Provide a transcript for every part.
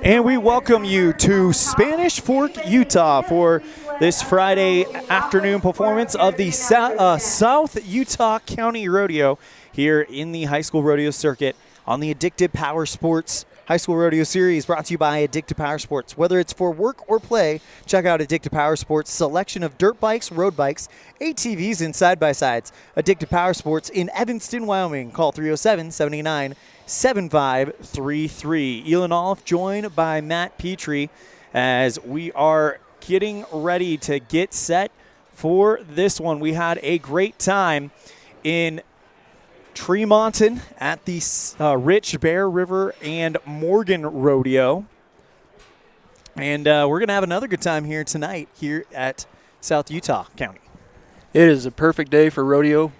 And we welcome you to Spanish Fork, Utah for this Friday afternoon performance of the South Utah County Rodeo here in the high school rodeo circuit on the Addictive Power Sports High School Rodeo Series, brought to you by Addictive Power Sports. Whether it's for work or play, check out Addictive Power Sports' selection of dirt bikes, road bikes, ATVs, and side-by-sides. Addictive Power Sports in Evanston, Wyoming. Call 307-79-7533. Elan Olliff joined by Matt Petrie as we are getting ready to get set for this one. We had a great time in Tremonton at the Rich, Bear River, and Morgan Rodeo. And we're going to have another good time here tonight here at South Utah County. It is a perfect day for rodeo,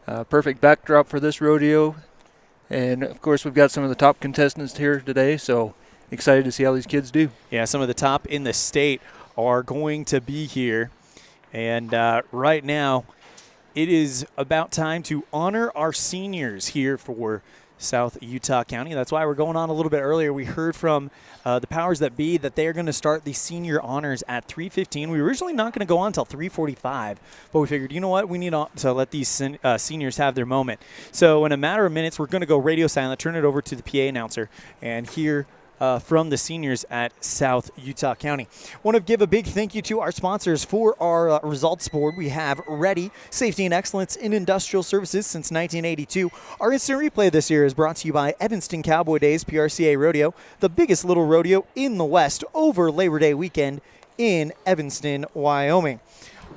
perfect backdrop for this rodeo. And, of course, we've got some of the top contestants here today, so excited to see how these kids do. Yeah, some of the top in the state are going to be here. And right now, it is about time to honor our seniors here for South Utah County. That's why we're going on a little bit earlier. We heard from the powers that be that they are going to start the senior honors at 3:15. We were originally not going to go on until 3:45, but we figured, you know what, we need to let these seniors have their moment. So in a matter of minutes, we're going to go radio silent, turn it over to the PA announcer, and hear from the seniors at South Utah County. Want to give a big thank you to our sponsors for our results board. We have Ready, Safety and Excellence in Industrial Services since 1982. Our instant replay this year is brought to you by Evanston Cowboy Days PRCA Rodeo, the biggest little rodeo in the West over Labor Day weekend in Evanston, Wyoming.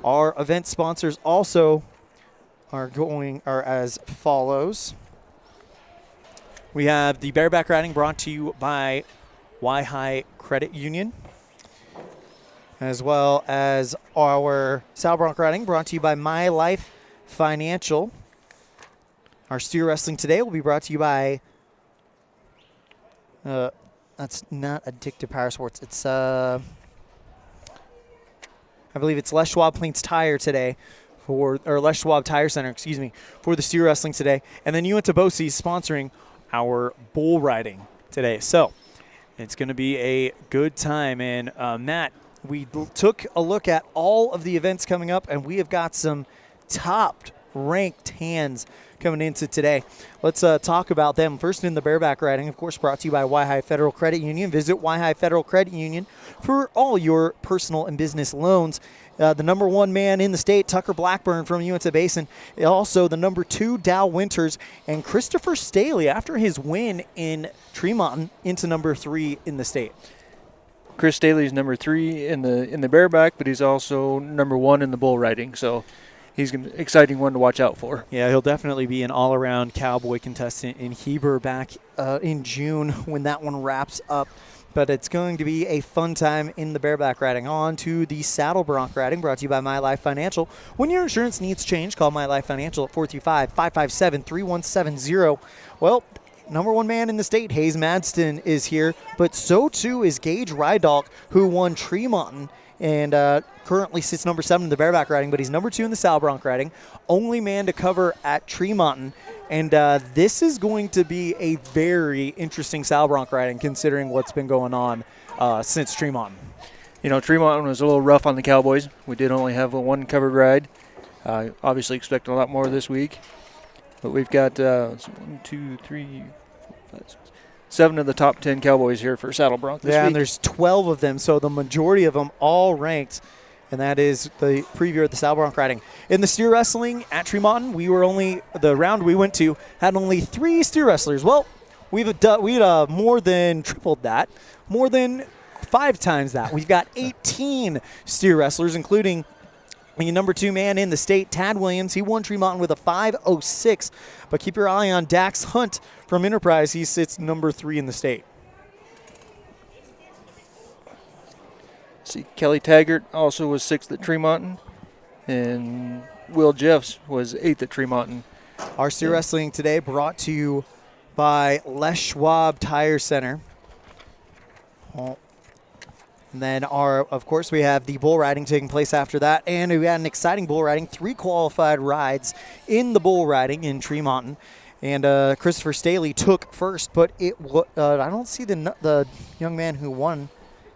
Our event sponsors also are as follows. We have the Bareback riding brought to you by Y-High Credit Union, as well as our Sow Bronc riding brought to you by My Life Financial. Our steer wrestling today will be brought to you by, that's not Addictive Power Sports. It's, I believe it's Les Schwab Plains Tire today. Or Les Schwab Tire Center, for the steer wrestling today. And then Uinta-Bosse's sponsoring our bull riding today. So it's going to be a good time. And Matt, we took a look at all of the events coming up, and we have got some top-ranked hands coming into today. Let's talk about them. First in the bareback riding, of course, brought to you by Y-High Federal Credit Union. Visit Y-High Federal Credit Union for all your personal and business loans. The number one man in the state, Tucker Blackburn from Uinta Basin. Also, the number two, Dow Winters, and Christopher Staley after his win in Tremonton into number three in the state. Chris Staley's number three in the bareback, but he's also number one in the bull riding. So he's an exciting one to watch out for. Yeah, he'll definitely be an all-around cowboy contestant in Heber back in June when that one wraps up. But it's going to be a fun time in the bareback riding. On to the saddle bronc riding, brought to you by My Life Financial. When your insurance needs change, call My Life Financial at 435-557-3170. Well, number one man in the state, Hayes Madston, is here, but so too is Gage Rydalk, who won Tremonton and currently sits number 7 in the bareback riding, but he's number 2 in the saddle bronc riding. Only man to cover at Tremonton. And this is going to be a very interesting saddle bronc riding considering what's been going on since Tremonton. You know, Tremonton was a little rough on the Cowboys. We did only have one covered ride. Obviously expecting a lot more this week. But we've got 1, 2, 3, 4, 5, 6, 7 of the top 10 Cowboys here for saddle bronc this week. Yeah, and there's 12 of them, so the majority of them all ranked. And that is the preview of the saddle bronc riding. In the steer wrestling at Tremonton, the round we went to had only 3 steer wrestlers. Well, we'd more than tripled that, more than 5 times that. We've got 18 steer wrestlers, including the number 2 man in the state, Tad Williams. He won Tremonton with a 5:06. But keep your eye on Dax Hunt from Enterprise. He sits number 3 in the state. See, Kelly Taggart also was 6th at Tremonton, and Will Jeffs was 8th at Tremonton. Our steer wrestling today brought to you by Les Schwab Tire Center. And then of course, we have the bull riding taking place after that, and we had an exciting bull riding, 3 qualified rides in the bull riding in Tremonton. And Christopher Staley took first, but I don't see the young man who won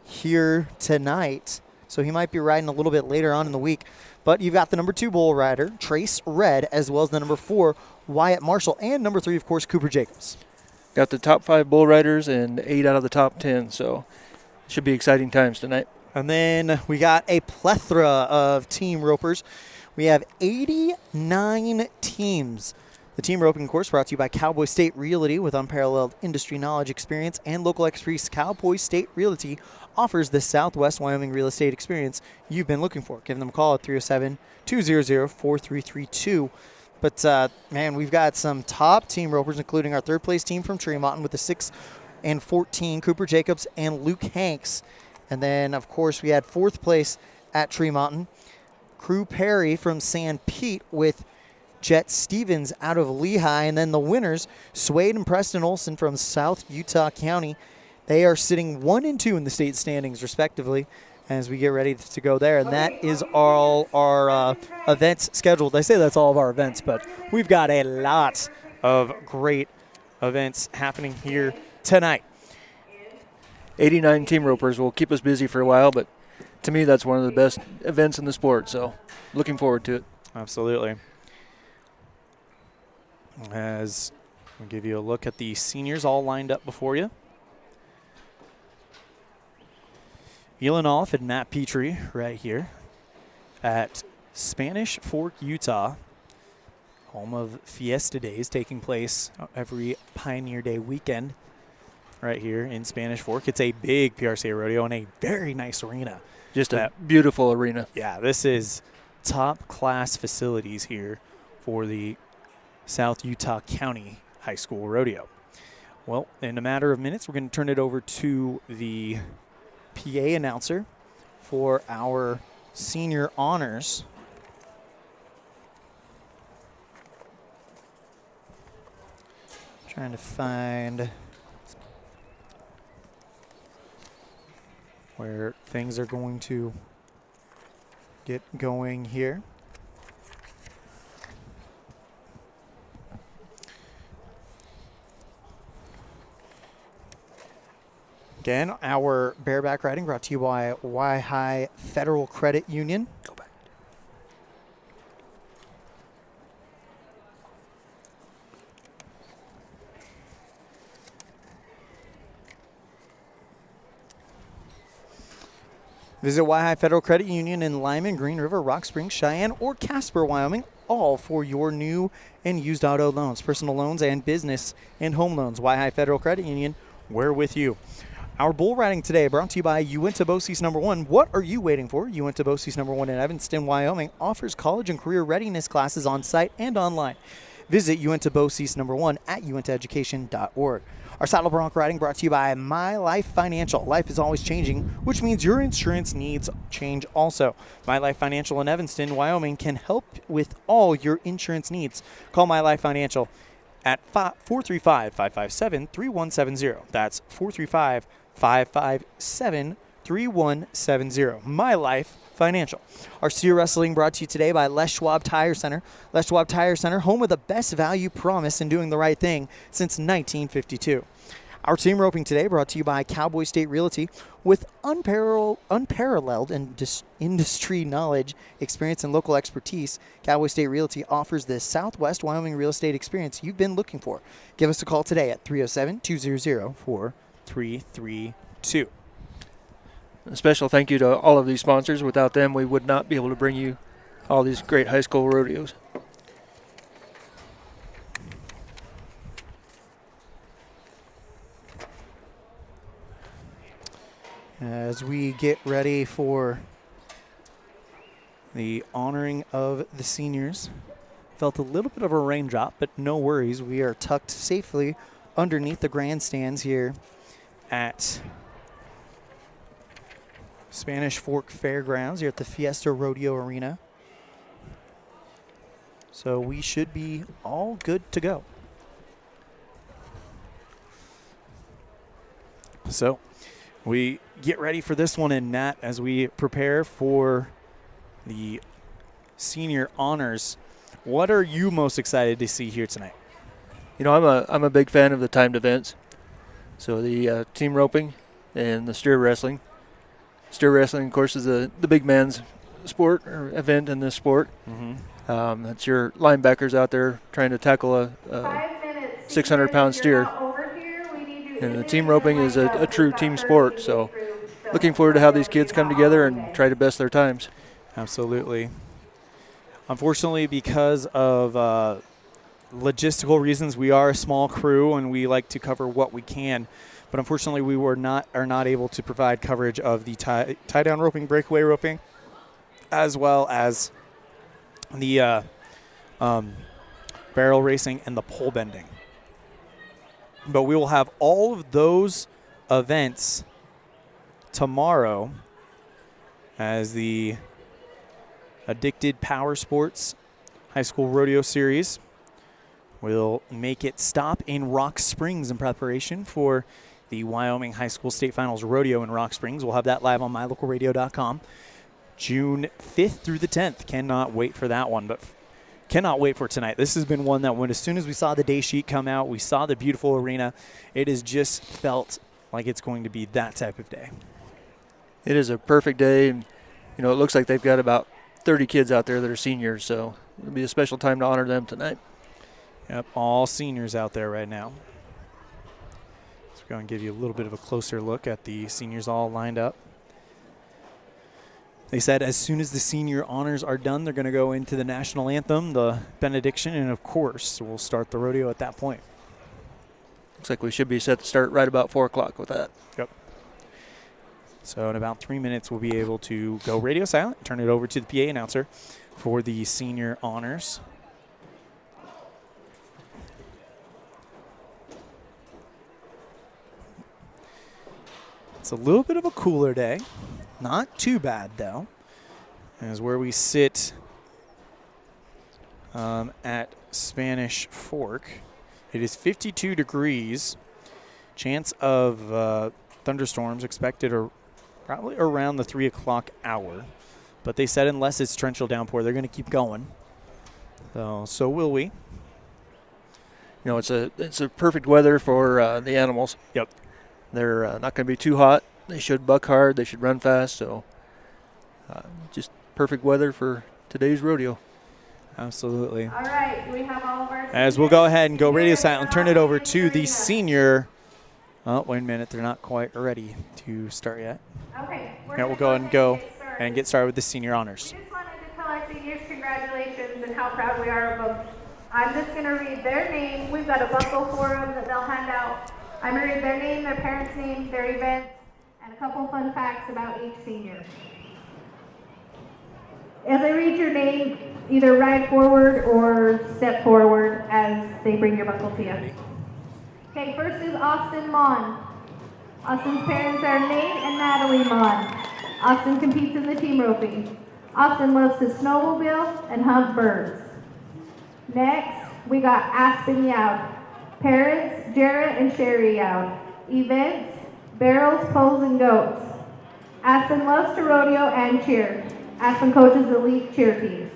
here tonight, so he might be riding a little bit later on in the week. But you've got the number 2 bull rider, Trace Red, as well as the number 4, Wyatt Marshall, and number 3, of course, Cooper Jacobs. Got the top 5 bull riders and 8 out of the top 10, so should be exciting times tonight. And then we got a plethora of team ropers. We have 89 teams. The team roping course brought to you by Cowboy State Realty. With unparalleled industry knowledge, experience, and local expertise, Cowboy State Realty offers the Southwest Wyoming real estate experience you've been looking for. Give them a call at 307-200-4332. But, man, we've got some top team ropers, including our third-place team from Tremont with the 6 and 14, Cooper Jacobs and Luke Hanks. And then, of course, we had 4th place at Tremont, Crew Perry from San Pete with Jet Stevens out of Lehigh. And then the winners, Swade and Preston Olson from South Utah County. They are sitting 1 and 2 in the state standings, respectively, as we get ready to go there. And that is all our events scheduled. I say that's all of our events, but we've got a lot of great events happening here tonight. 89 team ropers will keep us busy for a while, but to me that's one of the best events in the sport, so looking forward to it. Absolutely. As we'll give you a look at the seniors all lined up before you. Elan Olliff and Matt Petrie right here at Spanish Fork, Utah, home of Fiesta Days taking place every Pioneer Day weekend right here in Spanish Fork. It's a big PRCA rodeo and a very nice arena. Just a beautiful arena. Yeah, this is top-class facilities here for the South Utah County High School Rodeo. Well, in a matter of minutes, we're going to turn it over to the PA announcer for our senior honors. Trying to find where things are going to get going here. Again, our bareback riding brought to you by Y-High Federal Credit Union. Go back. Visit Y-High Federal Credit Union in Lyman, Green River, Rock Springs, Cheyenne, or Casper, Wyoming, all for your new and used auto loans, personal loans, and business and home loans. Y-High Federal Credit Union, we're with you. Our bull riding today brought to you by Uinta Boces number 1. What are you waiting for? Uinta Boces number 1 in Evanston, Wyoming offers college and career readiness classes on site and online. Visit Uinta Boces number 1 at uintaeducation.org. Our saddle bronc riding brought to you by My Life Financial. Life is always changing, which means your insurance needs change also. My Life Financial in Evanston, Wyoming can help with all your insurance needs. Call My Life Financial at 435-557-3170. That's 435-557-3170. My Life Financial. Our steer wrestling brought to you today by Les Schwab Tire Center. Les Schwab Tire Center, home of the best value promise in doing the right thing since 1952. Our team roping today brought to you by Cowboy State Realty. With unparalleled industry knowledge, experience, and local expertise, Cowboy State Realty offers the Southwest Wyoming real estate experience you've been looking for. Give us a call today at 307-200-4332. A special thank you to all of these sponsors. Without them, we would not be able to bring you all these great high school rodeos. As we get ready for the honoring of the seniors, felt a little bit of a raindrop, but no worries. We are tucked safely underneath the grandstands here at Spanish Fork Fairgrounds here at the Fiesta Rodeo Arena. So we should be all good to go. So we get ready for this one, and Matt, as we prepare for the senior honors, what are you most excited to see here tonight? I'm a big fan of the timed events. So the team roping and the steer wrestling. Steer wrestling, of course, is the big man's sport or event in this sport. Mm-hmm. That's your linebackers out there trying to tackle a 600-pound steer. And the team roping is a true team sport. So looking forward to how these kids come together and try to best their times. Absolutely. Unfortunately, because of logistical reasons, we are a small crew and we like to cover what we can. But unfortunately, we are not able to provide coverage of the tie down roping, breakaway roping, as well as the barrel racing and the pole bending. But we will have all of those events tomorrow as the Addicted Power Sports High School Rodeo Series will make its stop in Rock Springs in preparation for the Wyoming High School State Finals Rodeo in Rock Springs. We'll have that live on mylocalradio.com June 5th through the 10th. Cannot wait for that one, but cannot wait for tonight. This has been one that as soon as we saw the day sheet come out, we saw the beautiful arena, it has just felt like it's going to be that type of day. It is a perfect day, and it looks like they've got about 30 kids out there that are seniors, so it'll be a special time to honor them tonight. Yep, all seniors out there right now. So we're going to give you a little bit of a closer look at the seniors all lined up. They said as soon as the senior honors are done, they're going to go into the national anthem, the benediction, and of course, we'll start the rodeo at that point. Looks like we should be set to start right about 4 o'clock with that. Yep. So in about 3 minutes, we'll be able to go radio silent, turn it over to the PA announcer for the senior honors. It's a little bit of a cooler day. Not too bad, though, as where we sit at Spanish Fork. It is 52 degrees. Chance of thunderstorms expected probably around the 3 o'clock hour. But they said unless it's torrential downpour, they're going to keep going. So will we. It's a perfect weather for the animals. Yep. They're not going to be too hot. They should buck hard. They should run fast. So just perfect weather for today's rodeo. Absolutely. All right. Do we have all of our As we'll go ahead and go radio silent and turn it over to the senior. Oh, wait a minute. They're not quite ready to start yet. Okay. Yeah, we'll go ahead and get started with the senior honors. We just wanted to collect the year's congratulations and how proud we are of them. I'm just going to read their name. We've got a buckle for them that they'll hand out. I'm going to read their name, their parents' name, their events, and a couple fun facts about each senior. As I read your name, either ride forward or step forward as they bring your buckle to you. Okay, first is Austin Mon. Austin's parents are Nate and Natalie Mon. Austin competes in the team roping. Austin loves to snowmobile and hunt birds. Next, we got Aspen Youd. Parents, Jarrett and Sherry Youd. Events, barrels, poles, and goats. Aspen loves to rodeo and cheer. Aspen coaches the elite cheer teams.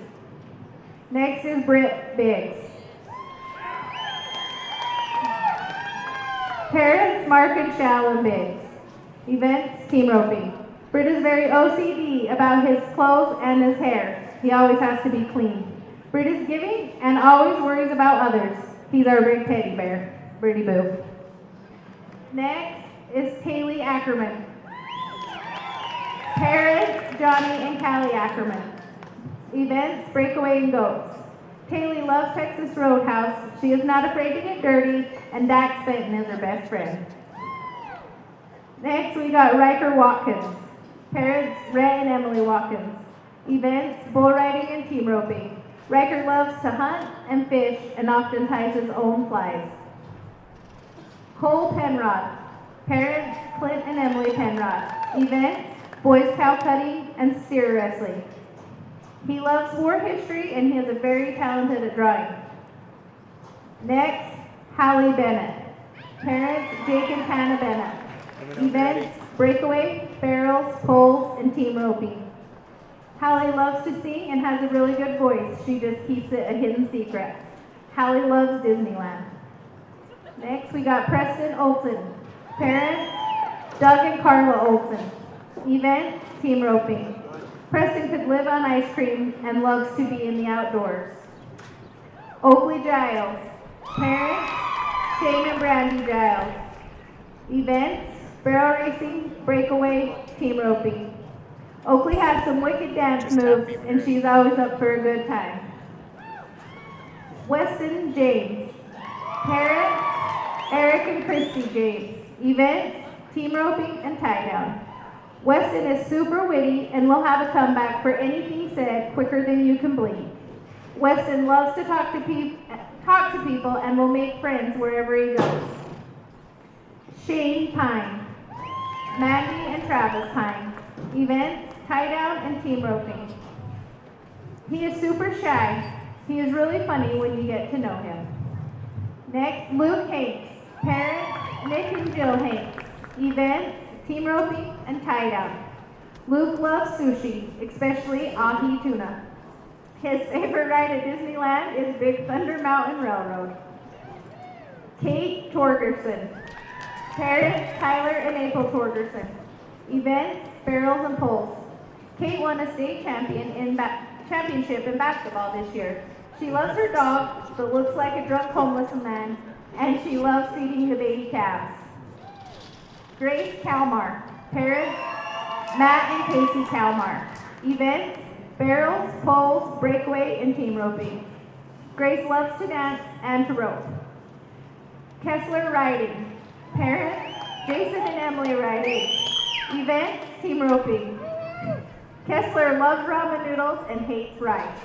Next is Britt Biggs. Parents, Mark and Shallon Biggs. Events, team roping. Britt is very OCD about his clothes and his hair. He always has to be clean. Britt is giving and always worries about others. He's our big teddy bear, Britty Boo. Next is Kaylee Ackerman. Parents, Johnny and Callie Ackerman. Events, breakaway and goats. Kaylee loves Texas Roadhouse. She is not afraid to get dirty, and Dax Fenton is her best friend. Next, we got Riker Watkins. Parents, Rhett and Emily Watkins. Events, bull riding and team roping. Riker loves to hunt and fish and often ties his own flies. Cole Penrod. Parents, Clint and Emily Penrod. Events, boys cow cutting and steer wrestling. He loves sport history and he is very talented at drawing. Next, Hallie Bennett. Parents, Jake and Tana Bennett. Events, breakaway, barrels, poles, and team roping. Hallie loves to sing and has a really good voice. She just keeps it a hidden secret. Hallie loves Disneyland. Next, we got Preston Olson. Parents, Doug and Carla Olson. Event, team roping. Preston could live on ice cream and loves to be in the outdoors. Oakley Giles. Parents, Shane and Brandy Giles. Events, barrel racing, breakaway, team roping. Oakley has some wicked dance moves, and she's always up for a good time. Weston James. Parents, Eric and Christy James. Events, team roping, and tie down. Weston is super witty and will have a comeback for anything said quicker than you can blink. Weston loves to talk to people and will make friends wherever he goes. Shane Pine. Mandy and Travis Pine. Events, tie down, and team roping. He is super shy. He is really funny when you get to know him. Next, Luke Hanks. Parents, Nick and Jill Hanks. Events, team roping, and tie down. Luke loves sushi, especially ahi tuna. His favorite ride at Disneyland is Big Thunder Mountain Railroad. Kate Torgerson. Parents, Tyler and April Torgerson. Events, barrels and poles. Kate won a state championship in basketball this year. She loves her dog that looks like a drunk homeless man, and she loves feeding the baby calves. Grace Kalmar. Parents, Matt and Casey Kalmar. Events, barrels, poles, breakaway, and team roping. Grace loves to dance and to rope. Kessler Riding. Parents, Jason and Emily Riding. Events, team roping. Kessler loves ramen noodles and hates rice.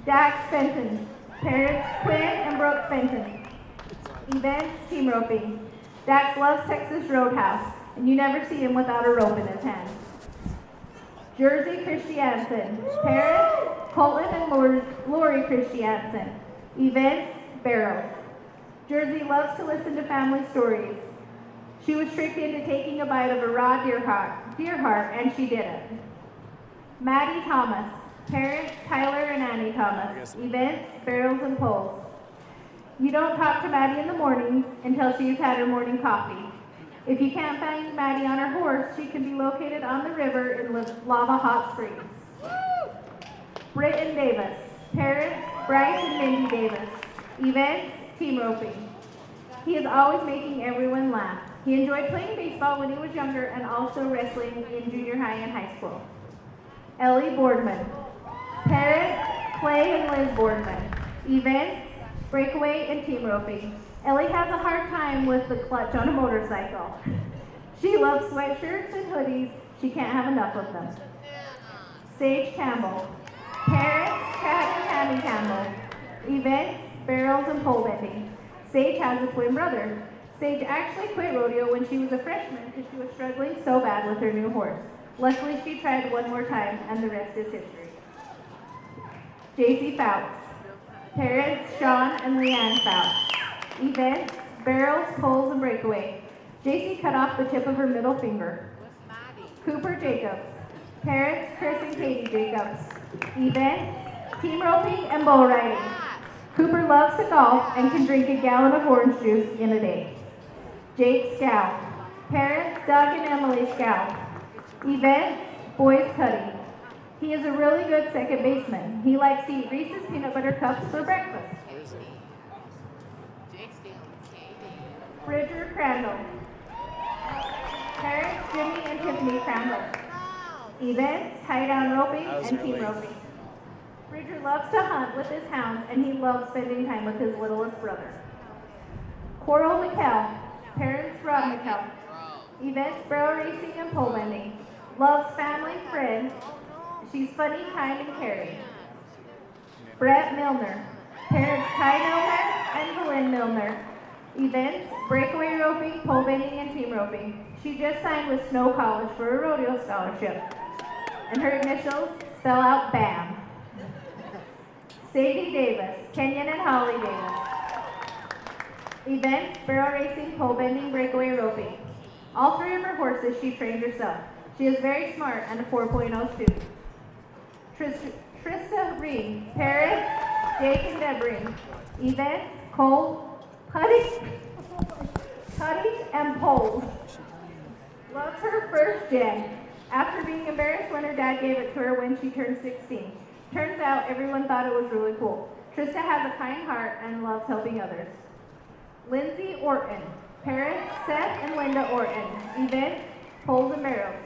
Dax Fenton. Parents, Quinn and Brooke Fenton. Events, team roping. Dax loves Texas Roadhouse, and you never see him without a rope in his hand. Jersey Christiansen. Parents, Colton and Lori Christiansen. Events, barrels. Jersey loves to listen to family stories. She was tricked into taking a bite of a raw deer heart, and she did it. Maddie Thomas. Parents, Tyler and Annie Thomas. Events, barrels and poles. You don't talk to Maddie in the mornings until she's had her morning coffee. If you can't find Maddie on her horse, she can be located on the river in Lava Hot Springs. Britton Davis. Parents, Bryce and Mindy Davis. Events, team roping. He is always making everyone laugh. He enjoyed playing baseball when he was younger and also wrestling in junior high and high school. Ellie Boardman. Parents, Clay and Liz Boardman. Events, breakaway, and team roping. Ellie has a hard time with the clutch on a motorcycle. She loves sweatshirts and hoodies. She can't have enough of them. Sage Campbell. Parents, Chad and Tammy Campbell. Events, barrels, and pole bending. Sage has a twin brother. Sage actually quit rodeo when she was a freshman because she was struggling so bad with her new horse. Luckily, she tried one more time, and the rest is history. JC Fouts. Parents, Sean and Leanne Fouts. Events, barrels, poles, and breakaway. JC cut off the tip of her middle finger. Cooper Jacobs. Parents, Chris and Katie Jacobs. Events, team roping and bull riding. Cooper loves to golf and can drink a gallon of orange juice in a day. Jake Scow. Parents, Doug and Emily Scow. Events, boys cutting. He is a really good second baseman. He likes to eat Reese's peanut butter cups for breakfast. Bridger Crandall. Parents, Jimmy and Tiffany Crandall. Events, tie-down roping and team roping. Bridger loves to hunt with his hounds, and he loves spending time with his littlest brother. Coral McKell. Parents, Rob McKell. Events, barrel racing and pole bending. Loves family, friends. She's funny, kind, and caring. Brett Milner. Parents, Ty Milner and Helen Milner. Events, breakaway roping, pole bending, and team roping. She just signed with Snow College for a rodeo scholarship. And her initials spell out BAM. Sadie Davis, Kenyon and Holly Davis. Events, barrel racing, pole bending, breakaway roping. All three of her horses she trained herself. She is very smart and a 4.0 student. Trista Reed. Parents, Jake and Deb Reed. Events, Cole Cutting, cutting and poles. Loves her first gym. After being embarrassed when her dad gave it to her when she turned 16. Turns out everyone thought it was really cool. Trista has a kind heart and loves helping others. Lindsay Orton. Parents Seth and Linda Orton. Event, poles and barrels.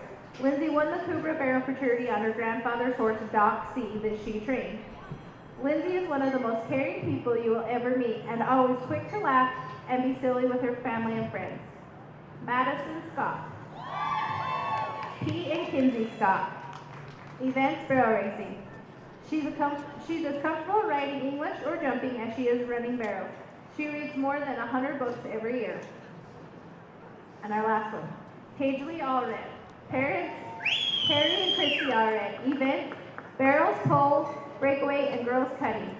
Lindsay won the Cobra Barrel Fraternity on her grandfather's horse, Doc C, that she trained. Lindsay is one of the most caring people you will ever meet and always quick to laugh and be silly with her family and friends. Madison Scott. P. and Kinsey Scott. Events, barrel racing. She's as comfortable riding English or jumping as she is running barrels. She reads more than 100 books every year. And our last one, Paisley Allred. Parents, Terry and Christy Allred. Events, barrels, poles, breakaway, and girls cutting.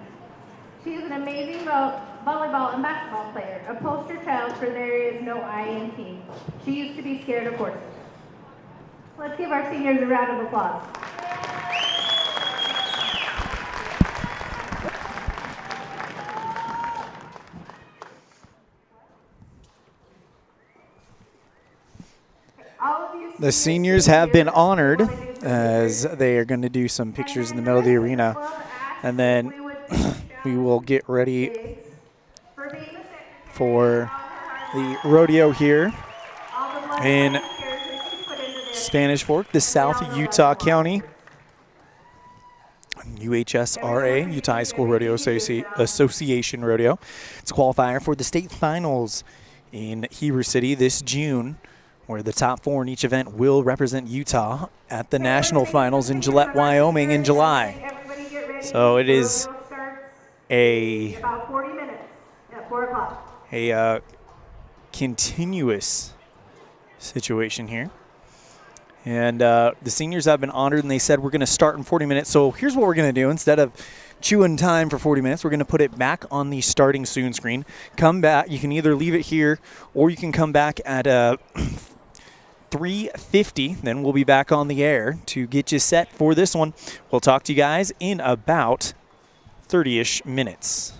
She is an amazing volleyball and basketball player, a poster child for There Is No I in Team. She used to be scared of horses. Let's give our seniors a round of applause. The seniors have been honored as they are going to do some pictures in the middle of the arena. And then we will get ready for the rodeo here in Spanish Fork, the South Utah County. UHSRA, Utah High School Rodeo Association Rodeo. It's a qualifier for the state finals in Heber City this June, where the top 4 in each event will represent Utah at the national finals in Gillette, Wyoming in July. So it is a continuous situation here. And the seniors have been honored, and they said we're going to start in 40 minutes. So here's what we're going to do. Instead of chewing time for 40 minutes, we're going to put it back on the starting soon screen. Come back. You can either leave it here, or you can come back at 3:50. Then we'll be back on the air to get you set for this one. We'll talk to you guys in about 30-ish minutes.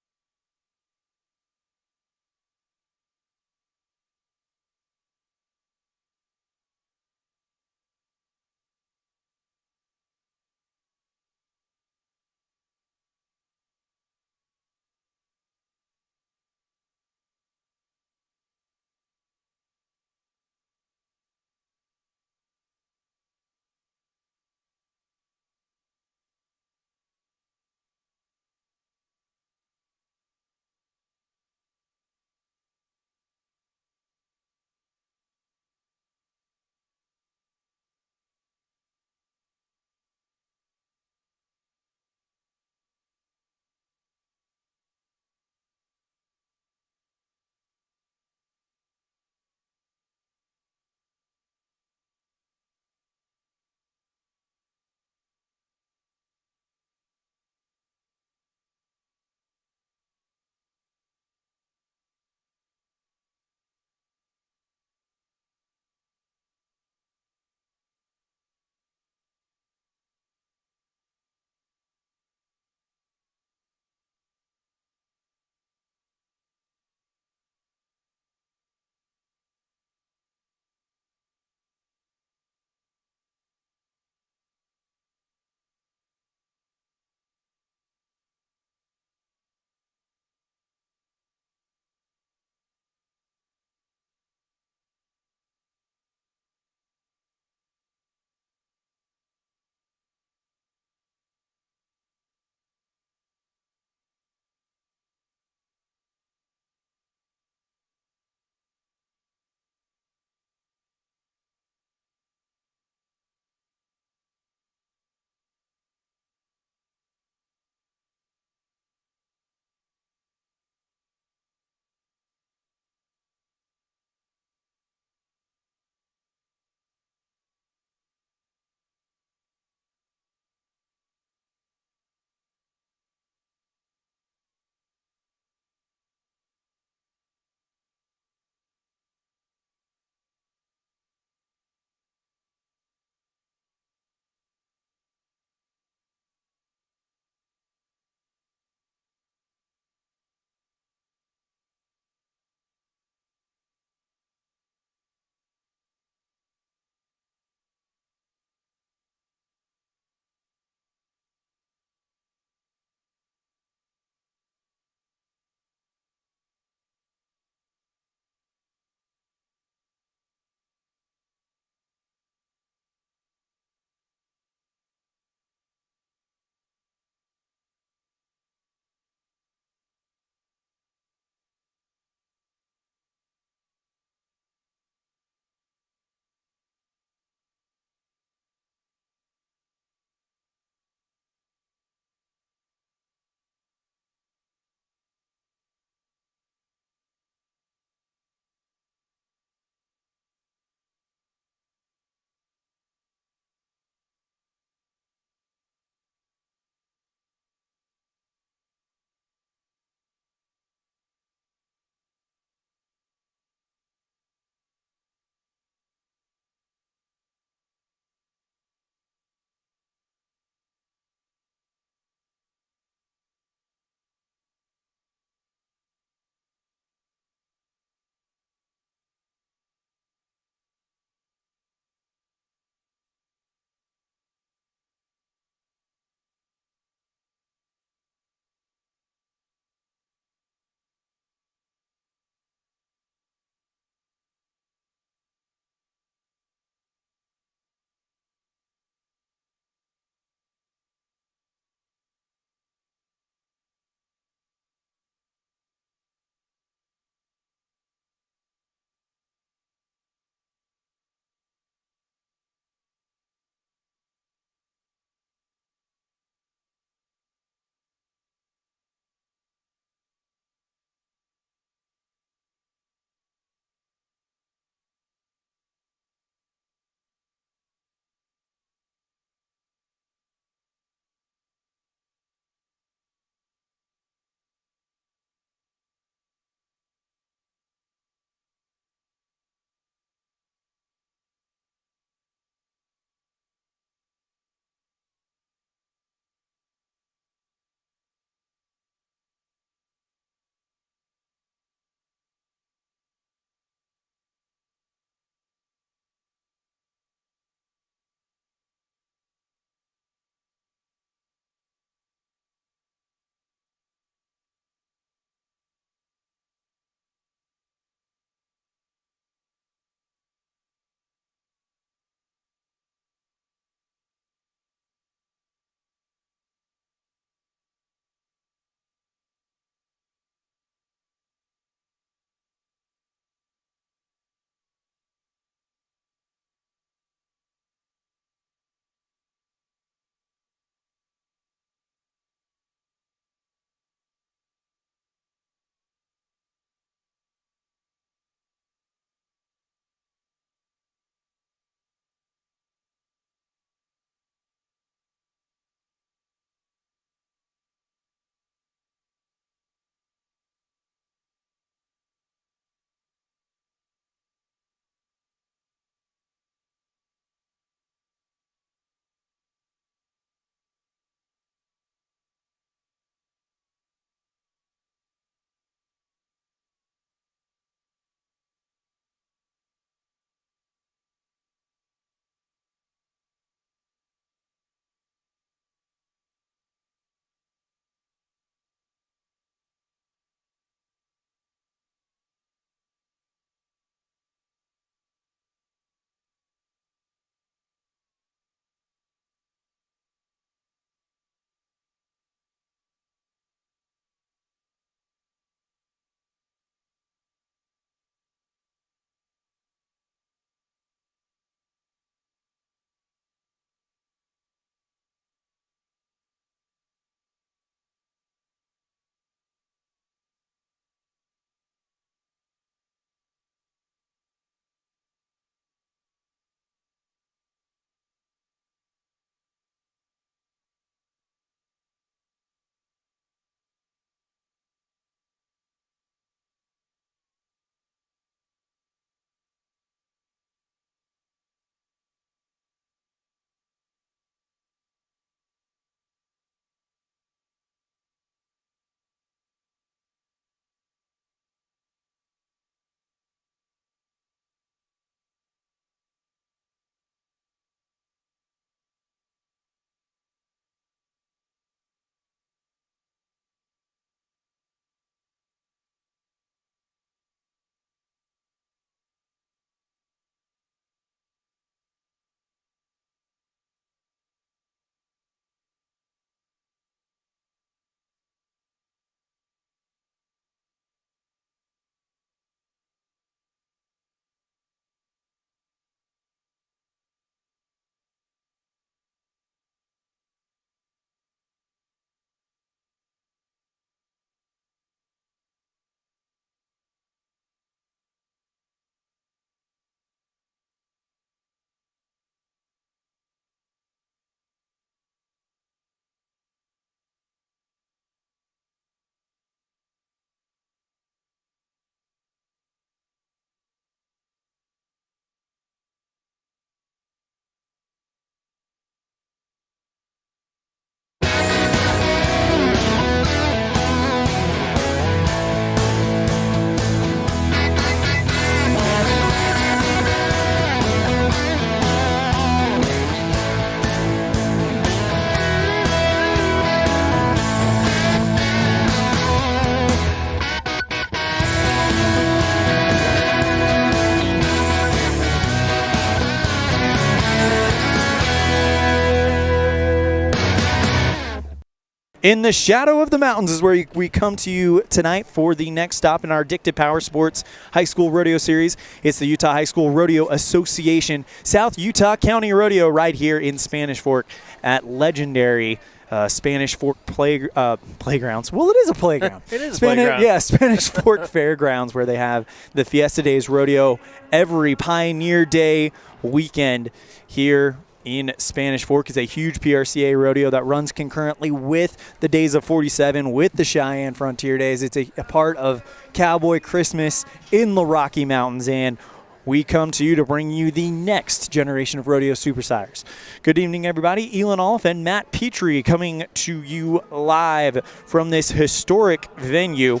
In the shadow of the mountains is where we come to you tonight for the next stop in our Addicted Power Sports High School Rodeo Series. It's the Utah High School Rodeo Association South Utah County Rodeo right here in Spanish Fork at legendary Spanish Fork Playgrounds. Well, it is a playground. It is a playground. Yeah, Spanish Fork Fairgrounds, where they have the Fiesta Days Rodeo every Pioneer Day weekend here in Spanish Fork. Is a huge PRCA rodeo that runs concurrently with the Days of 47, with the Cheyenne Frontier Days. It's a part of Cowboy Christmas in the Rocky Mountains, and we come to you to bring you the next generation of rodeo superstars. Good evening, everybody. Elan, Olliff, and Matt Petrie coming to you live from this historic venue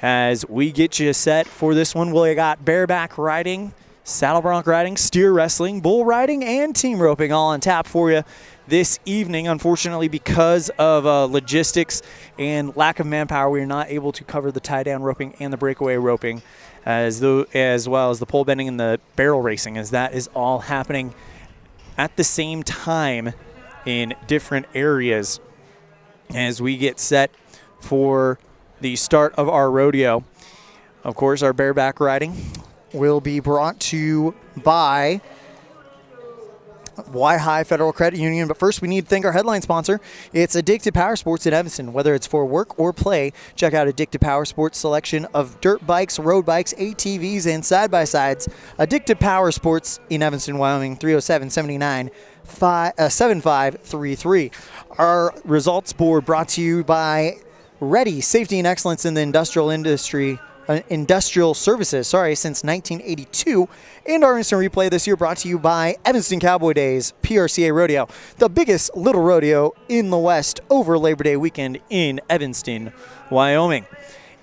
as we get you set for this one. We got bareback riding, saddle bronc riding, steer wrestling, bull riding, and team roping all on tap for you this evening. Unfortunately, because of logistics and lack of manpower, we are not able to cover the tie-down roping and the breakaway roping, as well as the pole bending and the barrel racing, as that is all happening at the same time in different areas as we get set for the start of our rodeo. Of course, our bareback riding will be brought to you by Y-High Federal Credit Union. But first, we need to thank our headline sponsor. It's Addicted Power Sports in Evanston. Whether it's for work or play, check out Addicted Power Sports' selection of dirt bikes, road bikes, ATVs, and side-by-sides. Addicted Power Sports in Evanston, Wyoming, 307-79-7533. Our results board brought to you by Ready, Safety and Excellence in the Industrial Services, since 1982. And our instant replay this year brought to you by Evanston Cowboy Days, PRCA Rodeo, the biggest little rodeo in the West over Labor Day weekend in Evanston, Wyoming.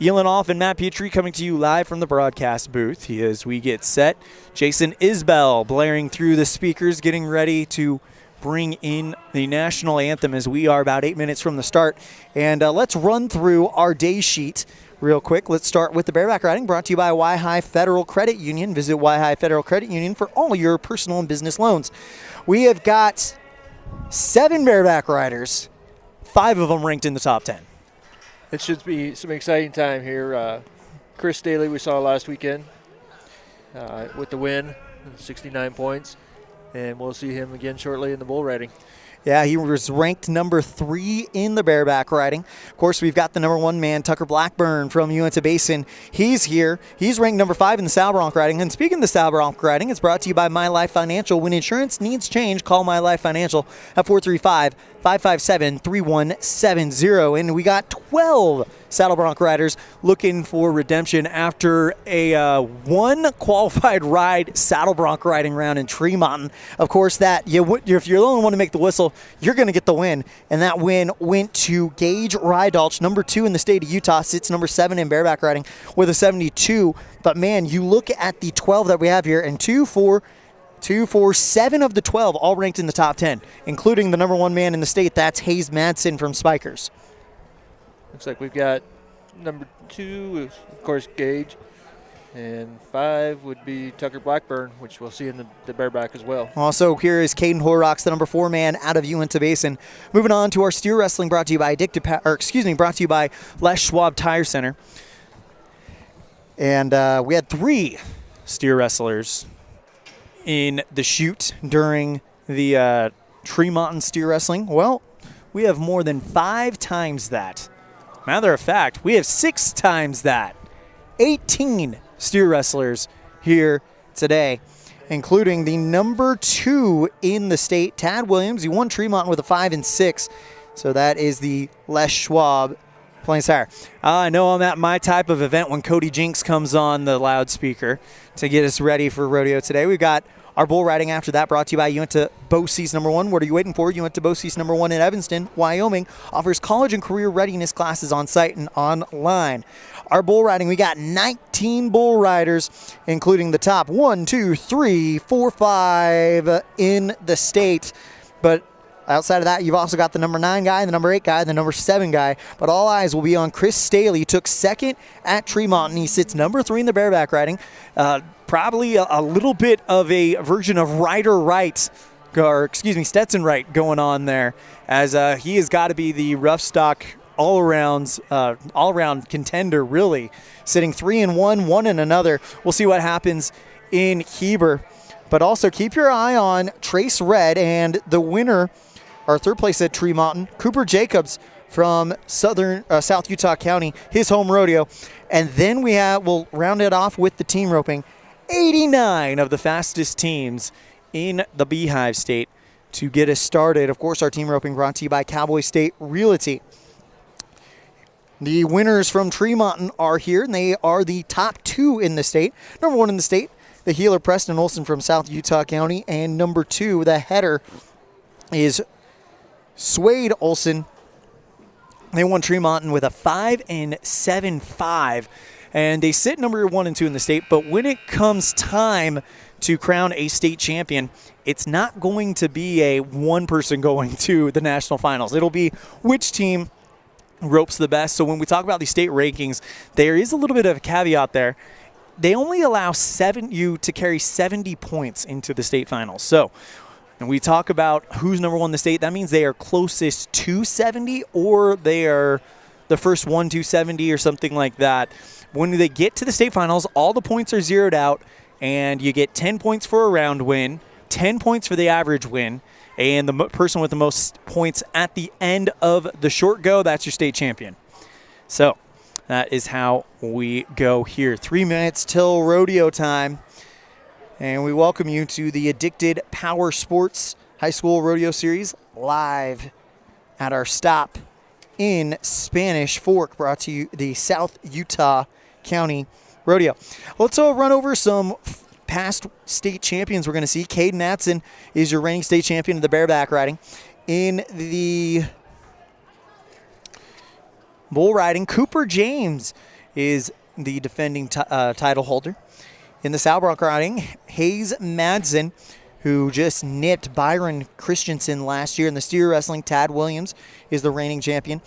Elan, Olliff, and Matt Petrie coming to you live from the broadcast booth as we get set. Jason Isbell blaring through the speakers, getting ready to bring in the national anthem as we are about 8 minutes from the start. And let's run through our day sheet real quick. Let's start with the bareback riding, brought to you by Y-High Federal Credit Union. Visit Y-High Federal Credit Union for all your personal and business loans. We have got 7 bareback riders, 5 of them ranked in the top 10. It should be some exciting time here. Chris Staley we saw last weekend with the win, 69 points. And we'll see him again shortly in the bull riding. Yeah, he was ranked number 3 in the bareback riding. Of course, we've got the number 1 man, Tucker Blackburn from Uinta Basin. He's here. He's ranked number 5 in the saddle bronc riding. And speaking of the saddle bronc riding, it's brought to you by My Life Financial. When insurance needs change, call My Life Financial at 435-557-3170. And we got 12 saddle bronc riders looking for redemption after a 1 qualified ride saddle bronc riding round in Tremont. Of course, that if you're the only one to make the whistle, you're going to get the win. And that win went to Gage Rydalch, number 2 in the state of Utah, sits number 7 in bareback riding with a 72. But man, you look at the 12 that we have here, and 7 of the 12 all ranked in the top 10, including the number 1 man in the state. That's Hayes Madsen from Spikers. Looks like we've got number 2, of course, Gage, and 5 would be Tucker Blackburn, which we'll see in the bareback as well. Also, here is Caden Horrocks, the number 4 man out of Uinta Basin. Moving on to our steer wrestling, brought to you by brought to you by Les Schwab Tire Center. And we had 3 steer wrestlers in the chute during the Tremont steer wrestling. Well, we have more than 5 times that. Matter of fact, we have 6 times that. 18 steer wrestlers here today, including the number 2 in the state, Tad Williams. He won Tremont with a 5 and 6. So that is the Les Schwab Plains Tire. I know I'm at my type of event when Cody Jinks comes on the loudspeaker to get us ready for rodeo today. We've got our bull riding after that, brought to you by Uinta Bose's number 1. What are you waiting for? Uinta Bose's number 1 in Evanston, Wyoming, offers college and career readiness classes on site and online. Our bull riding, we got 19 bull riders, including the top 1, 2, 3, 4, 5 in the state. But outside of that, you've also got the number 9 guy, the number 8 guy, the number 7 guy. But all eyes will be on Chris Staley. He took 2nd at Tremont, and he sits number 3 in the bareback riding. Probably a little bit of a version of Rider Wright Stetson Wright going on there, as he has got to be the rough stock all-around contender, really, sitting 3-1, 1-0. We'll see what happens in Heber, but also keep your eye on Trace Red and the winner, our third place at Tremont, Cooper Jacobs from South Utah County, his home rodeo, and then we'll round it off with the team roping. 89 of the fastest teams in the Beehive State to get us started. Of course, our team roping brought to you by Cowboy State Realty. The winners from Tremont are here, and they are the top 2 in the state. Number 1 in the state, the heeler Preston Olson from South Utah County, and number 2, the header, is Swade Olson. They won Tremont with a 5-7-5, and they sit number 1 and 2 in the state. But when it comes time to crown a state champion, it's not going to be a one person going to the national finals. It'll be which team ropes the best. So when we talk about the state rankings, there is a little bit of a caveat there. They only allow you to carry 70 points into the state finals. So when we talk about who's number 1 in the state, that means they are closest to 70, or they are the first one to 70 or something like that. When they get to the state finals, all the points are zeroed out, and you get 10 points for a round win, 10 points for the average win, and the person with the most points at the end of the short go, that's your state champion. So that is how we go here. 3 minutes till rodeo time. And we welcome you to the Addicted Power Sports High School Rodeo Series live at our stop in Spanish Fork, brought to you the South Utah County Rodeo. Let's run over some past state champions we're going to see. Caden Atson is your reigning state champion of the bareback riding. In the bull riding, Cooper James is the defending title holder. In the sow bronc riding, Hayes Madsen, who just nipped Byron Christensen last year. In the steer wrestling, Tad Williams is the reigning champion.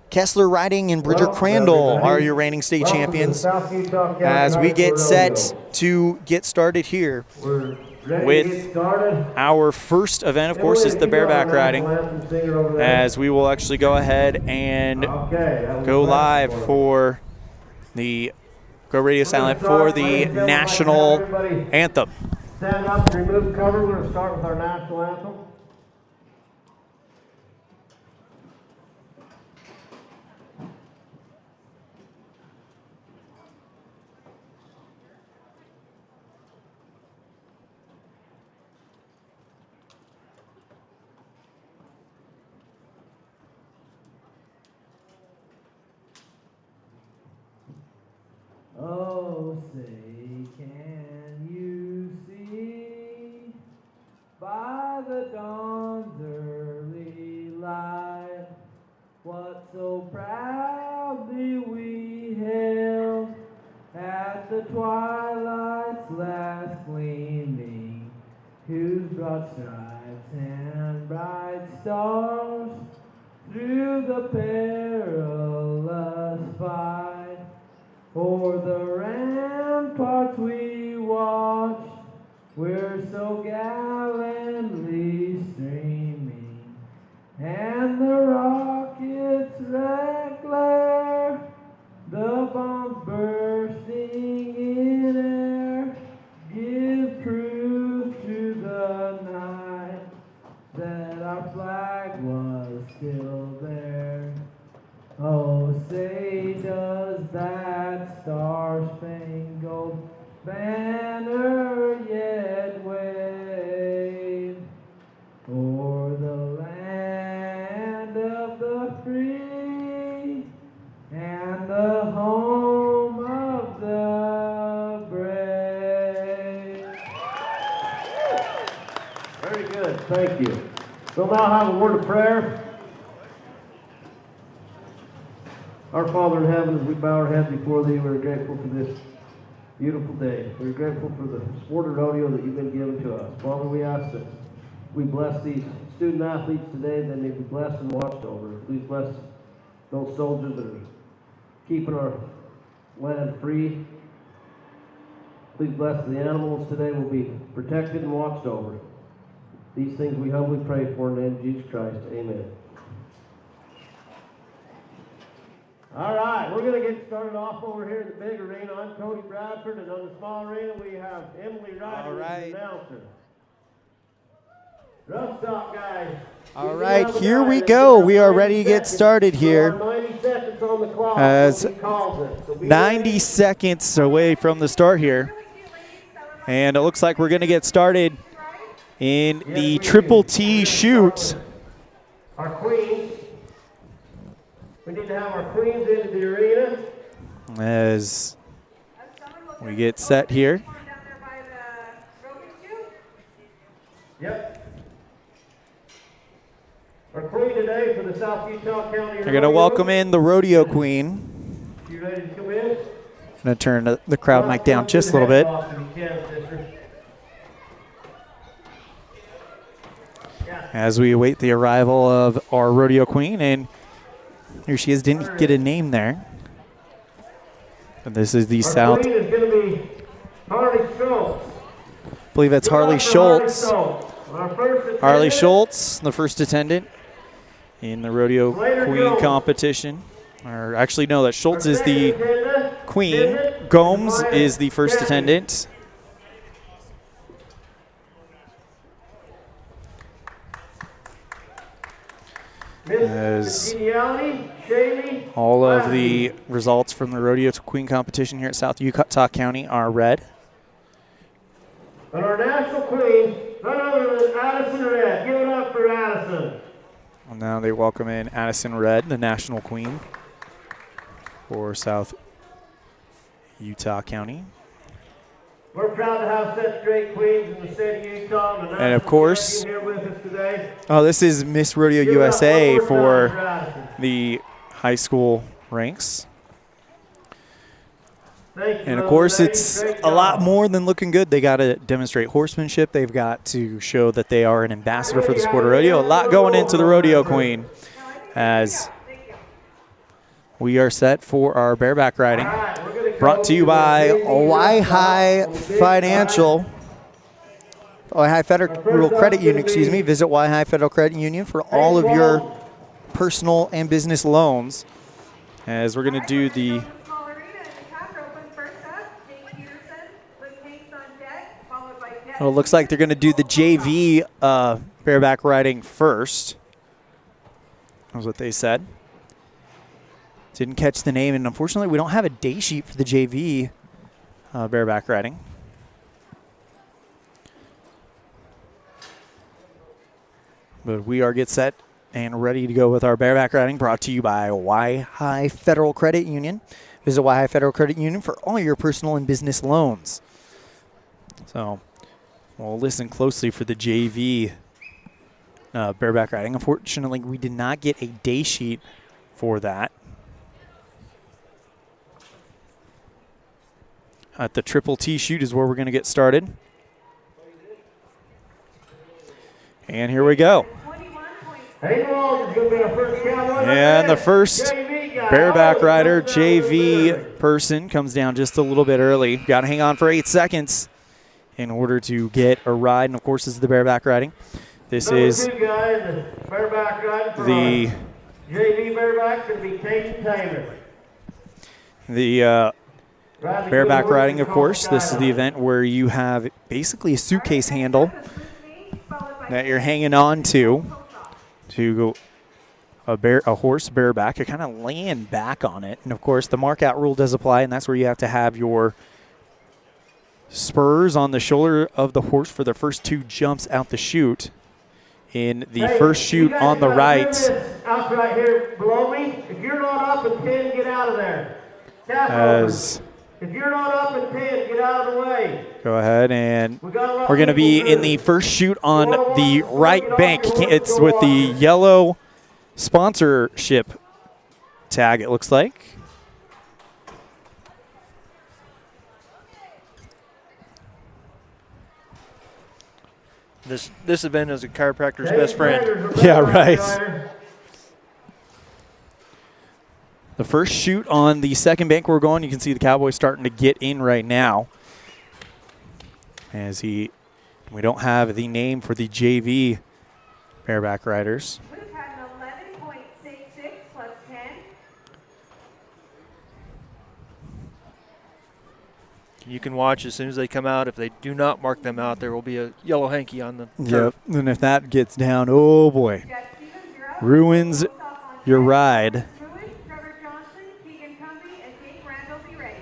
Kessler Riding and Bridger Crandall are your reigning state champions. As we get set to get started here with our first event, of course, is the bareback riding, as we will actually go ahead and go live for the Go Radio Silent for the national anthem. Stand up, remove cover. We're going to start with our national anthem. Oh, say, can you see by the dawn's early light what so proudly we hailed at the twilight's last gleaming, whose broad stripes and bright stars through the perilous fight o'er the ramparts we watched, we're so gallantly streaming, and the rockets' red glare, the bombs bursting in air, give proof to the night that our flag was still there. Oh, say does that star-spangled banner yet wave o'er the land of the free and the home of the brave? Very good, thank you. We'll now have a word of prayer. Our Father in heaven, as we bow our heads before Thee, we're grateful for this beautiful day. We're grateful for the sport of rodeo that You've been given to us. Father, we ask that we bless these student athletes today, that they may be blessed and watched over. Please bless those soldiers that are keeping our land free. Please bless the animals today will be protected and watched over. These things we humbly pray for in the name of Jesus Christ. Amen. All right, we're going to get started off over here in the big arena. I'm Cody Bradford, and on the small arena we have Emily Ryder, All right. as the announcer. Rough stop, guys. All right, here we go. We are ready to get started here. 90 seconds on the clock. As He calls it. So be 90 ready. seconds away from the start here. And it looks like we're going to get started in the Triple T shoot. Our queens. We need to have our queens into the arena. As we get set here. Yep. Our queen today for the South Utah County. They're going to welcome in the rodeo queen. You ready to come in? Going to turn the crowd mic down just a little bit. As we await the arrival of our rodeo queen, and here she is. Didn't get a name there. And this is the South. Queen is going to be Harley Schultz. I believe it's Harley Schultz. Our first attendant. Harley Schultz, the first attendant in the rodeo queen competition. Or actually, no, that Schultz is the queen. Gomes is the first attendant. As all of the results from the rodeo queen competition here at South Utah County are read. And our national queen, none other than Addison Red. Give it up for Addison. And now they welcome in Addison Red, the national queen for South Utah County. We're proud to have such great queens in the state of Utah. And of course, here with us today. oh, this is Miss Rodeo Give it up USA one more for time Addison. the high school ranks. Thank you, And of Rose. course, Great it's job. a lot more than looking good. They got to demonstrate horsemanship. They've got to show that they are an ambassador for the sport of rodeo. A lot going into the rodeo queen as we are set for our bareback riding. All right, we're gonna Brought go to you with by the Waihi big Financial. Waihi Federal Credit Union, excuse me. Visit Waihi Federal Credit Union for all of your personal and business loans. As we're going to do the well, it looks like they're going to do the JV bareback riding first. That's what they said. Didn't catch the name, and unfortunately, we don't have a day sheet for the JV bareback riding. But we are get set and ready to go with our bareback riding, brought to you by Waihi Federal Credit Union. Visit Waihi Federal Credit Union for all your personal and business loans. So we'll listen closely for the JV bareback riding. Unfortunately, we did not get a day sheet for that. At the Triple T shoot is where we're going to get started. And here we go. And the first bareback rider, JV person, comes down just a little bit early. Got to hang on for 8 seconds in order to get a ride. And, of course, this is the bareback riding. This is the JV bareback going to be Casey Taylor. The bareback riding, of course. This is the event where you have basically a suitcase handle that you're hanging on to go a horse bareback. You're kind of laying back on it. And, of course, the mark-out rule does apply, and that's where you have to have your spurs on the shoulder of the horse for the first 2 jumps out the chute. In the first chute on the right. Out right here below me. If you're not up at 10, get out of there. As if you're not up at 10, get out of the way. Go ahead, and we're going to be in the first chute on the right bank. It's with the yellow sponsorship tag, it looks like. This event is a chiropractor's best friend. Yeah, right. The first chute on the second bank we're going, you can see the Cowboys starting to get in right now as he We don't have the name for the JV bareback riders. Luke had an 11.66 plus 10. You can watch as soon as they come out. If they do not mark them out, there will be a yellow hanky on the turf. Yep. And if that gets down, oh boy, Jeff Stevens, you're up. ruins Off on your 10. ride. Lewis, Trevor Johnson, Keegan Cumby, and Jake Randall, be ready.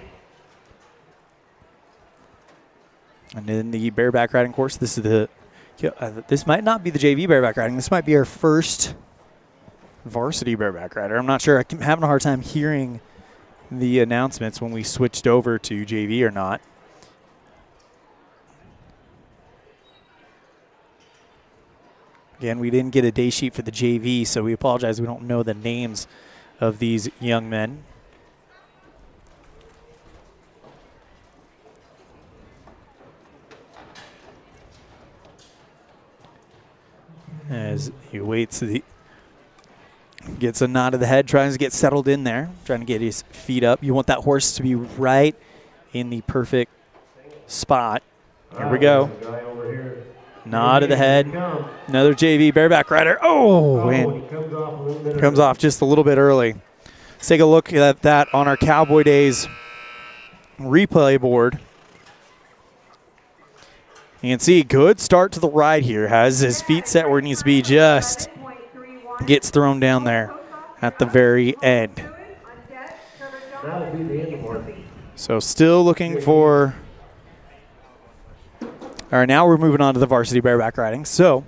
And in the bareback riding course, this is the. This might not be the JV bareback riding. This might be our first varsity bareback rider. I'm not sure. I'm having a hard time hearing the announcements when we switched over to JV or not. Again, we didn't get a day sheet for the JV, so we apologize. We don't know the names of these young men. As he waits, gets a nod of the head, tries to get settled in there, trying to get his feet up. You want that horse to be right in the perfect spot. Here we go. Nod of the head. Another JV bareback rider. Oh, and comes off just a little bit early. Let's take a look at that on our Cowboy Days replay board. You can see good start to the ride here. Has his feet set where it needs to be, just gets thrown down there at the very end. So still looking for, all right, now we're moving on to the varsity bareback riding. So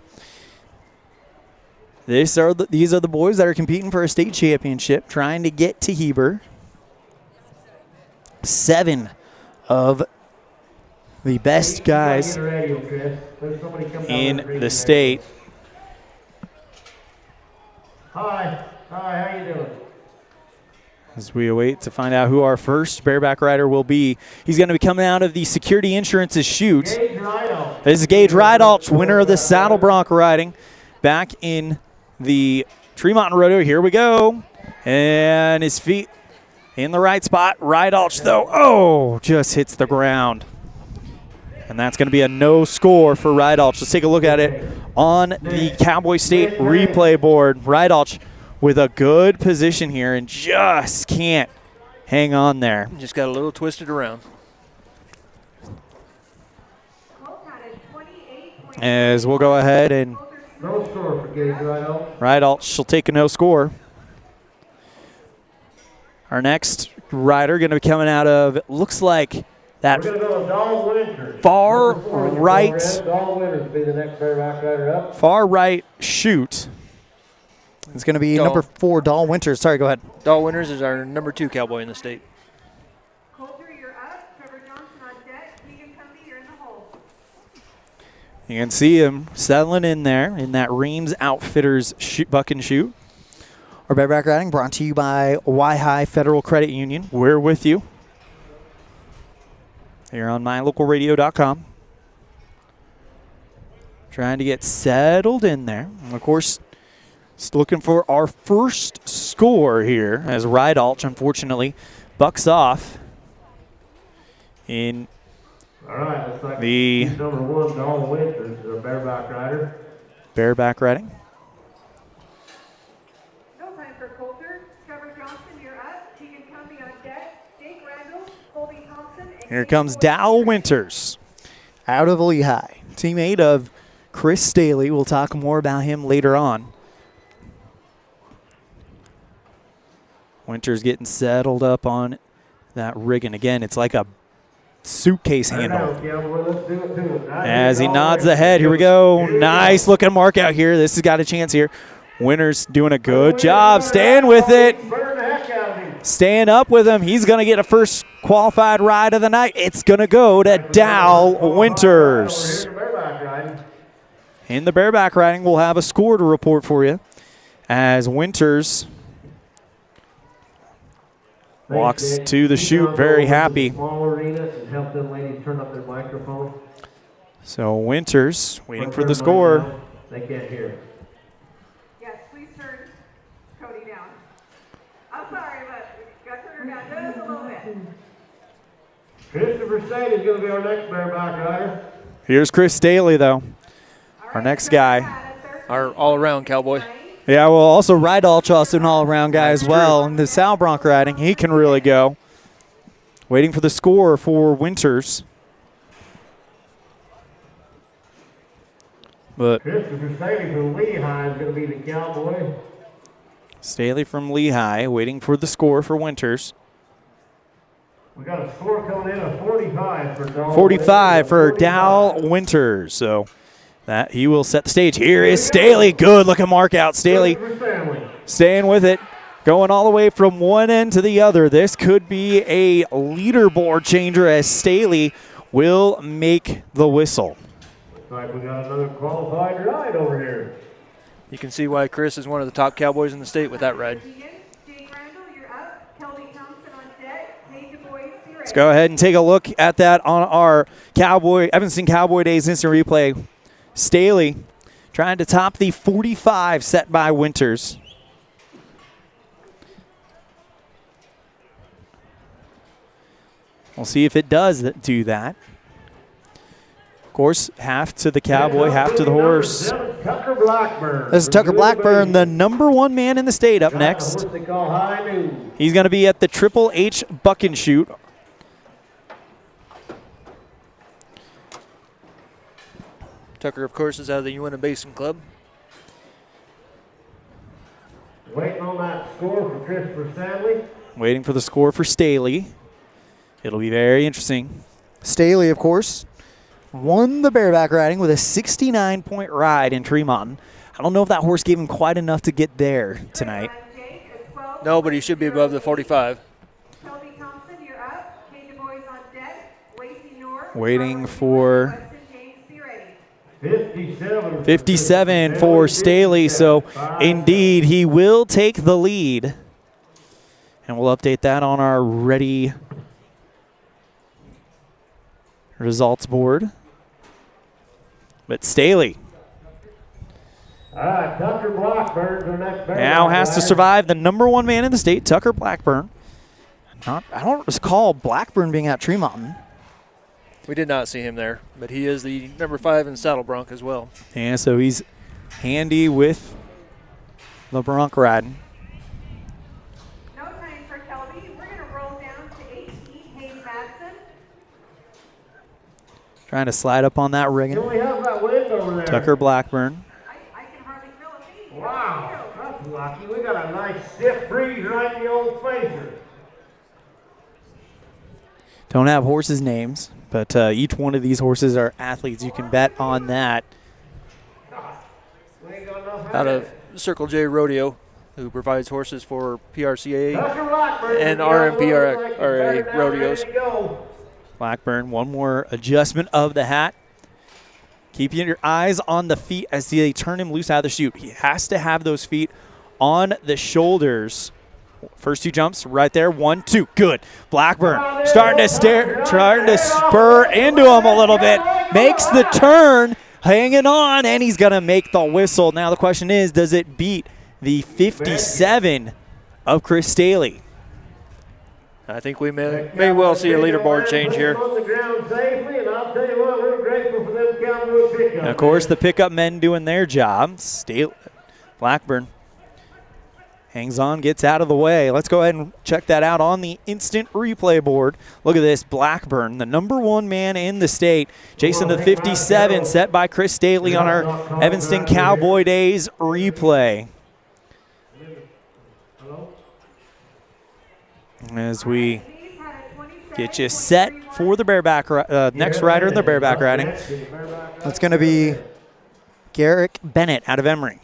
these are the boys that are competing for a state championship, trying to get to Heber. 7 of the best guys in the state. Hi, how you doing? As we await to find out who our first bareback rider will be. He's going to be coming out of the Security Insurance's chute. This is Gage Rydalch, winner of the saddle bronc riding back in the Tremont Rodeo. Here we go. And his feet in the right spot. Rydalch, though, just hits the ground. And that's going to be a no score for Rydalch. Let's take a look at it on the Cowboy State replay board. Rydalch with a good position here and just can't hang on there. Just got a little twisted around. As we'll go ahead and No score for Gage Rydalch. Rydalch will take a no score. Our next rider going to be coming out of, it looks like, that We're going to go with Dahl Winters. far right, Dahl Winters will be the next bareback rider up. far right chute. It's going to be Dahl. number 4, Dahl Winters. Sorry, go ahead. Dahl Winters is our number 2 cowboy in the state. Coulter, you're up. Trevor Johnson on deck. Keegan Cumby, you're in the hole. You can see him settling in there in that Reams Outfitters buck and shoot. Our bareback riding brought to you by Y-High Federal Credit Union. We're with you here on mylocalradio.com. Trying to get settled in there. And of course, just looking for our first score here as Rydalch, unfortunately, bucks off in All right, looks like the he's number 1, Dahl Winters, our bareback rider. bareback riding. No time for Coulter. Trevor Johnson, you're up. Keegan Cumby on deck. Jake Randall, Colby Thompson, and Here comes Dow Winters. Out of Lehigh. Teammate of Chris Staley. We'll talk more about him later on. Winters getting settled up on that rigging. Again, it's like a suitcase handle. As he nods the head, here we go. Nice looking mark out here. This has got a chance here. Winters doing a good job. Staying with it. Staying up with him. He's going to get a first qualified ride of the night. It's going to go to Dow Winters. In the bareback riding, we'll have a score to report for you as Winters walks to the chute very happy. So Winters waiting for the score. They can't hear. yes, please turn Cody down. I'm sorry, but we got to turn her down just a little bit. Christopher State is going to be our next bareback rider. Here's Chris Staley, though, our next guy. Our all-around cowboy. Yeah, we'll also ride all Charleston all-around guy as well. And the Sal Bronc riding, he can really go. Waiting for the score for Winters. But Christopher Staley from Lehigh is going to be the cowboy. Staley from Lehigh waiting for the score for Winters. We got a score coming in of 45 for Dow. 45 for Dow Winters. So that he will set the stage. Here is Staley. Good looking mark out. Staley staying with it. Going all the way from one end to the other. This could be a leaderboard changer as Staley will make the whistle. Looks like we got another qualified ride over here. You can see why Chris is one of the top cowboys in the state with that ride. Let's go ahead and take a look at that on our Evanston Cowboy Days instant replay. Staley trying to top the 45 set by Winters. We'll see if it does do that. Of course, half to the cowboy, half to the horse. Tucker Blackburn. This is Tucker Blackburn, the #1 man in the state, up next. He's going to be at the Triple H Buck and Shoot. Tucker, of course, is out of the Uinta Basin Club. Waiting on that score for Christopher Stanley. Waiting for the score for Staley. It'll be very interesting. Staley, of course, won the bareback riding with a 69-point ride in Tremont. I don't know if that horse gave him quite enough to get there tonight. No, but he should be above the 45. Waiting for 57. 57 for Staley, so indeed he will take the lead. And we'll update that on our ready results board. But Staley Tucker Blackburn's our next now has to survive the #1 man in the state, Tucker Blackburn. I don't recall Blackburn being at Tremont. We did not see him there, but he is the #5 in Saddle Bronc as well. Yeah, so he's handy with the bronc riding. No time for Kelby. We're going to roll down to 18, Hayes Madsen. Trying to slide up on that Can rigging. we have that wind over there? Tucker Blackburn. I can hardly feel a beat. Wow, that's lucky. We got a nice stiff breeze right in the old facer. Don't have horses' names, but each one of these horses are athletes. You can bet on that. We ain't got enough Out of Circle J Rodeo, who provides horses for PRCA Tucker Blackburn and RMPRA rodeos. Blackburn, one more adjustment of the hat. Keeping your eyes on the feet as they turn him loose out of the chute. He has to have those feet on the shoulders. First two jumps right there. 1, 2. Good. Blackburn starting to spur into him a little bit. Makes the turn, hanging on, and he's going to make the whistle. Now the question is, does it beat the 57 of Chris Staley? I think we may well see a leaderboard change here. And of course, the pickup men doing their job. Blackburn hangs on, gets out of the way. Let's go ahead and check that out on the instant replay board. Look at this, Blackburn, the #1 man in the state. Jason, the 57, set by Chris Staley on our Evanston Cowboy Days replay. As we get you set for the bareback, next rider in the bareback riding. That's going to be Garrick Bennett out of Emory.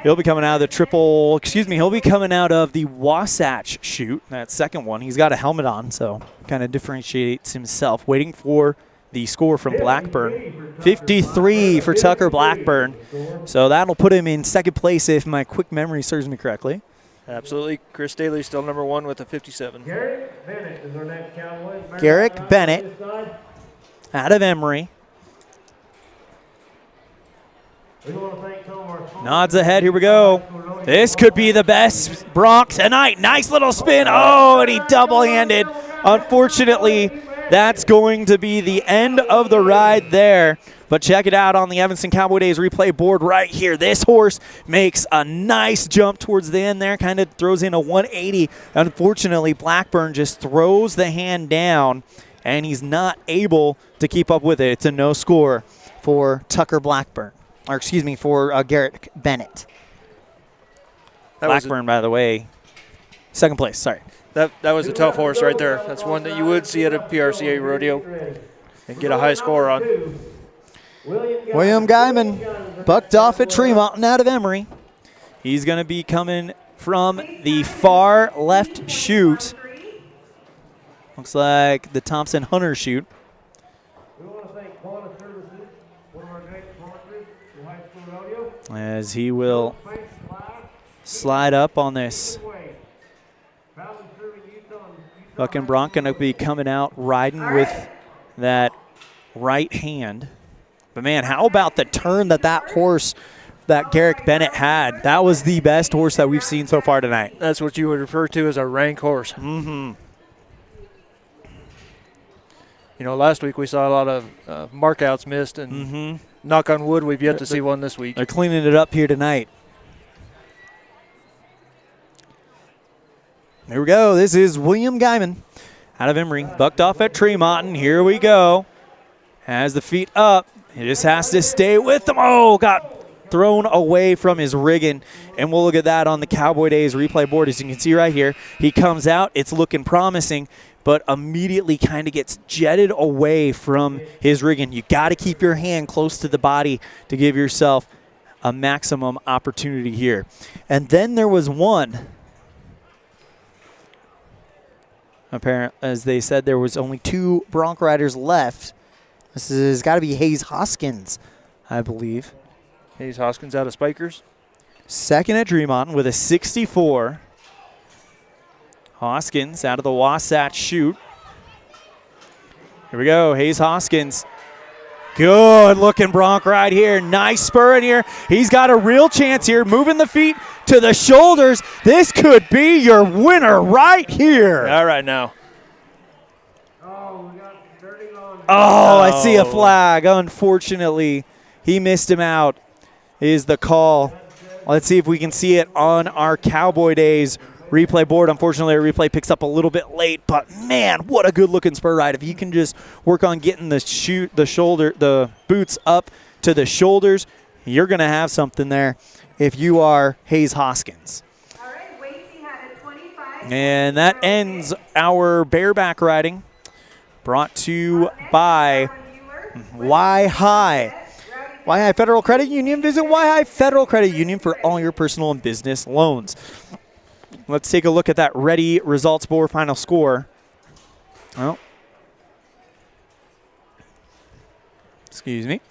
He'll be coming out of the he'll be coming out of the Wasatch chute, that second one. He's got a helmet on, so kind of differentiates himself. Waiting for the score from Blackburn. 53 for Tucker Blackburn. So that'll put him in second place if my quick memory serves me correctly. Absolutely. Chris Staley still #1 with a 57. Garrick Bennett is our next cowboy. Garrick Bennett out of Emory. Nods ahead, here we go. This could be the best bronc tonight. Nice little spin. Oh, and he double-handed. Unfortunately, That's going to be the end of the ride there. But check it out on the Evanston Cowboy Days replay board right here. This horse makes a nice jump towards the end there, kind of throws in a 180. Unfortunately, Blackburn just throws the hand down, and he's not able to keep up with it. It's a no score for Tucker Blackburn, or excuse me, for Garrett Bennett. Blackburn, by the way, second place, sorry. That was a tough horse right there. That's one that you would see at a PRCA rodeo and get a high score on. William Guyman bucked off at Tremont out of Emory. He's going to be coming from the far left chute. Looks like the Thompson Hunter chute. As he will slide up on this. Buck and Bronc going to be coming out riding with that right hand. But, man, how about the turn that horse, that Garrett Bennett had? That was the best horse that we've seen so far tonight. That's what you would refer to as a rank horse. Mm-hmm. You know, last week we saw a lot of markouts missed, and knock on wood, we've yet to see one this week. They're cleaning it up here tonight. Here we go. This is William Guyman out of Emory. Bucked off at Tremont. Here we go. Has the feet up. He just has to stay with them. Oh, got thrown away from his rigging. And we'll look at that on the Cowboy Days replay board. As you can see right here, he comes out. It's looking promising, but immediately kind of gets jetted away from his rigging. You got to keep your hand close to the body to give yourself a maximum opportunity here. And then there was one. Apparently, as they said, there was only 2 bronc riders left. This has got to be Hayes Hoskins, I believe. Hayes Hoskins out of Spikers. Second at Tremont with a 64. Hoskins out of the Wasatch chute. Here we go, Hayes Hoskins. Good looking bronc ride here. Nice spur in here. He's got a real chance here. Moving the feet to the shoulders. This could be your winner right here. All right now. Oh, I see a flag. Unfortunately, he missed him out is the call. Let's see if we can see it on our Cowboy Days replay board. Unfortunately, our replay picks up a little bit late, but man, what a good looking spur ride. If you can just work on getting the boots up to the shoulders, you're going to have something there if you are Hayes Hoskins. And that ends our bareback riding, brought to you by Y High. Y High Federal Credit Union. Visit Y High Federal Credit Union for all your personal and business loans. Let's take a look at that ready results board final score. Oh. Excuse me.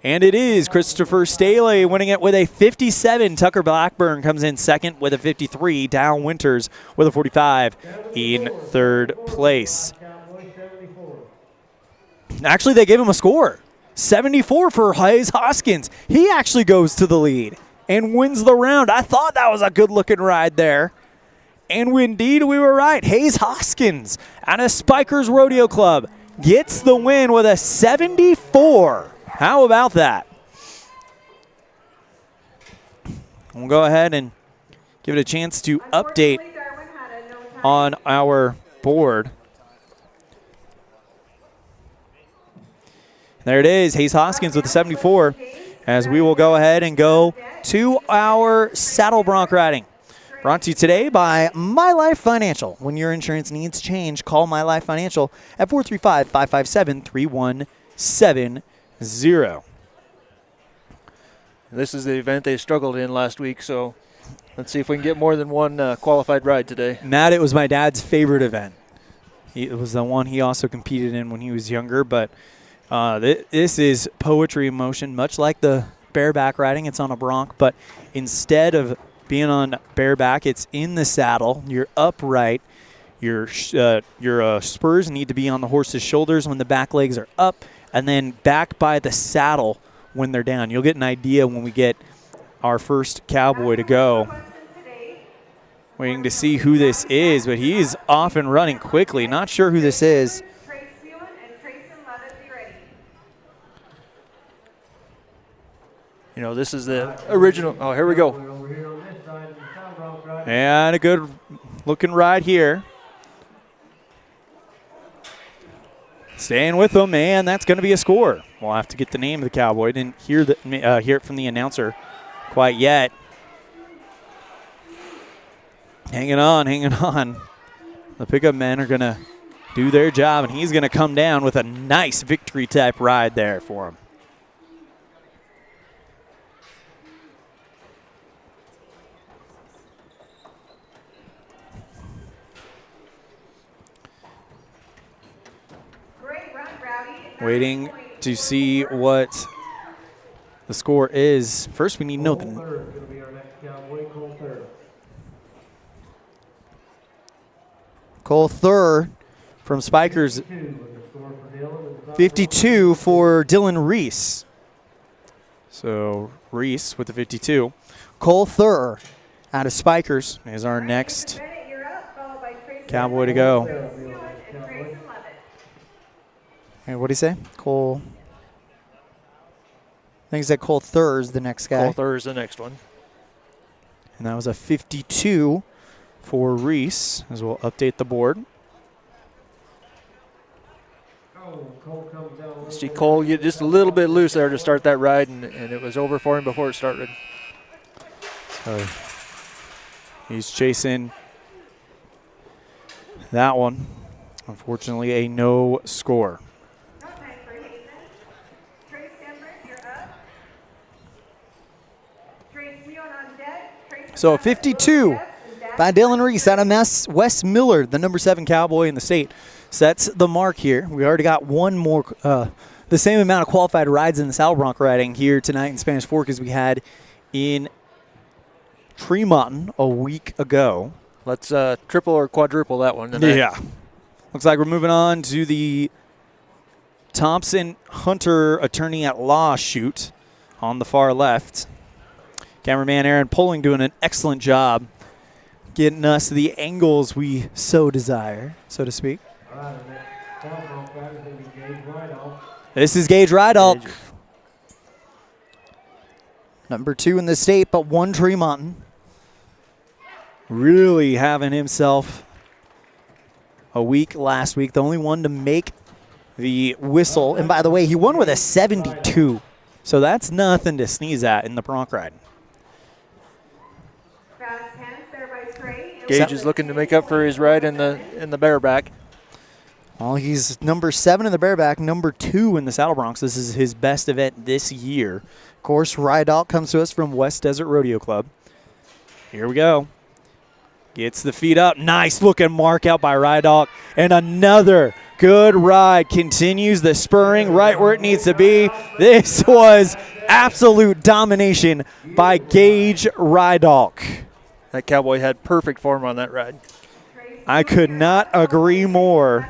And it is Christopher Staley winning it with a 57. Tucker Blackburn comes in second with a 53. Down Winters with a 45 in third place. Actually, they gave him a score. 74 for Hayes Hoskins. He actually goes to the lead and wins the round. I thought that was a good-looking ride there. And indeed, we were right. Hayes Hoskins out of Spikers Rodeo Club gets the win with a 74. How about that? We'll go ahead and give it a chance to update on our board. There it is, Hayes Hoskins with the 74, as we will go ahead and go to our saddle bronc riding. Brought to you today by My Life Financial. When your insurance needs change, call My Life Financial at 435-557-3170. This is the event they struggled in last week, so let's see if we can get more than one qualified ride today. Matt, it was my dad's favorite event. It was the one he also competed in when he was younger, but this is poetry in motion, much like the bareback riding. It's on a bronc, but instead of being on bareback, it's in the saddle. You're upright. Your spurs need to be on the horse's shoulders when the back legs are up, and then back by the saddle when they're down. You'll get an idea when we get our first cowboy to go. Waiting to see who this is, but he's off and running quickly. Not sure who this is. You know, this is the original. Oh, here we go. Over here on this side, the Sound Bronc ride. And a good looking ride here. Staying with them, and that's going to be a score. We'll have to get the name of the cowboy. Didn't hear it from the announcer quite yet. Hanging on, hanging on. The pickup men are going to do their job, and he's going to come down with a nice victory-type ride there for him. Waiting to see what the score is. First, we need to know Cole Thurr is going to be our next cowboy, Cole Thurr. Cole Thurr from Spikers, 52 with the score for Dylan. 52 for Dylan Reese. So Reese with the 52. Cole Thurr out of Spikers is our next cowboy to go. Hey, what do you say? Cole. I think he said Cole Thurr is the next guy. Cole Thurr is the next one. And that was a 52 for Reese, as we'll update the board. Cole comes down a little See bit. Cole get just a little bit loose there to start that ride, and it was over for him before it started. So he's chasing that one. Unfortunately, a no score. So 52 by Dylan Reese out of West Millard, the number 7 cowboy in the state, sets the mark here. We already got one more, the same amount of qualified rides in the Saddle Bronc riding here tonight in Spanish Fork as we had in Tremont a week ago. Let's triple or quadruple that one tonight. Yeah. Looks like we're moving on to the Thompson Hunter Attorney at Law shoot on the far left. Cameraman Aaron Poling doing an excellent job getting us the angles we so desire, so to speak. All right, the next Sound Bronc ride is going to be Gage Rydall. This is Gage Rydall, Gage. number 2 in the state, but 1 Tremont. Really having himself a week last week, the only one to make the whistle. And by the way, he won with a 72. So that's nothing to sneeze at in the bronc riding. Gage is looking to make up for his ride in the bareback. Well, he's number 7 in the bareback, number 2 in the Saddle Broncs. This is his best event this year. Of course, Rydall comes to us from West Desert Rodeo Club. Here we go. Gets the feet up. Nice looking mark out by Rydall. And another good ride. Continues the spurring right where it needs to be. This was absolute domination by Gage Rydall. That cowboy had perfect form on that ride. I could not agree more.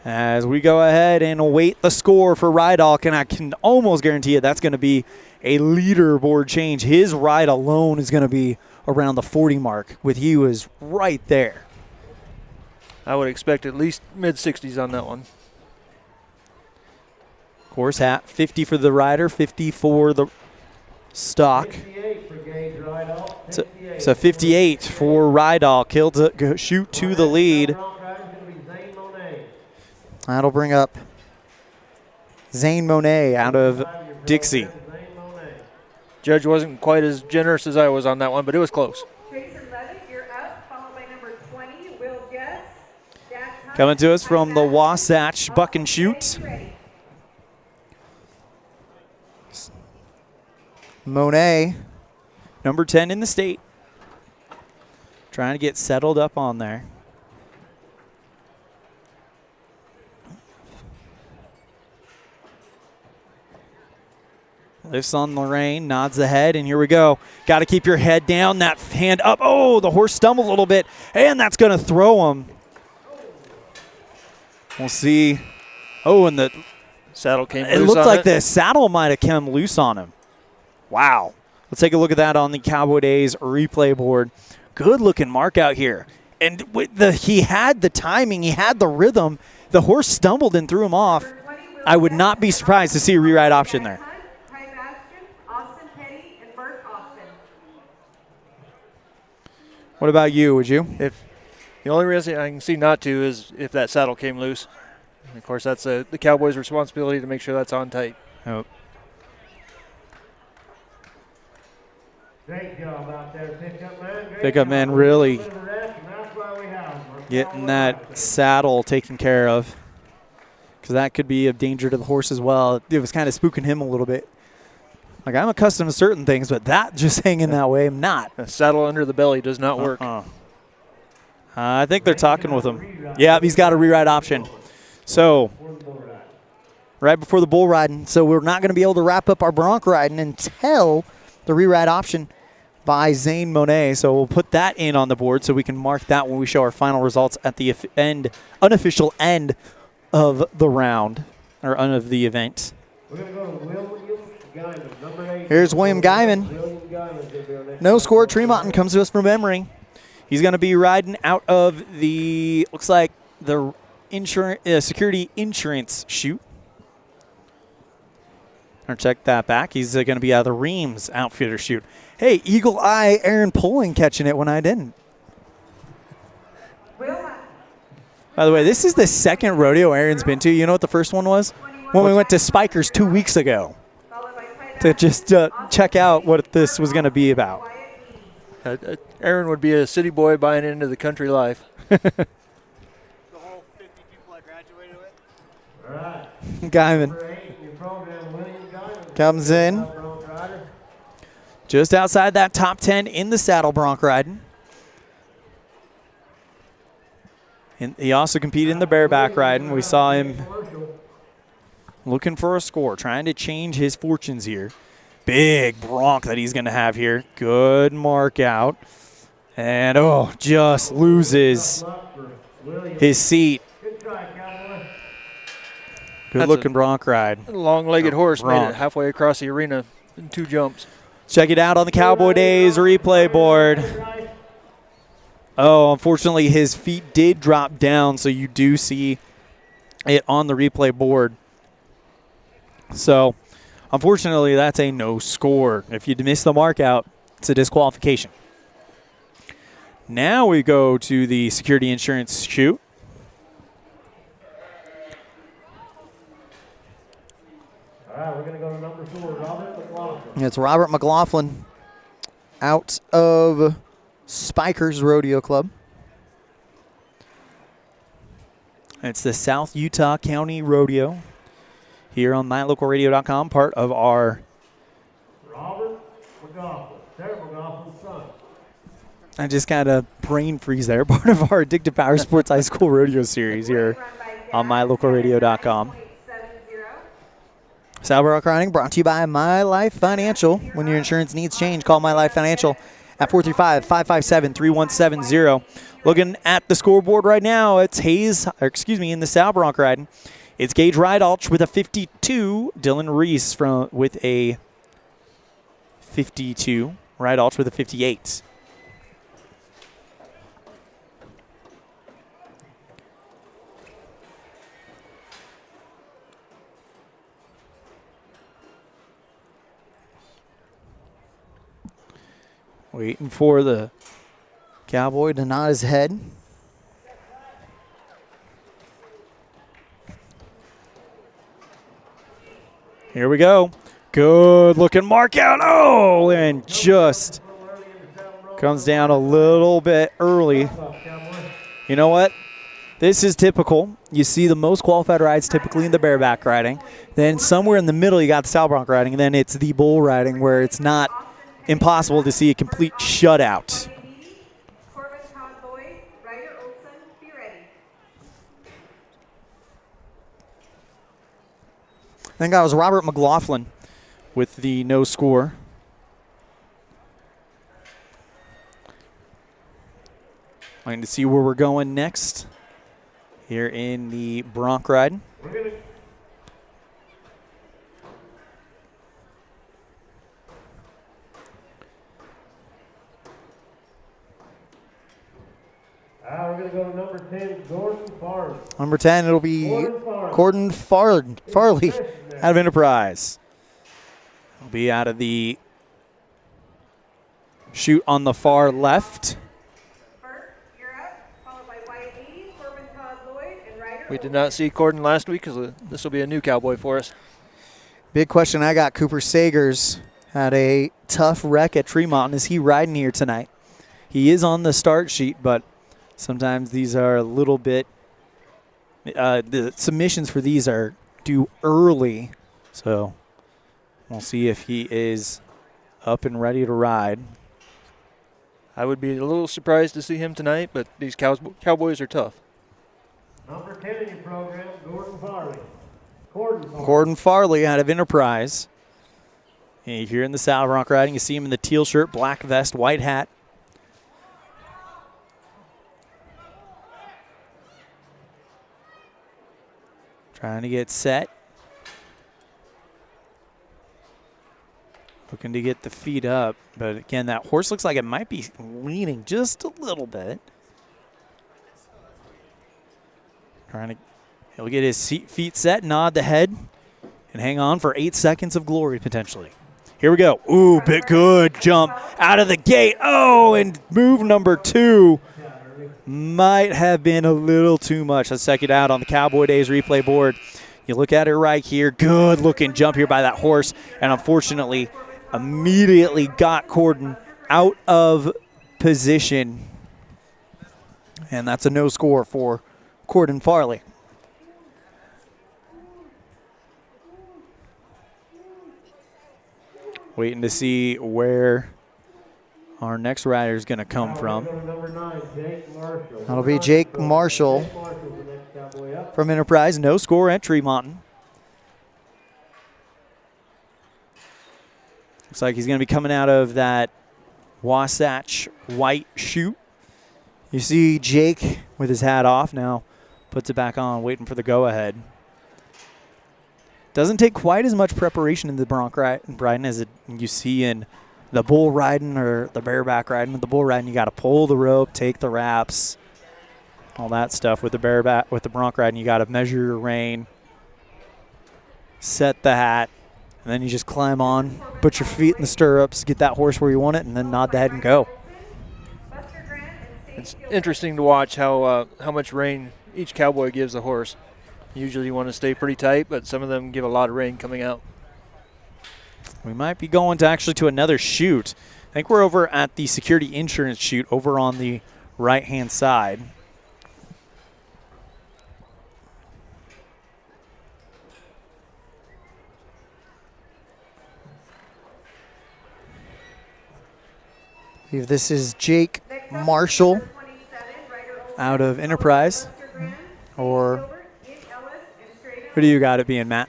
As we go ahead and await the score for Rydall, and I can almost guarantee you that's going to be a leaderboard change. His ride alone is going to be around the 40 mark, with you is right there. I would expect at least mid-60s on that one. Of course, 50 for the rider, 50 for the stock. 58 for Gage Rydall. So 58 for Rydall. Shoot to the lead. That'll bring up Zane Monet out of Dixie. Judge wasn't quite as generous as I was on that one, but it was close. Coming to us from the Wasatch Buck and Shoot. Monet, number 10 in the state. Trying to get settled up on there. Lifts on Lorraine, nods the head, and here we go. Got to keep your head down, that hand up. Oh, the horse stumbled a little bit, and that's going to throw him. We'll see. Oh, and the saddle came loose. It looked on like it. the saddle might have come loose on him. Wow. Let's take a look at that on the Cowboy Days replay board. Good looking mark out here. And with he had the timing, he had the rhythm. The horse stumbled and threw him off. I would not be surprised to see a rewrite option there. Austin Petrie, and Bert Austin. What about you? Would you? If the only reason I can see not to is if that saddle came loose. And of course, that's the Cowboys' responsibility to make sure that's on tight. Oh. Great job out there, pickup man. Pickup man really getting that saddle taken care of, because that could be of danger to the horse as well. It was kind of spooking him a little bit. Like, I'm accustomed to certain things, but that just hanging that way, I'm not. A saddle under the belly does not work. I think they're talking with him. Yeah, he's got a rewrite option. So, right before the bull riding. So we're not going to be able to wrap up our bronc riding until the rewrite option by Zane Monet. So we'll put that in on the board so we can mark that when we show our final results at the unofficial end of the round, or of the event. We're going to go to William Guyman, number 8. Here's William Guyman. William Guyman's in there next. No score. Tremont comes to us from Emory. He's going to be riding out of the, looks like the security insurance chute. Or check that back. He's going to be out of the Reams outfitter chute. Hey, Eagle Eye Aaron Poling catching it when I didn't. By the way, this is the second rodeo Aaron's been to. You know what the first one was? When we went to Spikers 2 weeks ago to just check out what this was going to be about. Aaron would be a city boy buying into the country life. The whole 50 people I graduated with. All right. Guyman Number 8 in your program, William Guyman. comes in just outside that top 10 in the saddle bronc riding. And he also competed in the bareback riding. We saw him looking for a score, trying to change his fortunes here. Big bronc that he's going to have here. Good mark out. And, just loses his seat. Good-looking bronc ride. Long-legged horse made bronc. it halfway across the arena in 2 jumps. Check it out on the Cowboy Days replay board. Oh, unfortunately, his feet did drop down, so you do see it on the replay board. So, unfortunately, that's a no score. If you miss the mark out, it's a disqualification. Now we go to the security insurance chute. All right, we're going to go to number 4, Robert McLaughlin. It's Robert McLaughlin out of Spikers Rodeo Club. It's the South Utah County Rodeo here on MyLocalRadio.com, part of our Robert McLaughlin, Sarah McLaughlin's son. I just kind of brain freeze there. Part of our Addictive Power Sports High School Rodeo Series here on MyLocalRadio.com. Saddle bronc riding brought to you by My Life Financial. When your insurance needs change, call My Life Financial at 435-557-3170. Looking at the scoreboard right now, it's in the saddle bronc riding. It's Gage Rydalch with a 52. Dylan Reese with a 52. Rydalch with a 58. Waiting for the Cowboy to nod his head. Here we go. Good looking mark out. Oh, and just comes down a little bit early. You know what? This is typical. You see the most qualified rides typically in the bareback riding. Then somewhere in the middle you got the saddle bronc riding. And then it's the bull riding where it's not impossible to see a complete shutout. I think that was Robert McLaughlin with the no score. Waiting to see where we're going next here in the bronc ride. We're going to go to number 10, Gordon Farley. Number 10, it'll be Gordon Farley out of Enterprise. He'll be out of the chute on the far left. We did not see Corden last week because this will be a new cowboy for us. Big question I got, Cooper Sagers had a tough wreck at Tremont. Is he riding here tonight? He is on the start sheet, but sometimes these are a little bit, the submissions for these are due early. So we'll see if he is up and ready to ride. I would be a little surprised to see him tonight, but these Cowboys are tough. Number 10 in your program, Gordon Farley. Gordon Farley out of Enterprise. And here in the saddle bronc riding, you see him in the teal shirt, black vest, white hat. Trying to get set. Looking to get the feet up. But again, that horse looks like it might be leaning just a little bit. He'll get his feet set, nod the head, and hang on for 8 seconds of glory potentially. Here we go. Ooh, bit good jump out of the gate. Oh, and move number 2 might have been a little too much. Let's check it out on the Cowboy Days replay board. You look at it right here. Good looking jump here by that horse, and unfortunately immediately got Corden out of position. And that's a no score for Corden Farley. Waiting to see where our next rider is going to come from. That'll be Jake Marshall from Enterprise. No score at Tremont. Looks like he's going to be coming out of that Wasatch white chute. You see Jake with his hat off now, puts it back on, waiting for the go-ahead. Doesn't take quite as much preparation in the bronc riding as you see in the bull riding or the bareback riding. With the bull riding, you got to pull the rope, take the wraps, all that stuff. With the bareback, with the bronc riding, you got to measure your rein, set the hat, and then you just climb on, put your feet in the stirrups, get that horse where you want it, and then nod the head and go. It's interesting to watch how much rein each cowboy gives the horse. Usually you want to stay pretty tight, but some of them give a lot of rein coming out. We might be going to another chute. I think we're over at the security insurance chute over on the right-hand side. I believe this is Jake Marshall out of Enterprise. Or who do you got it being, Matt?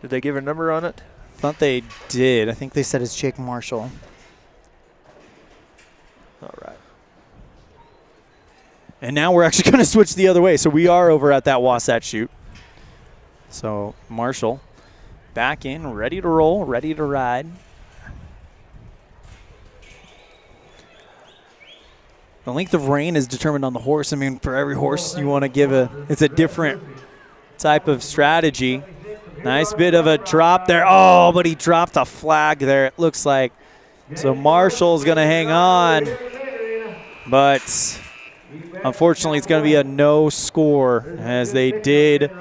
Did they give a number on it? I thought they did. I think they said it's Jake Marshall. All right. And now we're actually going to switch the other way. So we are over at that Wasatch chute. So Marshall back in, ready to roll, ready to ride. The length of rein is determined on the horse. I mean, for every horse you want to give it's a different type of strategy. Nice bit of a drop there. Oh, but he dropped a flag there, it looks like. So Marshall's going to hang on. But unfortunately, it's going to be a no score as they did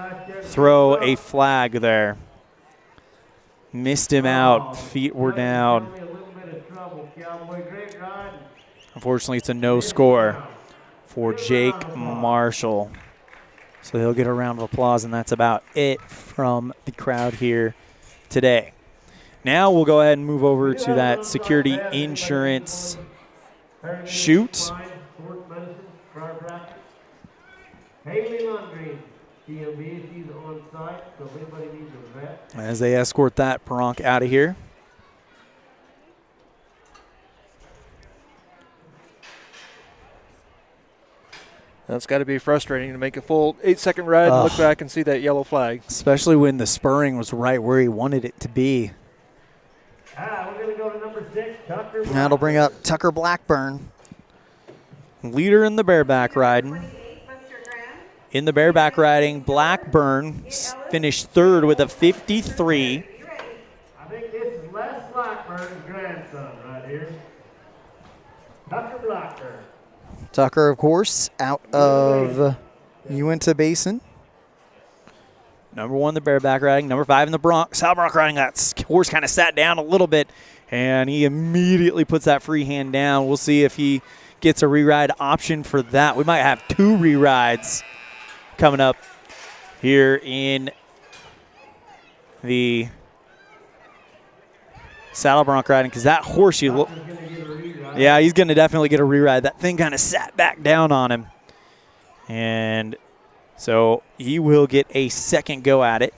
throw a flag there. Missed him out. Feet were down. Unfortunately, it's a no score for Jake Marshall. So he'll get a round of applause, and that's about it from the crowd here today. Now we'll go ahead and move over to that security insurance chute. As they escort that bronc out of here. That's got to be frustrating to make a full 8-second ride and look back and see that yellow flag. Especially when the spurring was right where he wanted it to be. We're going to go to number 6, Tucker Blackburn. That'll bring up Tucker Blackburn. leader in the bareback riding. In the bareback riding, Blackburn finished third with a 53. I think this is Les Blackburn's grandson right here. Tucker Blackburn. Tucker, of course, out of Uinta Basin. Number 1 in the bareback riding, number 5 in the bronc. Saddle bronc riding, that horse kind of sat down a little bit, and he immediately puts that free hand down. We'll see if he gets a re-ride option for that. We might have 2 re-rides coming up here in the saddle bronc riding, because that horse, he's going to definitely get a re-ride. That thing kind of sat back down on him, and so he will get a second go at it.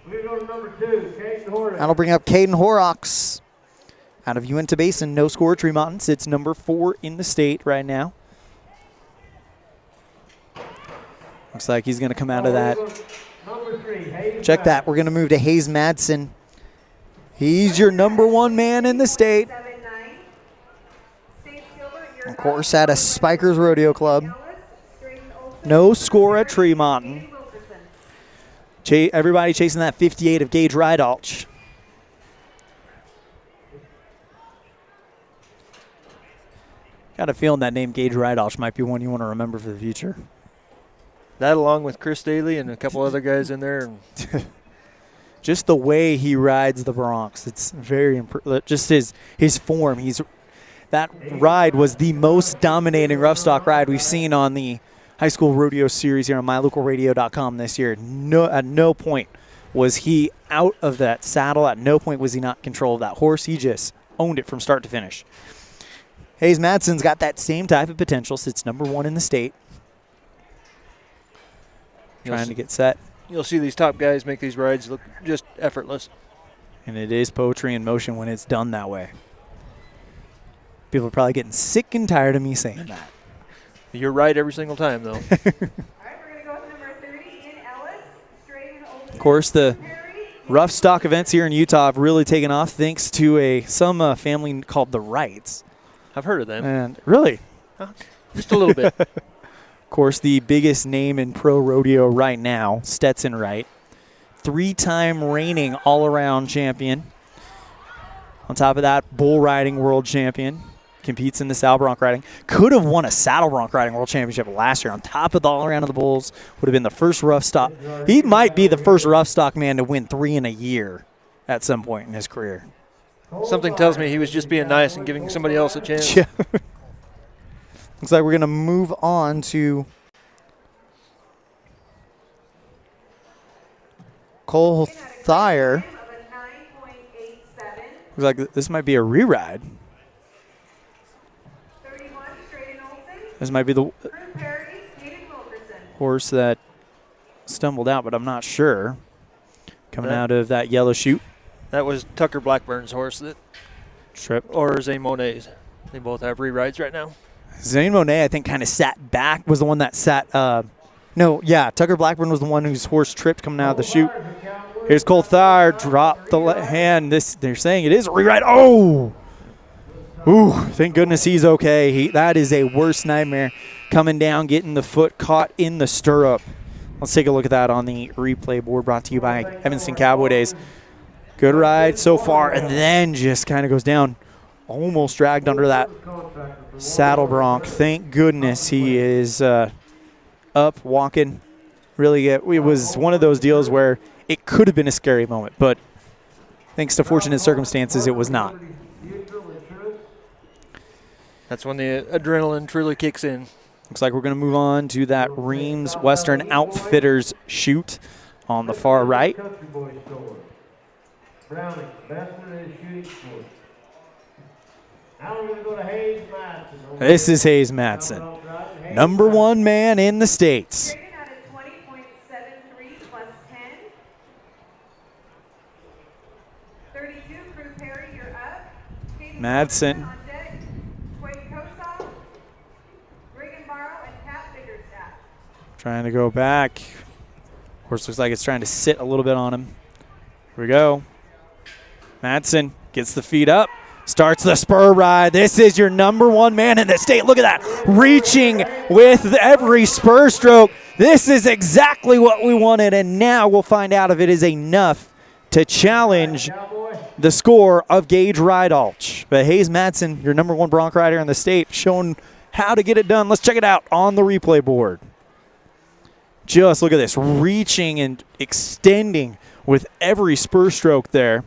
We go to number 2, Caden Horrocks. That'll bring up Caden Horrocks out of Uinta Basin. No score, Tremont sits number 4 in the state right now. Looks like he's going to come out of that. Number 3, Hayes Check that. We're going to move to Hayes Madsen. He's your number 1 man in the state. Of course, at a Spikers Rodeo Club. No score at Tremont. Everybody chasing that 58 of Gage Rydalch. Got a feeling that name Gage Rydalch might be one you want to remember for the future. That along with Chris Daly and a couple other guys in there. Just the way he rides the broncs, it's very impressive. Just his form. That ride was the most dominating rough stock ride we've seen on the high school rodeo series here on mylocalradio.com this year. At no point was he out of that saddle. At no point was he not in control of that horse. He just owned it from start to finish. Hayes Madsen's got that same type of potential. Sits number 1 in the state. Trying to get set. You'll see these top guys make these rides look just effortless. And it is poetry in motion when it's done that way. People are probably getting sick and tired of me saying that. You're right every single time, though. All right, we're going to go with number 30 in Ellis. Of course, the rough stock events here in Utah have really taken off thanks to some family called the Wrights. I've heard of them. And really? Just a little bit. Of course, the biggest name in pro rodeo right now, Stetson Wright. 3-time reigning all-around champion. On top of that, bull riding world champion. Competes in the saddle bronc riding. Could have won a saddle bronc riding world championship last year. On top of the all-around of the bulls, would have been the first rough stock. He might be the first rough stock man to win 3 in a year at some point in his career. Something tells me he was just being nice and giving somebody else a chance. Yeah. Looks like we're going to move on to Cole Thayer. Looks like this might be a re-ride. This might be the horse that stumbled out, but I'm not sure. Coming out of that yellow chute. That was Tucker Blackburn's horse that tripped. Or Zane Monet's. They both have re-rides right now. Zane Monet, I think, kind of sat back, was the one that sat. Tucker Blackburn was the one whose horse tripped coming out of the chute. Here's Cole Thayer, drop the hand. They're saying it is a re-ride. Oh! Ooh, thank goodness he's okay. That is a worst nightmare. Coming down, getting the foot caught in the stirrup. Let's take a look at that on the replay board brought to you by Evanston Cowboy Days. Good ride so far, and then just kind of goes down. Almost dragged under that saddle bronc. Thank goodness he is up, walking. Really, it was one of those deals where it could have been a scary moment, but thanks to fortunate circumstances, it was not. That's when the adrenaline truly kicks in. Looks like we're going to move on to that Reams Western Outfitters chute on the far right. Browning, best in his shooting sport. Now we're going to go to Hayes Madsen. This is Hayes Madsen, number 1 man in the States. Madsen. Trying to go back. Horse looks like it's trying to sit a little bit on him. Here we go. Madsen gets the feet up. starts the spur ride. This is your number one man in the state. Look at that, reaching with every spur stroke. This is exactly what we wanted, and now we'll find out if it is enough to challenge the score of Gage Rydalch. But Hayes Madsen, your number one bronc rider in the state, showing how to get it done. Let's check it out on the replay board. Just look at this, reaching and extending with every spur stroke there.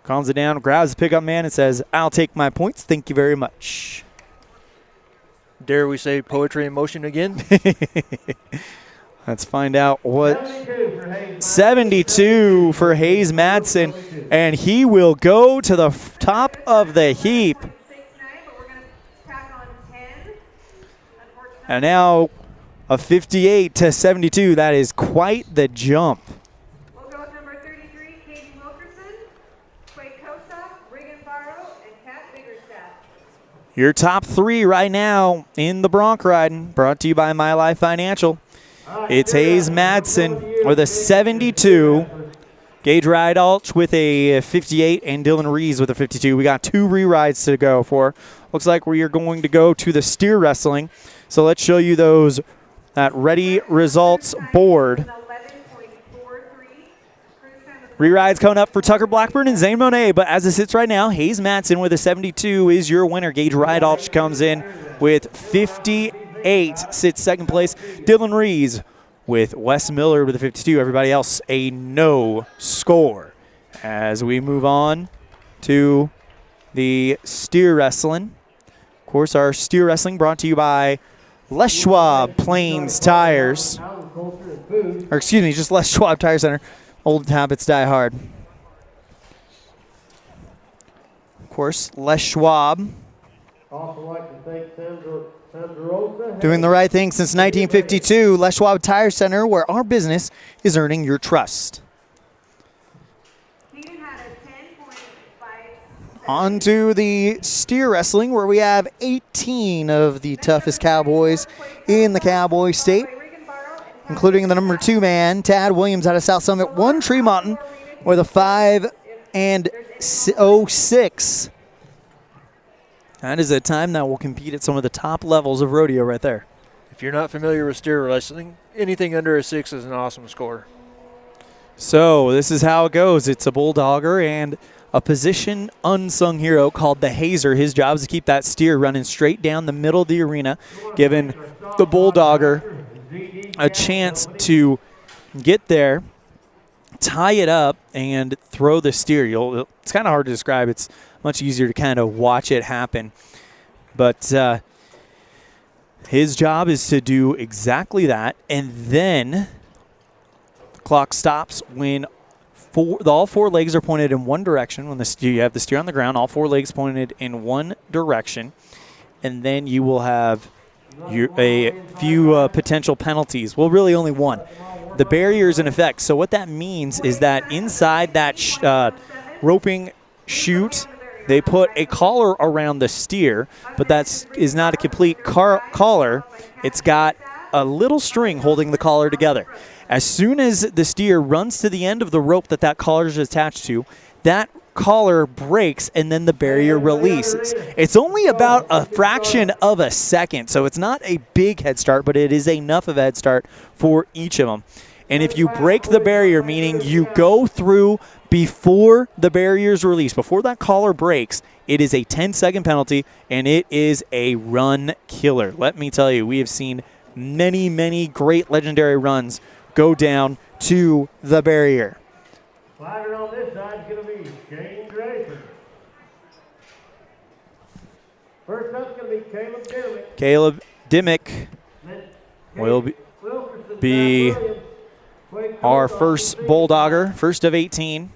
Calms it down, grabs the pickup man and says, I'll take my points. Thank you very much. Dare we say poetry in motion again? Let's find out what 72 for Hayes Madsen, and he will go to the top of the heap. And now a 58 to 72. That is quite the jump. We'll go with number 33, Katie Wilkerson, Quay Kosa, Regan Barrow, and Kat Biggerstaff. Your top three right now in the bronc riding, brought to you by My Life Financial. It's Hayes Madsen with a 72, Gage Rydalch with a 58, and Dylan Rees with a 52. We got 2 re-rides to go for. Looks like we are going to go to the steer wrestling. So let's show you that ready results board. Re-rides coming up for Tucker Blackburn and Zane Monet, but as it sits right now, Hayes Madsen with a 72 is your winner. Gage Rydalch comes in with 58, sits second place. Dylan Rees with Wes Miller with a 52. Everybody else a no score. As we move on to the steer wrestling. Of course, our steer wrestling brought to you by Les Schwab Plains Tires. Or excuse me, just Les Schwab Tire Center. Old habits die hard. Of course, Les Schwab. Also like to thank Sandra Rosa. Doing the right thing since 1952. Les Schwab Tire Center, where our business is earning your trust. Hayden had a 10.5. On to the steer wrestling, where we have 18 of the toughest cowboys in the Cowboy State, including the number 2 man, Tad Williams out of South Summit, 1 Tremonton with a 5 and 06. That is a time that will compete at some of the top levels of rodeo right there. If you're not familiar with steer wrestling, anything under a 6 is an awesome score. So this is how it goes. It's a bulldogger and a position unsung hero called the Hazer. His job is to keep that steer running straight down the middle of the arena, giving the bulldogger a chance to get there, tie it up, and throw the steer. It's kind of hard to describe. It's much easier to kind of watch it happen. But his job is to do exactly that, and then the clock stops when all 4 legs are pointed in one direction. When you have the steer on the ground, all 4 legs pointed in one direction, and then you will have a few potential penalties. Well, really only one. The barrier is in effect. So what that means is that inside that roping chute, they put a collar around the steer, but that is not a complete collar. It's got a little string holding the collar together. As soon as the steer runs to the end of the rope that collar is attached to, that collar breaks and then the barrier releases. It's only about a fraction of a second, so it's not a big head start, but it is enough of a head start for each of them. And if you break the barrier, meaning you go through before the barrier is released, before that collar breaks, it is a 10-second penalty, and it is a run killer. Let me tell you, we have seen many, many great legendary runs go down to the barrier. Fighter on this side is going to be Shane Draper. First up is going to be Caleb Dimmick. Caleb Dimmick will be our first bulldogger, first of 18.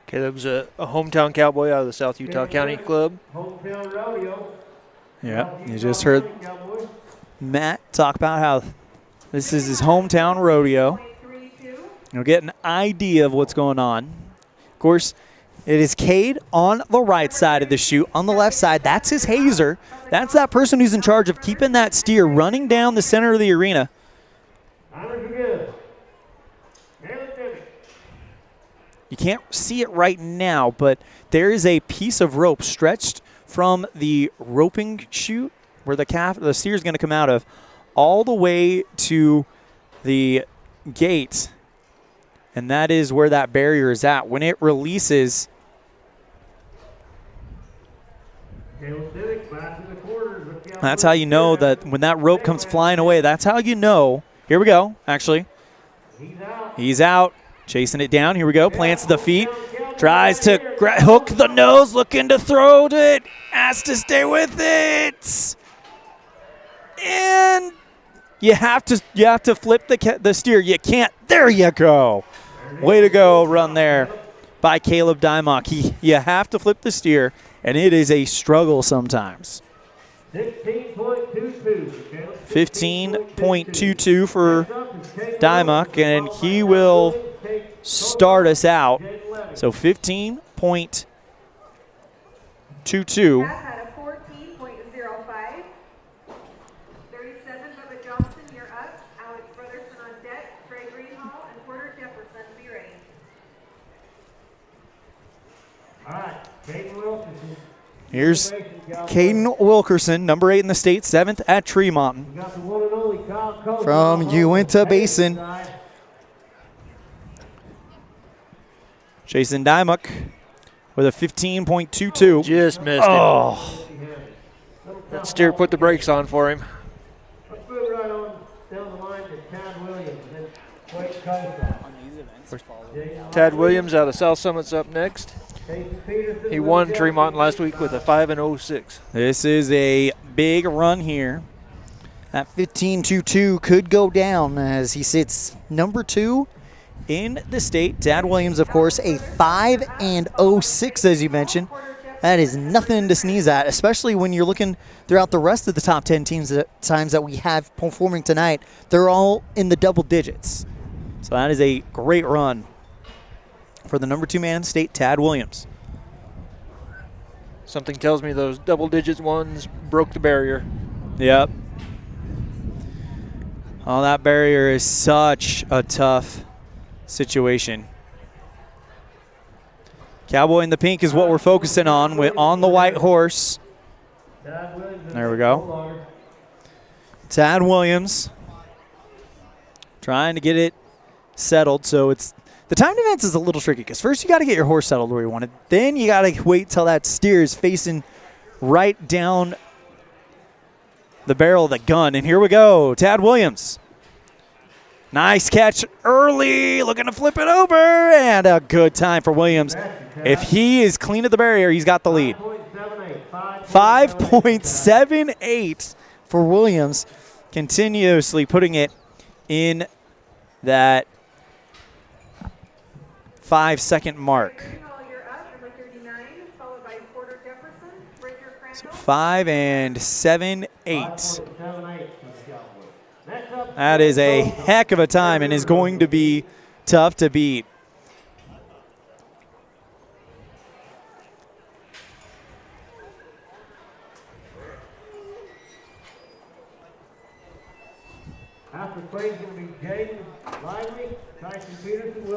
Caleb's a hometown cowboy out of the South Utah County Club. Hometown rodeo. Yeah, you just heard Matt talk about how this is his hometown rodeo. You'll get an idea of what's going on. Of course, it is Cade on the right side of the chute. On the left side, that's his hazer. That's that person who's in charge of keeping that steer running down the center of the arena. you can't see it right now, but there is a piece of rope stretched from the roping chute where the steer is going to come out of all the way to the gate, and that is where that barrier is at. When it releases, that's how you know that when that rope comes flying away, that's how you know. Here we go, actually. He's out, chasing it down. Here we go, plants the feet, tries to hook the nose, looking to throw it, has to stay with it. And you have to flip the steer. You can't. There you go. Way to go, run there by Caleb Dymock. You have to flip the steer, and it is a struggle sometimes. 15.22 for Dymock, and he will start us out. So 15.22. Here's Caden Wilkerson, number 8 in the state, 7th at Tremont. From Uinta Basin. Jason Dymock with a 15.22. Just missed it. That steer put the brakes on for him. Let's move right on down the line to Tad Williams. Then Quake Costa. Tad Williams out of South Summit's up next. He won Tremont last week with a 5-06. This is a big run here. That 15.22 could go down as he sits number 2 In the state, Tad Williams, of course, a 5-06, as you mentioned. That is nothing to sneeze at, especially when you're looking throughout the rest of the top 10 times that we have performing tonight. They're all in the double digits. So that is a great run for the number 2 man in the state, Tad Williams. Something tells me those double digits ones broke the barrier. Yep. Oh, that barrier is such a tough situation. Cowboy in the pink is what we're focusing on on the white horse. There we go. Tad Williams trying to get it settled. So it's the timed events is a little tricky because first you got to get your horse settled where you want it. Then you got to wait till that steer is facing right down the barrel of the gun. And here we go. Tad Williams. Nice catch early, looking to flip it over, and a good time for Williams. If he is clean at the barrier, he's got the lead. 5.78 for Williams, continuously putting it in that 5-second mark. So 5 and 7, 8. That is a heck of a time and is going to be tough to beat.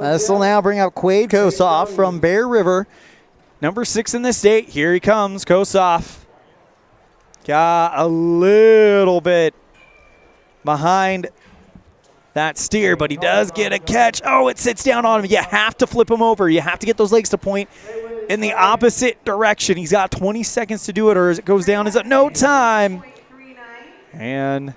This will now bring up Quade Kosoff from Bear River. Number 6 in the state. Here he comes, Kosoff. Got a little bit behind that steer, but he does get a catch. Oh, it sits down on him. You have to flip him over. You have to get those legs to point in the opposite direction. He's got 20 seconds to do it, or as it goes down, is it no time? And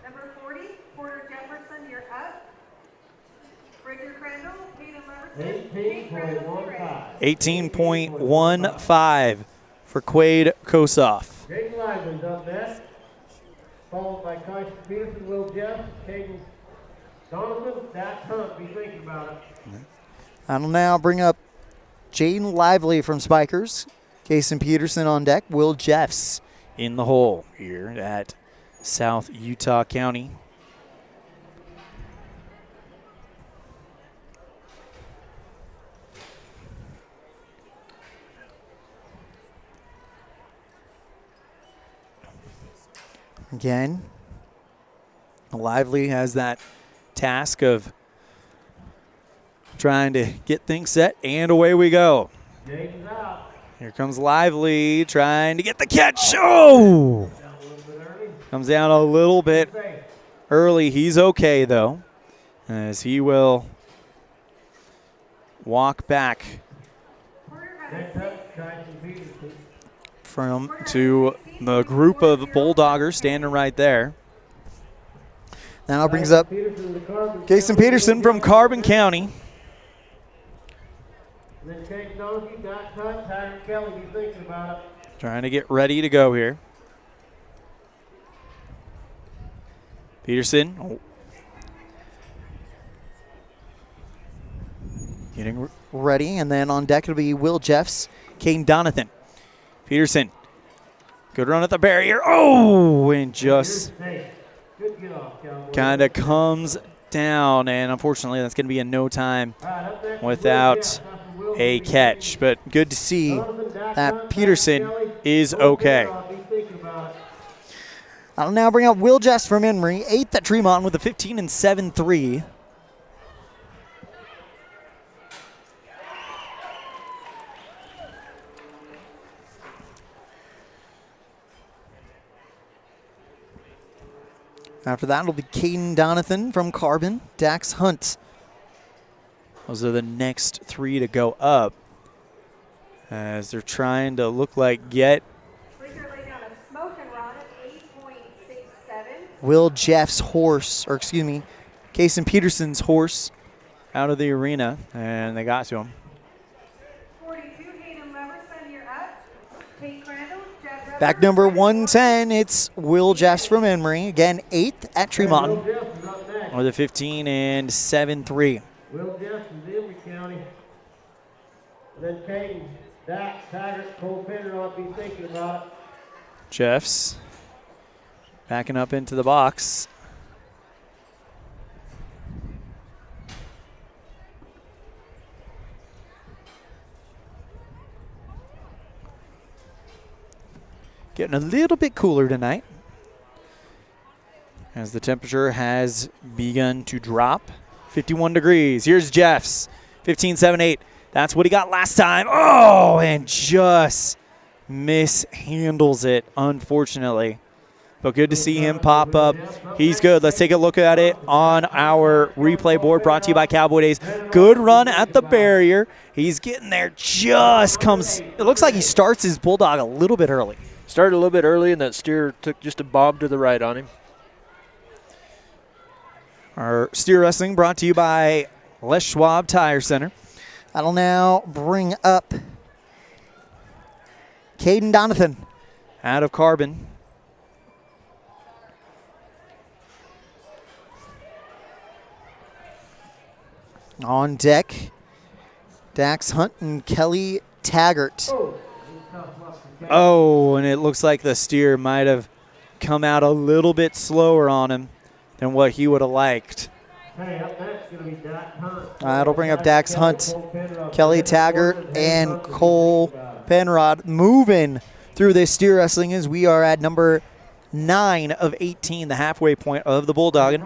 18.15 for Quade Kosoff. Jaden Lively's up next, followed by Tyson Peterson, Will Jeff, Caden Donovan, Dak Hunt. Be thinking about it. I'll now bring up Jaden Lively from Spikers, Kason Peterson on deck, Will Jeffs in the hole here at South Utah County. Again, Lively has that task of trying to get things set, and away we go. Jaden's out. Here comes Lively trying to get the catch. Oh! Down a little bit early. Comes down a little bit Safe. early. He's okay, though, as he will walk back Next up, Tyson Peterson. to the group of Bulldoggers standing right there. Now brings up Peterson to Carbon. Jason Peterson from Carbon County. And then Kate Donkey, Doc Hunt, Tyler Kelly, be thinking about it. Trying to get ready to go here. Peterson getting ready, and then on deck it'll be Will Jeffs. Caden Donathan. Peterson. Good run at the barrier. Oh, and just Safe. Good get off, Cowboys. kind of comes down, and unfortunately that's going to be in no time All right, up next is Will without Jeff. Will a Jeff. catch. But good to see Donovan, Doc that Hunt, Peterson Tyler Kelly, is Will okay. Jeff, be thinking about it. I'll now bring up Will Jeffs from Emory, 8th at Tremont with a 15 and 7-3. After that, it'll be Caden Donathan from Carbon, Dax Hunt. Those are the next three to go up as they're trying to look like get Breaker laid down a smoking run at 8.67. Will Jeffs' horse, or excuse me, Cason Peterson's horse out of the arena, and they got to him. 42, Hayden Leverson, you're up. Kate Crandall, Jeff Rubber. back number 110. It's Will Jeffs from Emory, again 8th at Tremont. Will Jeff is up next. With a 15 and 7-3. Will Jeff is Emory County. And then Caden, Doc, Taggart, Cole Penrod, be thinking about it. Jeffs backing up into the box. Getting a little bit cooler tonight as the temperature has begun to drop. 51 degrees. Here's Jeffs. 15-7-8. That's what he got last time. Oh, and just mishandles it, unfortunately. But good to see him pop up. He's good. Let's take a look at it on our replay board brought to you by Cowboy Days. Good run at the barrier. He's getting there. Just comes. It looks like he starts his Bulldog a little bit early. Started a little bit early, and that steer took just a bob to the right on him. Our steer wrestling brought to you by Les Schwab Tire Center. That'll now bring up Caden Donathan. Out of Carbon. On deck, Dax Hunt and Kelly Taggart. Oh, and it looks like the steer might have come out a little bit slower on him than what he would have liked. Hey, up next is going to be Doc Hunt. That'll bring up Dax Hunt, Kelly Taggart, and Cole Penrod moving through this steer wrestling as we are at number 9 of 18, the halfway point of the Bulldogging.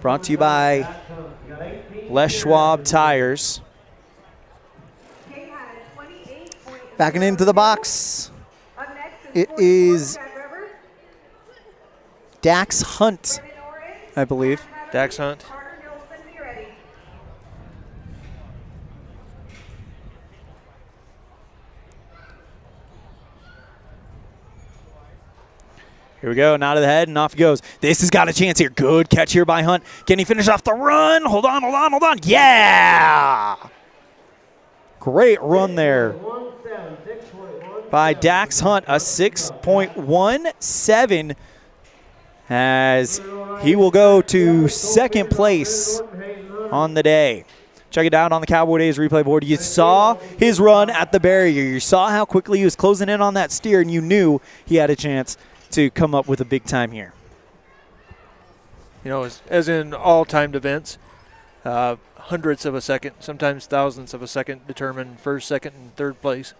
Brought to you by Les Schwab Tires. Kate had a 28.0. Backing into the box, Up next it 44, is Jeff Rubber. Dax Hunt, Brennan Orange. I believe. Dax Hunt. Carter Nilsson, be ready. Here we go, nod of the head, and off he goes. This has got a chance here. Good catch here by Hunt. Can he finish off the run? Hold on. Yeah! Great run there 6.1. by Dax Hunt, a 6.17 as he will go to second place on the day. Check it out on the Cowboy Days replay board. You saw his run at the barrier. You saw how quickly he was closing in on that steer, and you knew he had a chance to come up with a big time here. You know, as in all timed events, hundredths of a second, sometimes thousandths of a second determine first, second, and third place.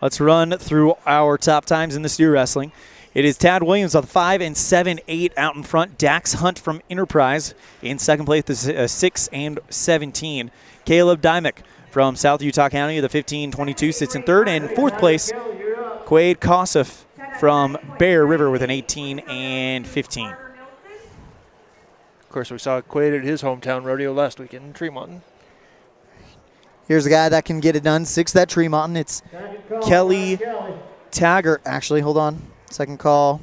Let's run through our top times in the steer wrestling. It is Tad Williams with 5 and 7-8 out in front. Dax Hunt from Enterprise in second place with 6 and 17. Caleb Dymick from South Utah County, the 15-22, sits in third. And fourth place, Quaid Kossoff from Bear River with an 18 and 15. Of course, we saw Quaid at his hometown rodeo last weekend in Tremont. Here's a guy that can get it done. 6th at Tremont. It's Kelly Taggart. Actually, hold on. Second call.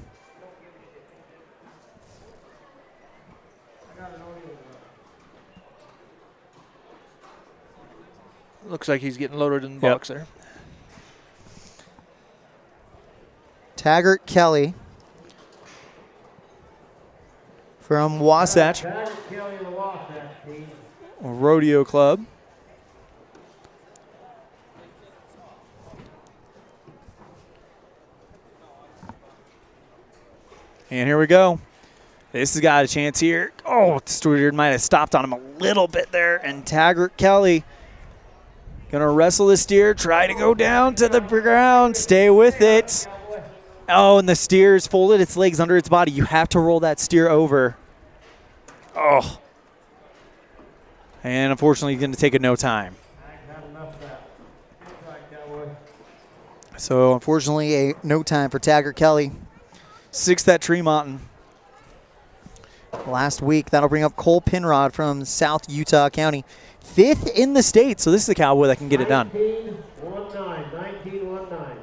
Looks like he's getting loaded in the box there. Taggart Kelly from Wasatch Rodeo Club. And here we go. This has got a chance here. Oh, Stewart might have stopped on him a little bit there. And Taggart Kelly going to wrestle the steer, try to go down to the ground, stay with it. Oh, and the steer's folded its legs under its body. You have to roll that steer over. Oh. And unfortunately, going to take a no time. So unfortunately, a no time for Taggart Kelly. 6th at Tremont. Last week, that'll bring up Cole Penrod from South Utah County. 5th in the state, so this is a cowboy that can get it done. 19-19.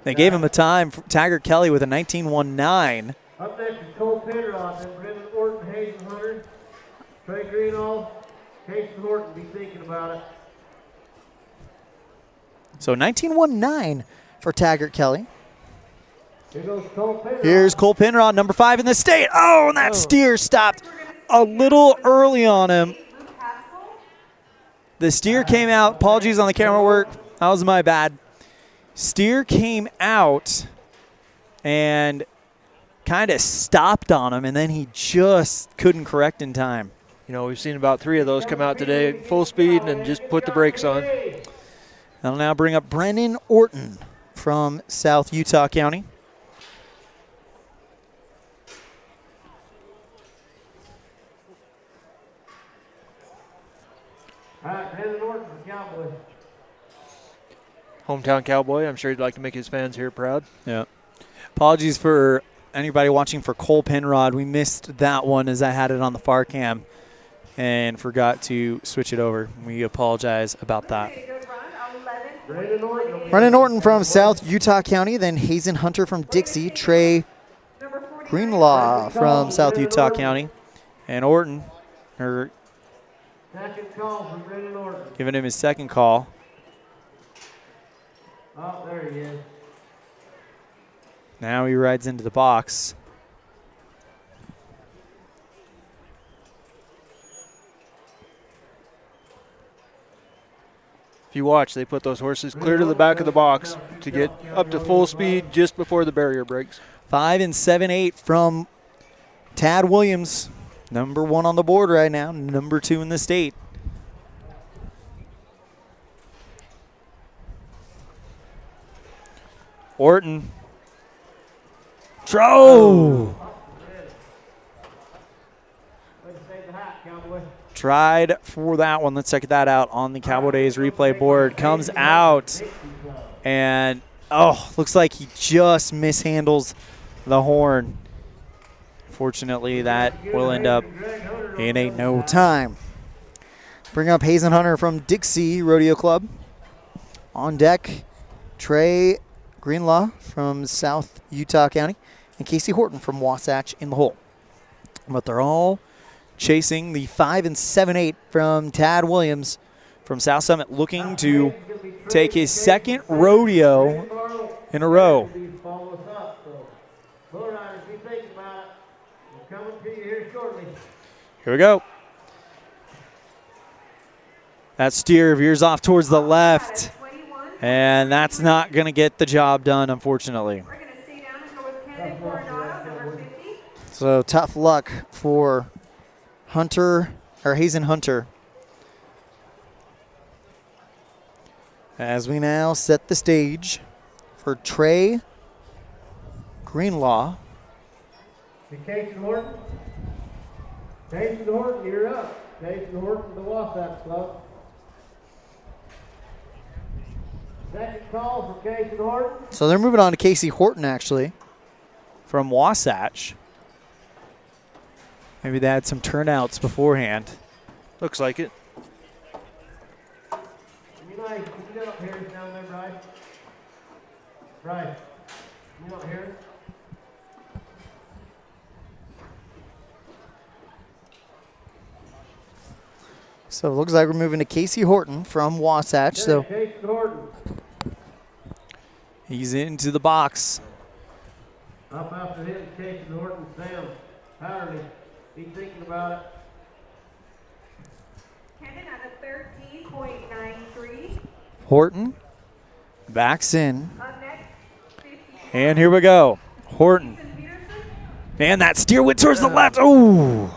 They gave him a time for Taggart Kelly with a 19.19. Up next is Cole Penrod, then Brendan Orton, Hazen Hunter, Trey Greenall, Casey Horton, be thinking about it. So 19.19 for Taggart Kelly. Here goes Cole Penrod. Here's Cole Penrod, number 5 in the state. Oh, and that steer stopped a little early on him. The steer came out. Apologies on the camera work. That was my bad. Steer came out and kind of stopped on him, and then he just couldn't correct in time. You know, we've seen about 3 of those come out today at full speed and just put the brakes on. That'll now bring up Brendan Orton from South Utah County. All right, Brendan Orton, the Cowboy. Hometown cowboy. I'm sure he'd like to make his fans here proud. Yeah. Apologies for anybody watching for Cole Penrod. We missed that one as I had it on the far cam and forgot to switch it over. We apologize about that. Brendan Orton from South Utah County, then Hazen Hunter from Dixie, Trey Greenlaw from South Utah County, And Orton, Second call from Brendan Orton. giving him his second call. Oh, there he is. Now he rides into the box. If you watch, they put those horses clear to the back of the box to get up to full speed just before the barrier breaks. 5 and 7-8 from Tad Williams, number 1 on the board right now, number 2 in the state. Orton. Throw! Tried for that one. Let's check that out on the Cowboy Days replay board. Comes out. And, looks like he just mishandles the horn. Fortunately, that will end up in a no time. Bring up Hazen Hunter from Dixie Rodeo Club. On deck, Trey Greenlaw from South Utah County and Casey Horton from Wasatch in the hole. But they're all chasing the 5 and 7-8 from Tad Williams from South Summit, looking to take his second rodeo in a row. Here we go. That steer veers off towards the left, and that's not going to get the job done, unfortunately. So tough luck for Hazen Hunter. As we now set the stage for Trey Greenlaw. Jason Horton. Jason Horton, you're up. Jason Horton, the Wasatch Club. Second call for Jason Horton. So they're moving on to Casey Horton, actually. From Wasatch. Maybe they had some turnouts beforehand. Looks like it. You get up here down there, Bryce. Bryce, you not here? So it looks like we're moving to Casey Horton from Wasatch. So Jason Horton. He's into the box. Up after him, Jason Horton, Sam Patterly. He's thinking about it. Kevin at a 13.93. Horton backs in. Up next, 50. And here we go. Horton. Ethan Peterson. And that steer went towards the left. Oh!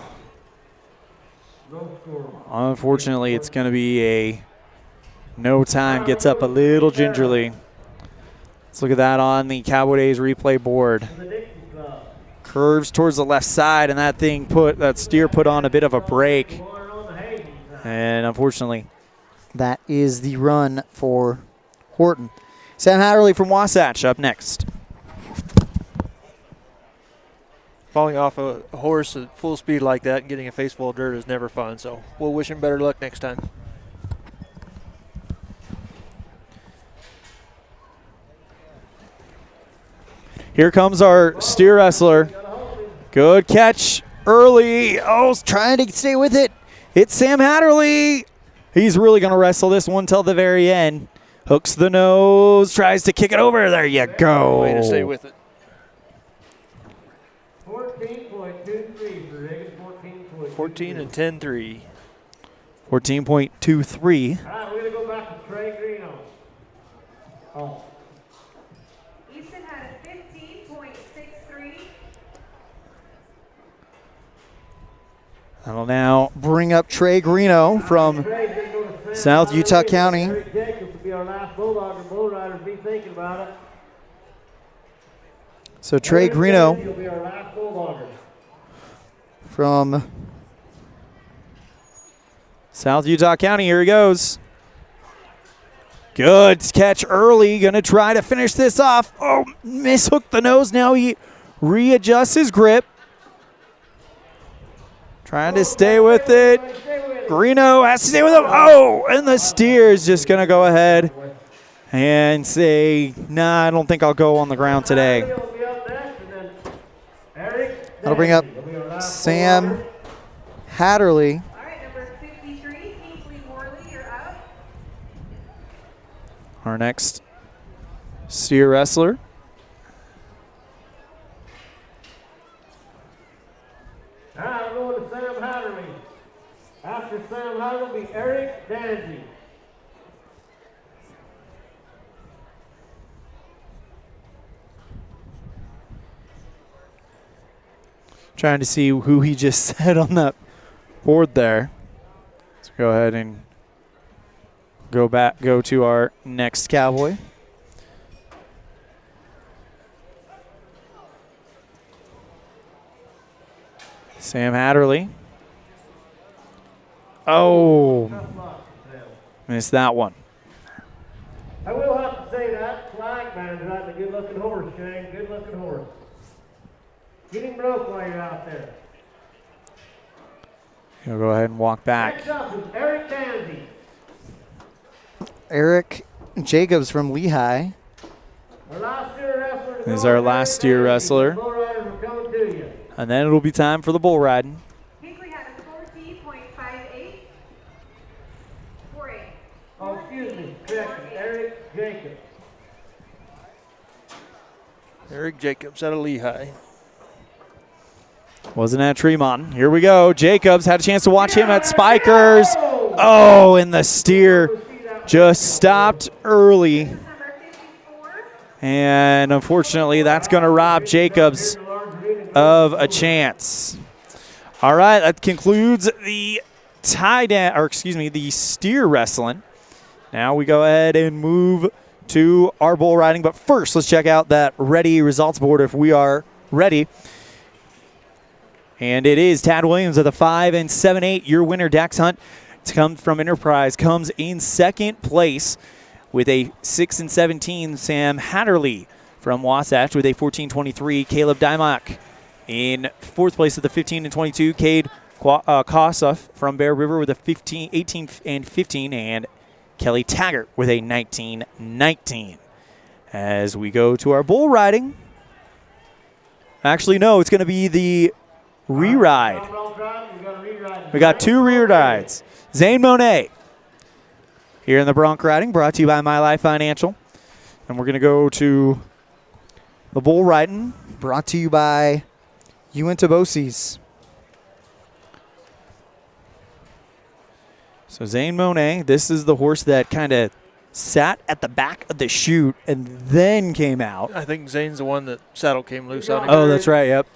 No score. Unfortunately, it's going to be a no time. Gets up a little gingerly. Let's look at that on the Cowboy Days replay board. The Dixie Club. Curves towards the left side, and that steer put on a bit of a break. Water on the Hayden side. And unfortunately, That is the run for Horton. Sam Hatterley from Wasatch up next. Falling off a horse at full speed like that and getting a face full of dirt is never fun, so we'll wish him better luck next time. Here comes our steer wrestler. Good catch early. Oh, Trying to stay with it. it's Sam Hatterley. He's really going to wrestle this one till the very end. Hooks the nose, tries to kick it over. There you go. Way to stay with it. 14.23 for Reagan. 14.23. 14 and 10-3. 14.23. All right, we're going to go back to Trey Greeno. Oh. Easton had a 15.63. That'll now bring up Trey Greeno from Trey's gonna go to South Utah County. Eric Jacobs will be our last bulldog, bull riders. Be thinking about it. So Trey Greeno He'll be our last bulldogger. from South Utah County, here he goes. Good catch early. Going to try to finish this off. Oh, mishooked the nose. Now he readjusts his grip. Trying to stay with it. Greeno has to stay with him. Oh, and the steer is just going to go ahead and say, nah, I don't think I'll go on the ground today. He'll be up next, and then Eric. That'll bring up He'll be our last Sam bulldogger. Hatterley. All right, number 53, Kingsley Morley, you're up. Our next steer wrestler. All right, we're going to Sam Hatterley. After Sam Hatterley will be Eric Danzy. Trying to see who he just said on that board there. Let's go ahead and go to our next Cowboy. Sam Hatterley. Oh, Tough luck, Sam. missed that one. I will have to say that flag man's riding a good-looking horse, Shane. Good-looking horse. Get him broke while you're out there. He'll go ahead and walk back. Next up is Eric Danzy. Eric Jacobs from Lehigh. Our last steer wrestler. to This is go our is last Eric steer Danzy. wrestler. The bull riders are coming to you. And then it'll be time for the bull riding. Kingsley had a 14.58. 4A. Oh, excuse me. Correction. Eric Jacobs. Eric Jacobs out of Lehigh. Wasn't at Tremont. Here we go. Jacobs had a chance to watch him at Spikers. Oh, and the steer just stopped early. Number 54. And unfortunately, that's going to rob Jacobs of a chance. All right, that concludes the the steer wrestling. Now we go ahead and move to our bull riding. But first, let's check out that ready results board if we are ready. And it is Tad Williams of the 5 and 7/8. Your winner, Dax Hunt. It's come from Enterprise. Comes in second place with a 6 and 17. Sam Hatterley from Wasatch with a 14-23. Caleb Dymock in fourth place with a 15 and 22. Cade Kossoff from Bear River with a 18 and 15. And Kelly Taggart with a 19-19. As we go to our bull riding. Actually, no, it's going to be the re-ride. We got 2 re-rides. Zane Monet here in the bronc riding, brought to you by My Life Financial. And we're going to go to the bull riding, brought to you by Uinta Bosse's. So Zane Monet, this is the horse that kind of sat at the back of the chute and then came out. I think Zane's the one that saddle came loose on. Oh, that's right, yep.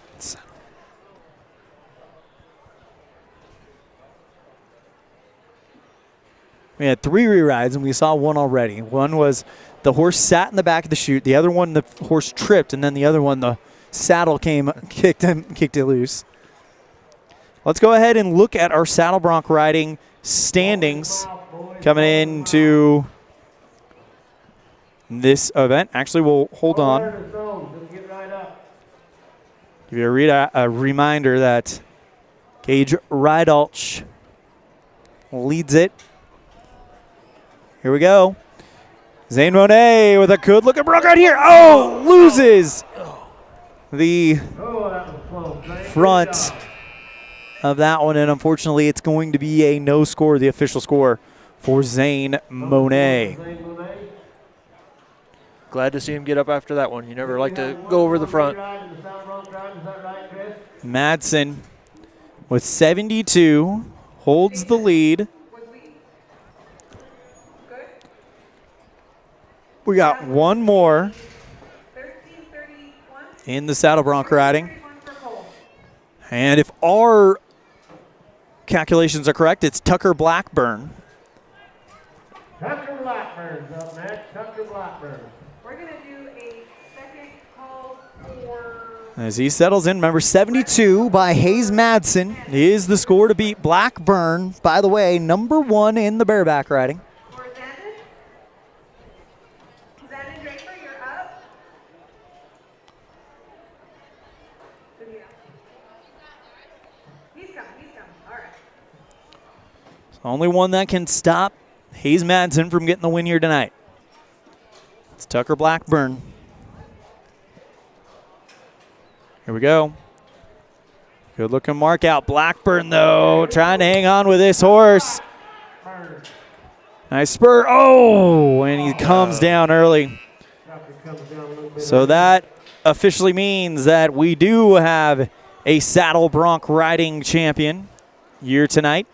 We had 3 re-rides, and we saw one already. One was the horse sat in the back of the chute. The other one, the horse tripped, and then the other one, the saddle kicked it loose. Let's go ahead and look at our saddle bronc riding standings coming into this event. Actually, we'll hold on. Give you a reminder that Gage Rydalch leads it. Here we go. Zane Monet with a good-looking bronc right here. Oh, loses the front of that one, and unfortunately it's going to be a no score, the official score for Zane Monet. Glad to see him get up after that one. You never like to go over the front. Madsen with 72 holds the lead. We got one more in the saddle bronc riding. And if our calculations are correct, it's Tucker Blackburn. Tucker Blackburn's up next. Tucker Blackburn. We're going to do a second call for... As he settles in, remember 72 by Hayes Madsen is the score to beat Blackburn. By the way, number 1 in the bareback riding. For Zandon. Zandon Draper, you're up. He's coming. All right. It's the only one that can stop Hayes Madsen from getting the win here tonight. It's Tucker Blackburn. Here we go. Good looking mark out. Blackburn, though, trying to hang on with this horse. Nice spur. Oh, and he comes down early. So that officially means that we do have a saddle bronc riding champion here tonight.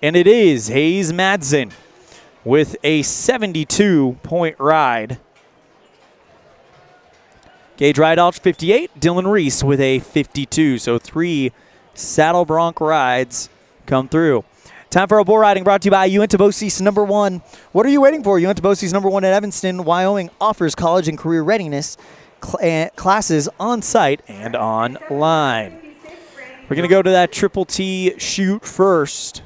And it is Hayes Madsen with a 72-point ride. Gage Rydalch, 58. Dylan Reese with a 52. So 3 saddle bronc rides come through. Time for our bull riding, brought to you by Uinta Bosse's number 1. What are you waiting for? Uinta Bosse's number 1 at Evanston, Wyoming offers college and career readiness classes on site and online. We're going to go to that Triple T chute first.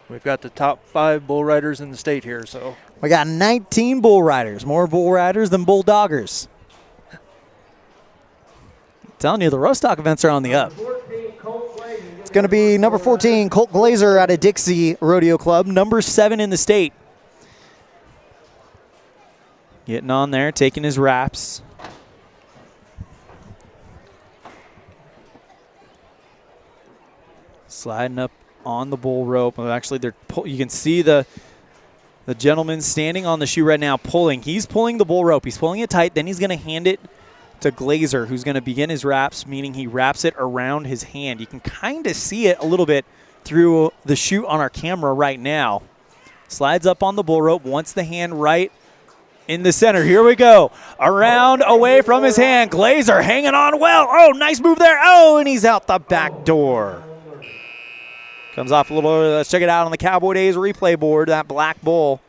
We've got the top 5 bull riders in the state here, so. We got 19 bull riders, more bull riders than bull doggers. I'm telling you, the Rostock events are on the up. It's going to be number 14, Colt Glazer out of Dixie Rodeo Club, number 7 in the state. Getting on there, taking his wraps. Sliding up on the bull rope. Actually, you can see the gentleman standing on the shoe right now pulling. He's pulling the bull rope. He's pulling it tight. Then he's going to hand it to Glazer, who's going to begin his wraps, meaning he wraps it around his hand. You can kind of see it a little bit through the chute on our camera right now. Slides up on the bull rope, wants the hand right in the center. Here we go. Around, away from his hand. Glazer hanging on well. Oh, nice move there. Oh, and he's out the back door. Comes off a little, let's check it out on the Cowboy Days replay board. That black bull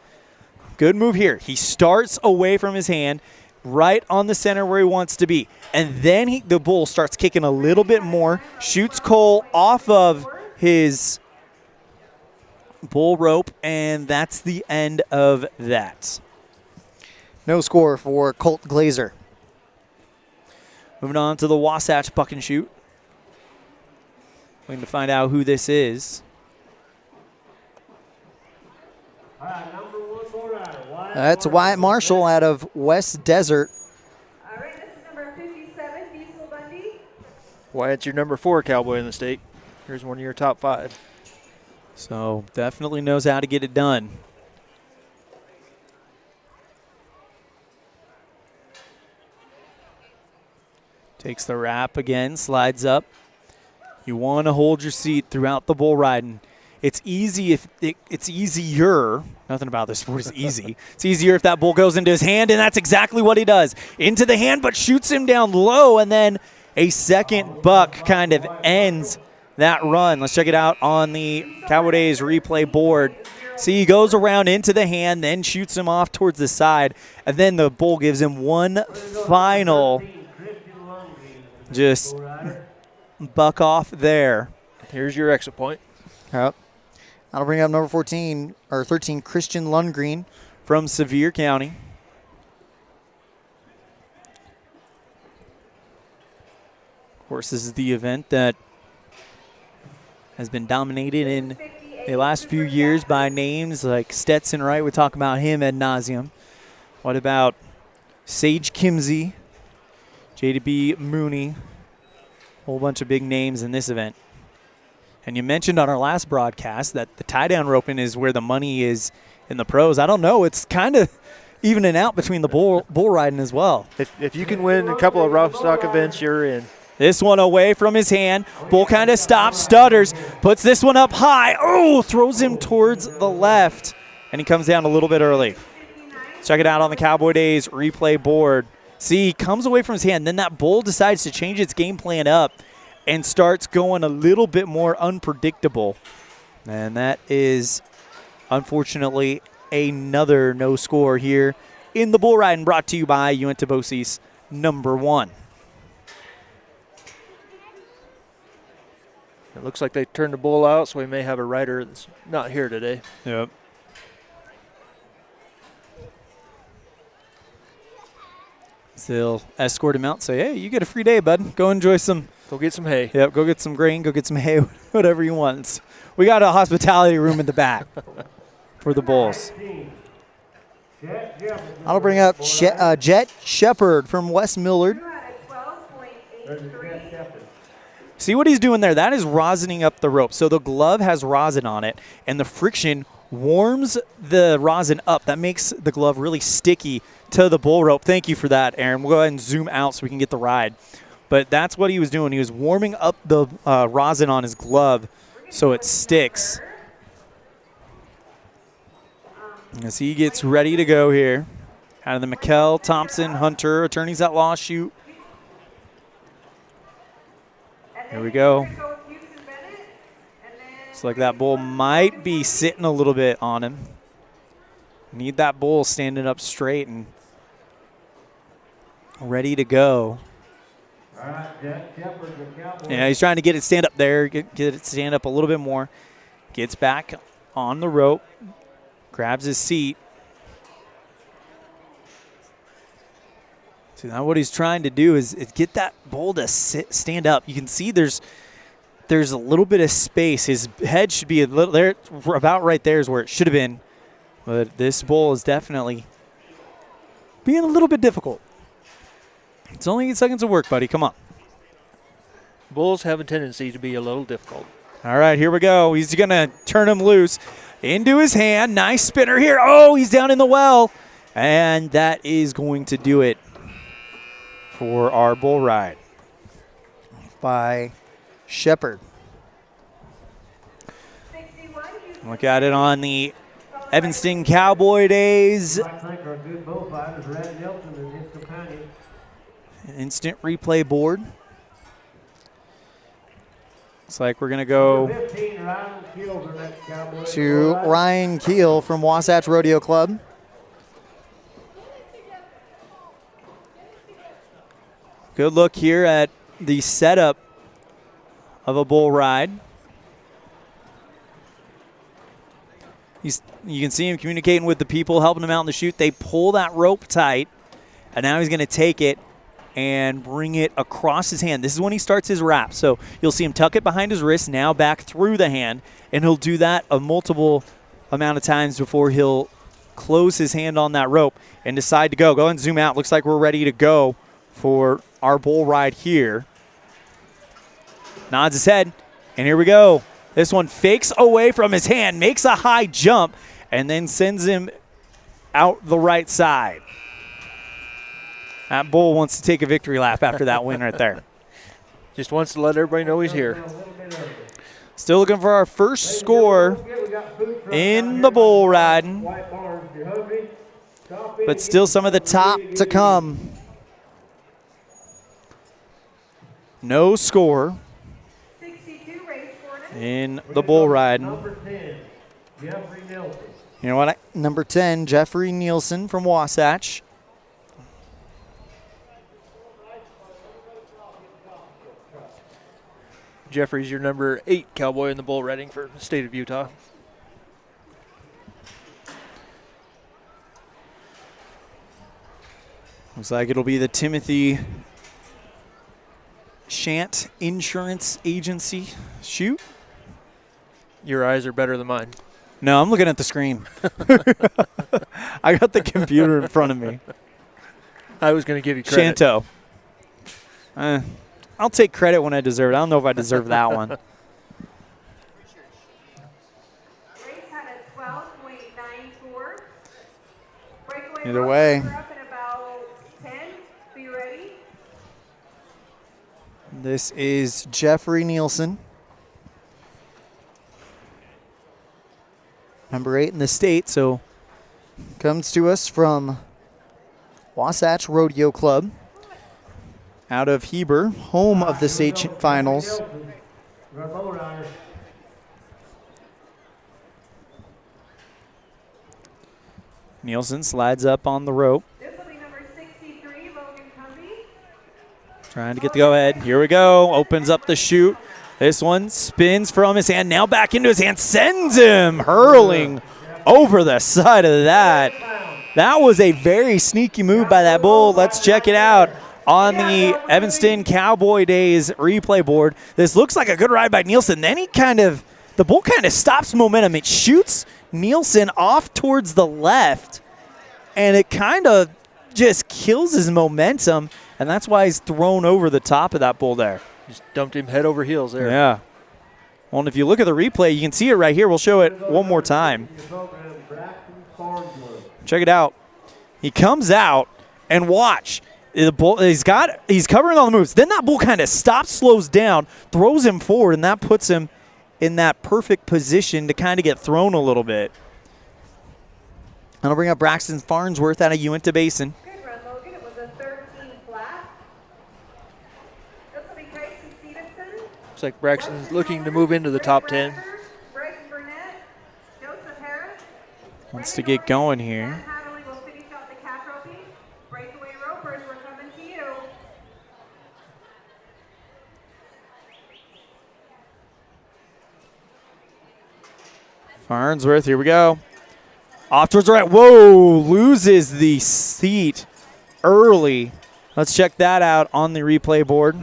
Good move here. He starts away from his hand, right on the center where he wants to be. And then the bull starts kicking a little bit more, shoots Cole off of his bull rope, and that's the end of that. No score for Colt Glazer. Moving on to the Wasatch Buck and Shoot. Waiting to find out who this is. That's Wyatt Marshall out of West Desert. All right, this is number 57, Diesel Bundy. Wyatt's your number 4 cowboy in the state. Here's one of your top 5. So definitely knows how to get it done. Takes the wrap again, slides up. You want to hold your seat throughout the bull riding. It's easy if it's easier. Nothing about this sport is easy. It's easier if that bull goes into his hand, and that's exactly what he does. Into the hand, but shoots him down low, and then a second buck kind of ends that run. Let's check it out on the Cowboy Days replay board. See, he goes around into the hand, then shoots him off towards the side, and then the bull gives him one final just buck off there. Here's your exit point. Yep. That'll bring up number 14 or 13, Christian Lundgren. From Sevier County. Of course, this is the event that has been dominated in the last few years by names like Stetson Wright. We talk about him ad nauseum. What about Sage Kimsey, JDB Mooney, a whole bunch of big names in this event. And you mentioned on our last broadcast that the tie-down roping is where the money is in the pros. I don't know. It's kind of evening out between the bull riding as well. If you can win a couple of rough stock events, you're in. This one away from his hand. Bull kind of stops, stutters, puts this one up high. Oh, throws him towards the left, and he comes down a little bit early. Check it out on the Cowboy Days replay board. See, he comes away from his hand. Then that bull decides to change its game plan up and starts going a little bit more unpredictable. And that is, unfortunately, another no score here in the bull riding, brought to you by Uinta Bosie's number 1. It looks like they turned the bull out, so we may have a rider that's not here today. Yep. So they'll escort him out, say, hey, you get a free day, bud. Go enjoy some. Go get some hay. Yep, go get some grain, go get some hay, whatever you want. We got a hospitality room in the back for the bulls. That'll bring up Jet Shepard from West Millard. See what he's doing there? That is rosining up the rope. So the glove has rosin on it, and the friction warms the rosin up. That makes the glove really sticky to the bull rope. Thank you for that, Aaron. We'll go ahead and zoom out so we can get the ride. But that's what he was doing. He was warming up the rosin on his glove so it sticks. As he gets ready to go here. Out of the McKell Thompson Hunter Attorneys at Law shoot. Here we go. Looks like that bull might be sitting a little bit on him. Need that bull standing up straight and ready to go. Yeah, he's trying to get it stand up there, get it stand up a little bit more. Gets back on the rope, grabs his seat. So now what he's trying to do is get that bull to stand up. You can see there's a little bit of space. His head should be a little there, about right there is where it should have been. But this bull is definitely being a little bit difficult. It's only 8 seconds of work, buddy. Come on. Bulls have a tendency to be a little difficult. All right, here we go. He's going to turn him loose into his hand. Nice spinner here. Oh, he's down in the well. And that is going to do it for our bull ride. By Shepard. Look at it on the Evanston Cowboy Days instant replay board. Looks like we're going to go to Ryan Keel from Wasatch Rodeo Club. Good look here at the setup of a bull ride. You can see him communicating with the people, helping him out in the chute. They pull that rope tight, and now he's going to take it and bring it across his hand. This is when he starts his wrap. So you'll see him tuck it behind his wrist, now back through the hand, and he'll do that a multiple amount of times before he'll close his hand on that rope and decide to go. Go ahead and zoom out. Looks like we're ready to go for our bull ride here. Nods his head, and here we go. This one fakes away from his hand, makes a high jump, and then sends him out the right side. That bull wants to take a victory lap after that win right there. Just wants to let everybody know he's here. Still looking for our first score in the bull riding, but still some of the top To come. no score 62 race coordinates. in the bull riding. Number 10, Jeffrey Nelson. You know what? Number 10, Jeffrey Nielsen from Wasatch. Jeffrey's your number 8 cowboy in the bull riding for the state of Utah. Looks like it'll be the Timothy Shant Insurance Agency chute. Your eyes are better than mine. No, I'm looking at the screen. I got the computer in front of me. I was going to give you credit. Shanto. I'll take credit when I deserve it. I don't know if I deserve that one. Race had a 12.94. Breakaway Either ropes way. are up in about 10. Be ready. This is Jeffrey Nielsen. Number 8 in the state, so comes to us from Wasatch Rodeo Club. Out of Heber, home of the state finals. Our bull rider. Nielsen slides up on the rope, This will be number 63, Logan Cumbie. trying to get the go-ahead. Here we go. Opens up the chute. This one spins from his hand, now back into his hand, sends him hurling over the side of that. That was a very sneaky move by that bull. Let's check it out on the Evanston Cowboy Days replay board. This looks like a good ride by Nielsen. Then the bull kind of stops momentum. It shoots Nielsen off towards the left, and it kind of just kills his momentum, and that's why he's thrown over the top of that bull there. Just dumped him head over heels there. Yeah. Well, and if you look at the replay, you can see it right here. We'll show it one more time. Check it out. He comes out, and watch. The bull, he's covering all the moves. Then that bull kind of stops, slows down, throws him forward, and that puts him in that perfect position to kind of get thrown a little bit. And I'll bring up Braxton Farnsworth out of Uinta Basin. Good run, Logan. It was a 13 flat. This will be Grayson Stevenson. Looks like Braxton's looking to move into the top 10. Bryson Burnett, Joseph Harris. Wants to get going here. Dan Hadley will finish out the calf roping. Breakaway ropers, we're coming to you. Farnsworth, here we go. Off towards the right. Whoa, loses the seat early. Let's check that out on the replay board.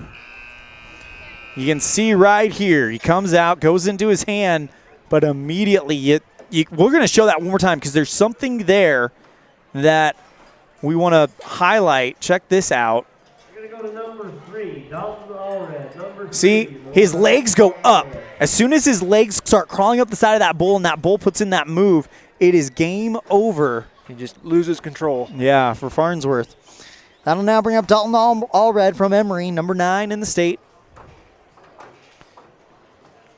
You can see right here, he comes out, goes into his hand, but immediately, we're going to show that one more time because there's something there that we want to highlight. Check this out. We're going to go to number 3, Dalton Allred. Number See, 3, his legs go up. As soon as his legs start crawling up the side of that bull and that bull puts in that move, it is game over. He just loses control. Yeah, for Farnsworth. That'll now bring up Dalton Allred from Emory, number 9 in the state.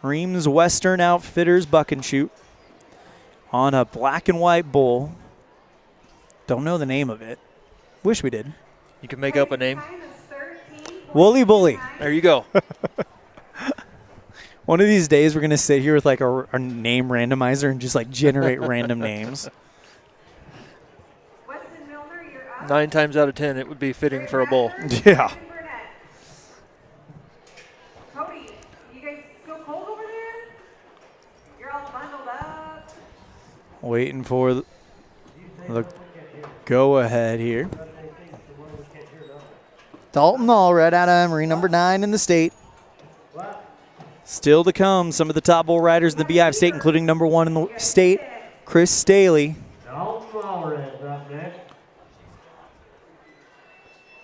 Reams Western Outfitters buck and shoot on a black and white bull. Don't know the name of it. Wish we did. You can make up a name. Time is 13. Woolly Bully. There you go. One of these days we're going to sit here with like a name randomizer and just like generate random names. Weston Milner, you're up. 9 times out of 10, it would be fitting for a bull. Yeah. Burnett. You guys still cold over there? You're all bundled up. Waiting for the go-ahead here. Dalton Allred out of Emory, number 9 in the state. Still to come, some of the top bull riders in the Beehive State, including number 1 in the state, Chris Staley. Dalton Allred's up next.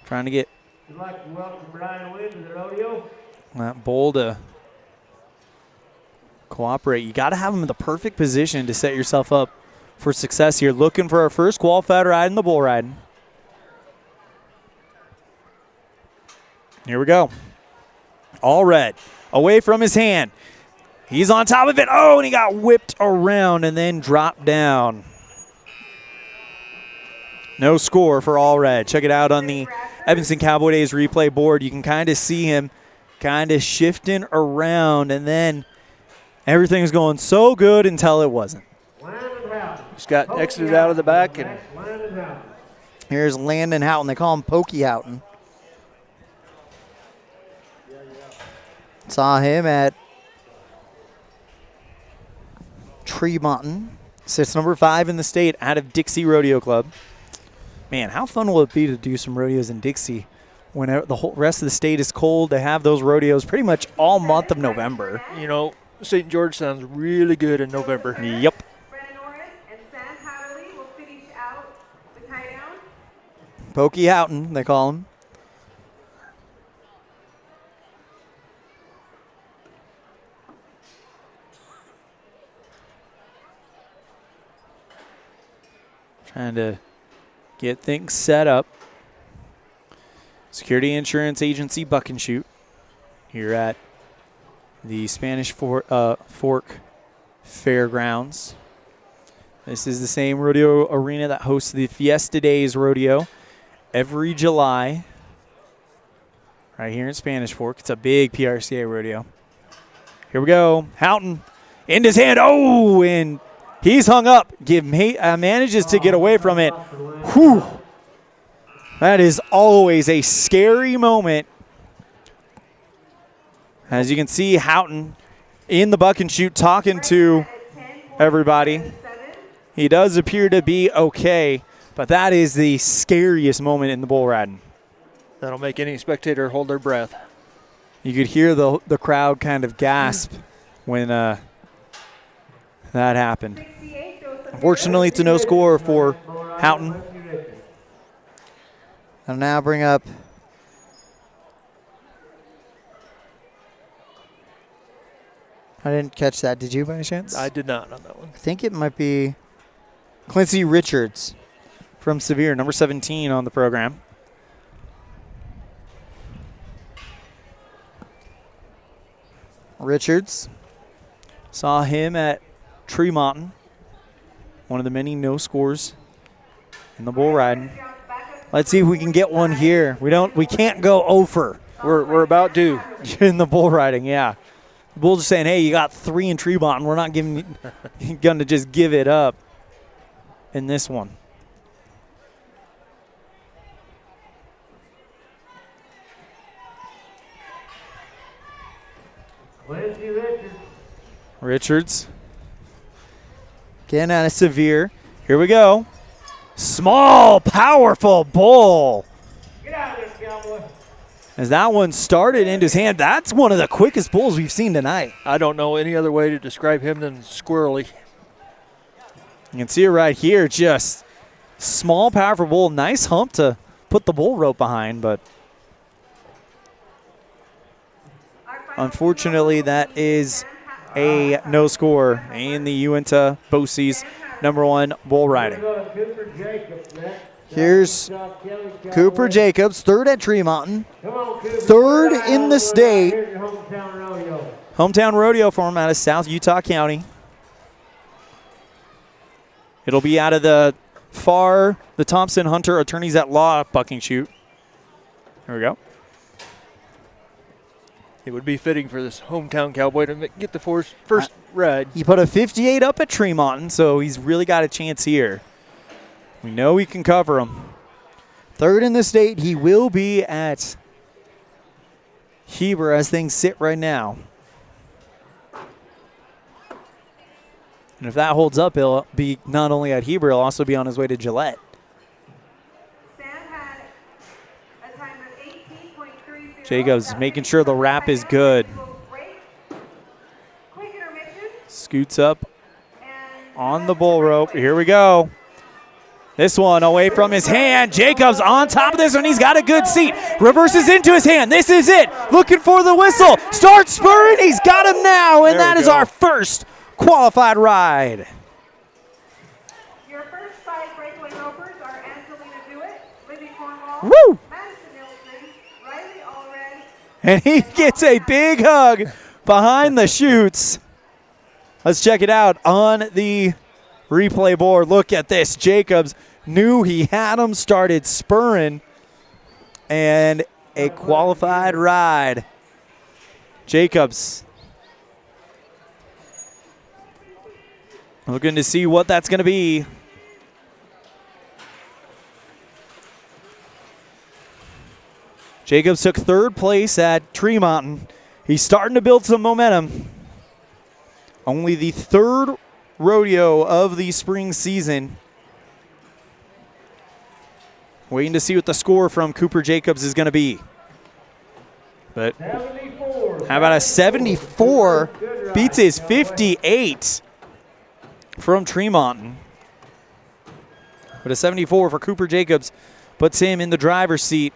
Trying to get We'd like to welcome Brian Wynn to the rodeo. that bull to cooperate. You got to have him in the perfect position to set yourself up for success here. Looking for our first qualified ride in the bull riding. Here we go. Allred away from his hand. He's on top of it. Oh, and he got whipped around and then dropped down. No score for Allred. Check it out on the Evanston Cowboy Days replay board. You can kind of see him kind of shifting around, and then everything was going so good until it wasn't. Just got exited out of the back, and Here's Landon Houghton. They call him Pokey Houghton. Saw him at Tremonton. Sits number 5 in the state out of Dixie Rodeo Club. Man, how fun will it be to do some rodeos in Dixie when the whole rest of the state is cold? They have those rodeos pretty much all month of November. you know, St. George sounds really good in November. Yep. Brennan Orris and Sam Hatterley will finish out the tie down. Pokey Houghton, they call him. Trying to get things set up. Security Insurance Agency Buck and Shoot here at the Spanish Fork Fairgrounds. This is the same rodeo arena that hosts the Fiesta Days Rodeo every July right here in Spanish Fork. It's a big PRCA rodeo. Here we go. Houghton in his hand. Oh, and he's hung up. Manages to get away from it. Whew. That is always a scary moment. As you can see, Houghton in the buck and shoot talking to everybody. He does appear to be okay, but that is the scariest moment in the bull riding. That'll make any spectator hold their breath. You could hear the crowd kind of gasp when that happened. Unfortunately, it's a no score for Houghton. I'll now bring up I didn't catch that. Did you by any chance? I did not on that one. I think it might be Quincy Richards from Sevier, number 17 on the program. Richards. Saw him at Tremonton. One of the many no scores in the bull riding. Let's see if we can get one here. We can't go over We're about due. in the bull riding, yeah. The Bulls are saying, hey, you got 3 in Tremonton. We're not going to just give it up in this one. Quincy Richards. Richards. Again out of Sevier. Here we go. Small, powerful bull. Get out of there, cowboy. As that one started into his hand, that's one of the quickest bulls we've seen tonight. I don't know any other way to describe him than squirrely. You can see it right here, just small, powerful bull. Nice hump to put the bull rope behind, but unfortunately that is a no score in the Uinta Bosie's #1 bull riding. Cooper Jacobs next. Here's Cooper Jacobs, third at Tremonton, Come on, Cooper. third in the state. Here's your hometown rodeo. Hometown rodeo for him out of South Utah County. It'll be out of the Thompson Hunter Attorneys at Law bucking shoot. Here we go. It would be fitting for this hometown cowboy to get the first ride. He put a 58 up at Tremonton, so he's really got a chance here. We know he can cover him. Third in the state, he will be at Heber as things sit right now. And if that holds up, he'll be not only at Heber, he'll also be on his way to Gillette. Sam had a time of 18.30. Jacobs making sure the wrap is good. Quick intermission. Scoots up And on the bull rope. Here we go. This one away from his hand. Jacobs on top of this one. He's got a good seat. Reverses into his hand. This is it. Looking for the whistle. Starts spurring. He's got him now. And that is our first qualified ride. your first 5 breakaway ropers are Angelina Dewitt, Libby Cornwall, Woo! Madison Nielsen, Riley Allred, And he gets a big hug behind the chutes. Let's check it out on the replay board. Look at this. Jacobs knew he had him, started spurring, and a qualified ride. Jacobs looking to see what that's going to be. Jacobs took 3rd place at Tree Mountain. He's starting to build some momentum. Only the 3rd rodeo of the spring season. Waiting to see what the score from Cooper Jacobs is going to be. But 74. how about a 74? Beats his 58 from Tremont. But a 74 for Cooper Jacobs puts him in the driver's seat.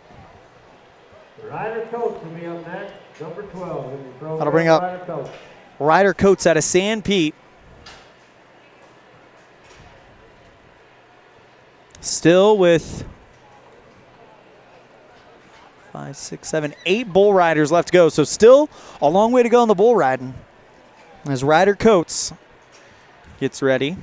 Ryder Coates will be up next, number 12. That'll bring up Ryder Coates. Ryder Coates out of San Pete. Still with 5, 6, 7, 8 bull riders left to go. So still a long way to go in the bull riding. As Ryder Coates gets ready.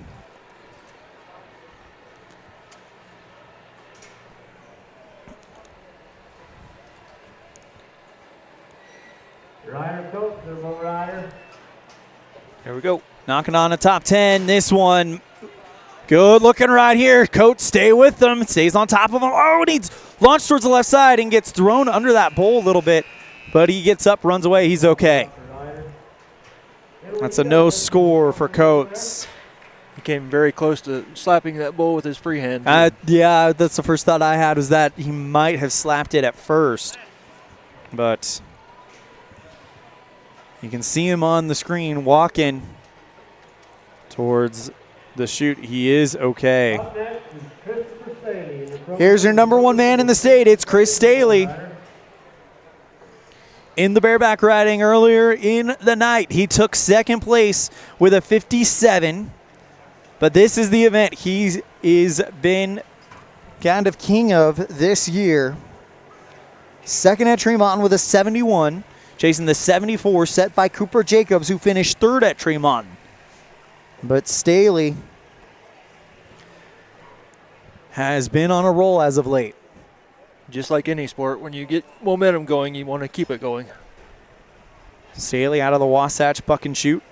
Ryder Coates, their bull rider. Here we go. Knocking on the top 10. This one, good looking right here. Coates stay with them. Stays on top of him. Oh, and he's launched towards the left side and gets thrown under that bull a little bit. But he gets up, runs away. He's okay. That's a no score for Coates. He came very close to slapping that bull with his free hand. Yeah, that's the first thought I had, was that he might have slapped it at first. But you can see him on the screen walking towards the chute. He is okay. Up next is Christopher Staley in the pro- Here's your number 1 man in the state. It's Chris Staley. In the bareback riding earlier in the night, he took 2nd place with a 57. But this is the event he's been kind of king of this year. 2nd at Tremont with a 71. chasing the 74 set by Cooper Jacobs, who finished 3rd at Tremont. But Staley Has been on a roll as of late. Just like any sport, when you get momentum going, you want to keep it going. Staley out of the Wasatch buck and shoot.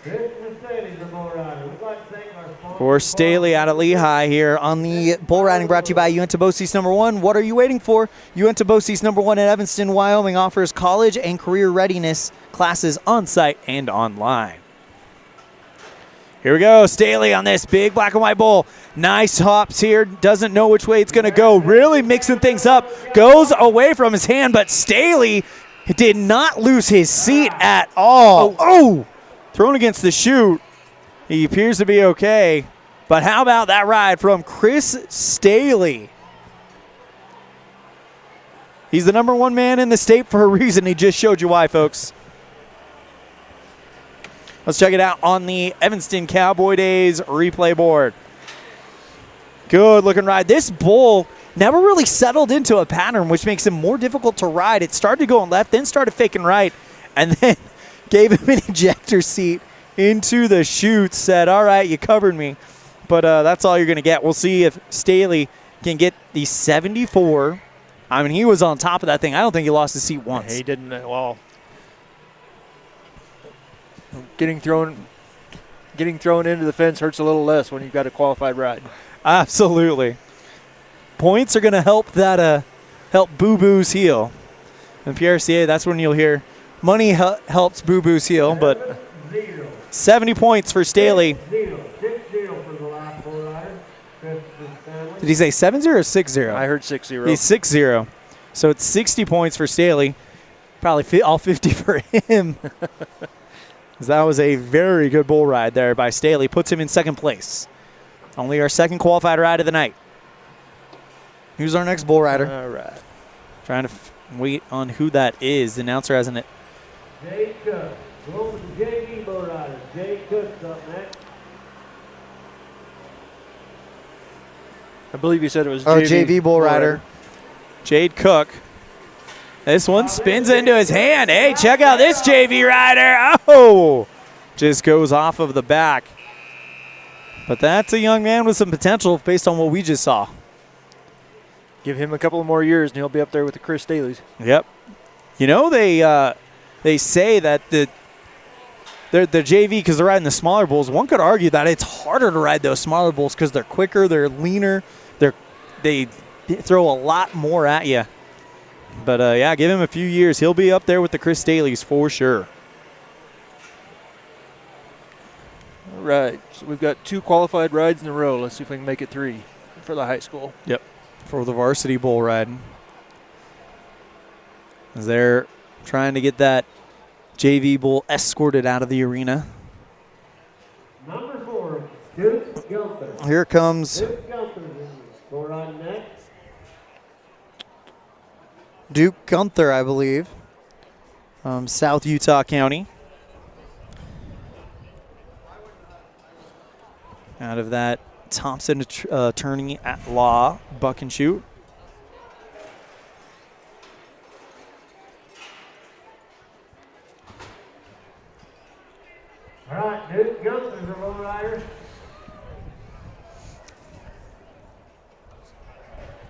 Christopher Staley's the bull rider. We'd like to thank our sponsor. For Staley out of Lehigh here on the bull riding brought to you by UNTBOCES number 1. What are you waiting for? UNTBOCES number 1 in Evanston, Wyoming offers college and career readiness classes on site and online. Here we go. Staley on this big black and white bull. Nice hops here. Doesn't know which way it's going to go. Really mixing things up. Goes away from his hand, but Staley did not lose his seat at all. Oh! Thrown against the chute. He appears to be okay. But how about that ride from Chris Staley? He's the number 1 man in the state for a reason. He just showed you why, folks. Let's check it out on the Evanston Cowboy Days replay board. Good looking ride. This bull never really settled into a pattern, which makes him more difficult to ride. It started going left, then started faking right, and then gave him an ejector seat into the chute. Said, all right, you covered me. But that's all you're going to get. We'll see if Staley can get the 74. I mean, he was on top of that thing. I don't think he lost his seat once. He didn't. Well, getting thrown into the fence hurts a little less when you've got a qualified ride. Absolutely. Points are going to help that help Boo Boo's heel. And PRCA, that's when you'll hear money helps Boo Boo's heel, but 70 points for Staley. 6-0 for the last bull rider. Christopher's family. Did he say 7-0 or 6-0? I heard 6-0. He's 6-0. So it's 60 points for Staley. Probably all 50 for him. 'Cause that was a very good bull ride there by Staley. Puts him in second place. Only our second qualified ride of the night. Who's our next bull rider? All right. Trying to wait on who that is. The announcer hasn't it. Jay Cook. Going with the JV bull riders. Jay Cook's up next. I believe you said it was Our JV bull rider. Jade Cook. This one spins into his hand. Hey, check out this JV rider. Oh, just goes off of the back. But that's a young man with some potential based on what we just saw. Give him a couple of more years, and he'll be up there with the Chris Staley's. Yep. You know, they say that the JV, because they're riding the smaller bulls, one could argue that it's harder to ride those smaller bulls because they're quicker, they're leaner, they throw a lot more at you. But, yeah, give him a few years. He'll be up there with the Chris Staley's for sure. All right. So we've got 2 qualified rides in a row. Let's see if we can make it 3 for the high school. Yep. For the varsity bull riding. As they're trying to get that JV bull escorted out of the arena. Number 4, Duke Gunther. Here comes Duke Gunther is bull riding next. Duke Gunther, I believe, from South Utah County. Out of that Thompson attorney at law buck and shoot. All right, Duke Gunther's a bull rider.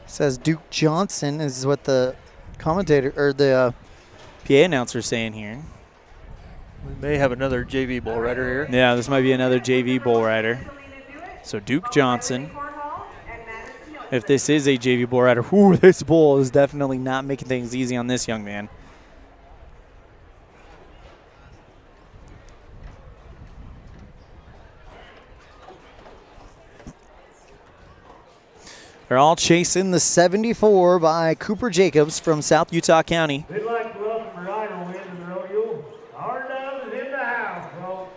Says Duke Johnson is what the commentator or the PA announcer saying here. We may have another JV bull rider here. Yeah, this might be another JV bull rider. So Duke Johnson. If this is a JV bull rider, whoo, this bull is definitely not making things easy on this young man. They're all chasing the 74 by Cooper Jacobs from South Utah County. We'd like to welcome Rhino into the rodeo. Our dove is in the house, folks.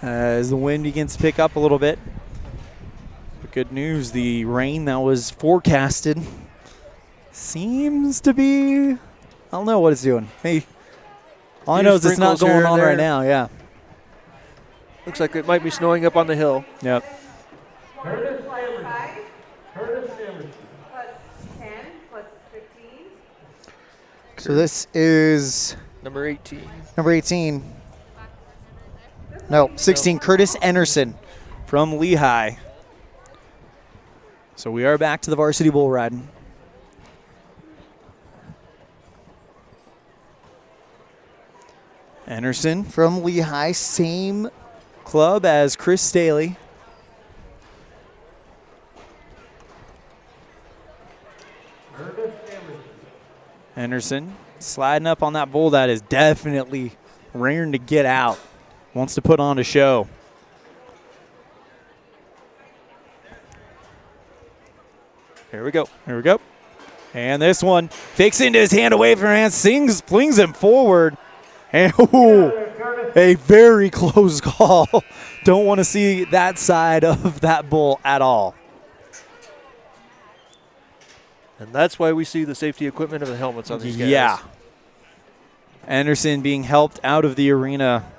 As the wind begins to pick up a little bit. But good news, the rain that was forecasted seems to be, I don't know what it's doing. Hey, all I know is it's not going on right now, yeah. Looks like it might be snowing up on the hill. Yep. Curtis Emerson. Curtis Emerson. Plus 10, plus 15. So this is Number 18. number 18. No, 16. Curtis Anderson. From Lehigh. So we are back to the varsity bull riding. Anderson From Lehigh, same club as Chris Staley. Curtis Emerson. Anderson sliding up on that bull that is definitely raring to get out. Wants to put on a show. Here we go. Here we go. And this one fakes into his hand away from hand, flings him forward. And ooh, a very close call. Don't want to see that side of that bull at all. And that's why we see the safety equipment of the helmets on these guys. Yeah. Anderson being helped out of the arena.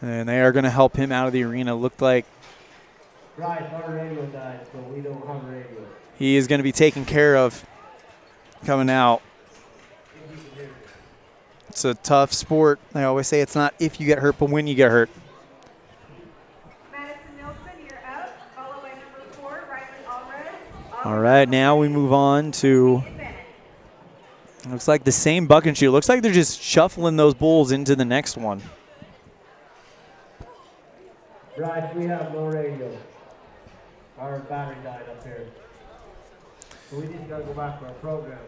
And they are going to help him out of the arena. Looked like Bryce, our radio died, so we don't have radio. he is going to be taken care of coming out. It's a tough sport. I always say it's not if you get hurt, but when you get hurt. Madison Nilsson, you're up. Followed by number 4, Riley Allred. All right, now we move on to, looks like the same buck and shoot. Looks like they're just shuffling those bulls into the next one. Bryce, we have no radio. Our battery died up here. So we just gotta go back to our program.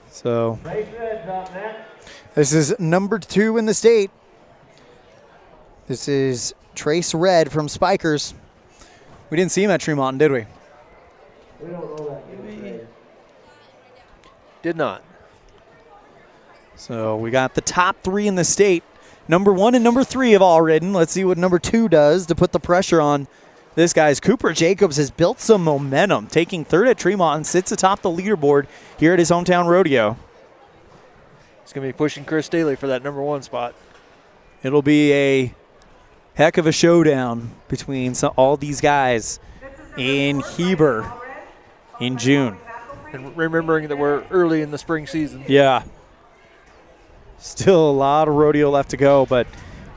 So Trace Red's up next. This is number 2 in the state. This is Trace Red from Spikers. We didn't see him at Tremont, did we? We don't know that yet. Did not. So we got the top 3 in the state. Number 1 and number 3 have all ridden. Let's see what number 2 does to put the pressure on this guy's. Cooper Jacobs has built some momentum, taking 3rd at Tremont and sits atop the leaderboard here at his hometown rodeo. He's going to be pushing Chris Staley for that number 1 spot. it'll be a heck of a showdown between all these guys in Heber in June. And remembering that we're early in the spring season. Yeah. Still a lot of rodeo left to go, but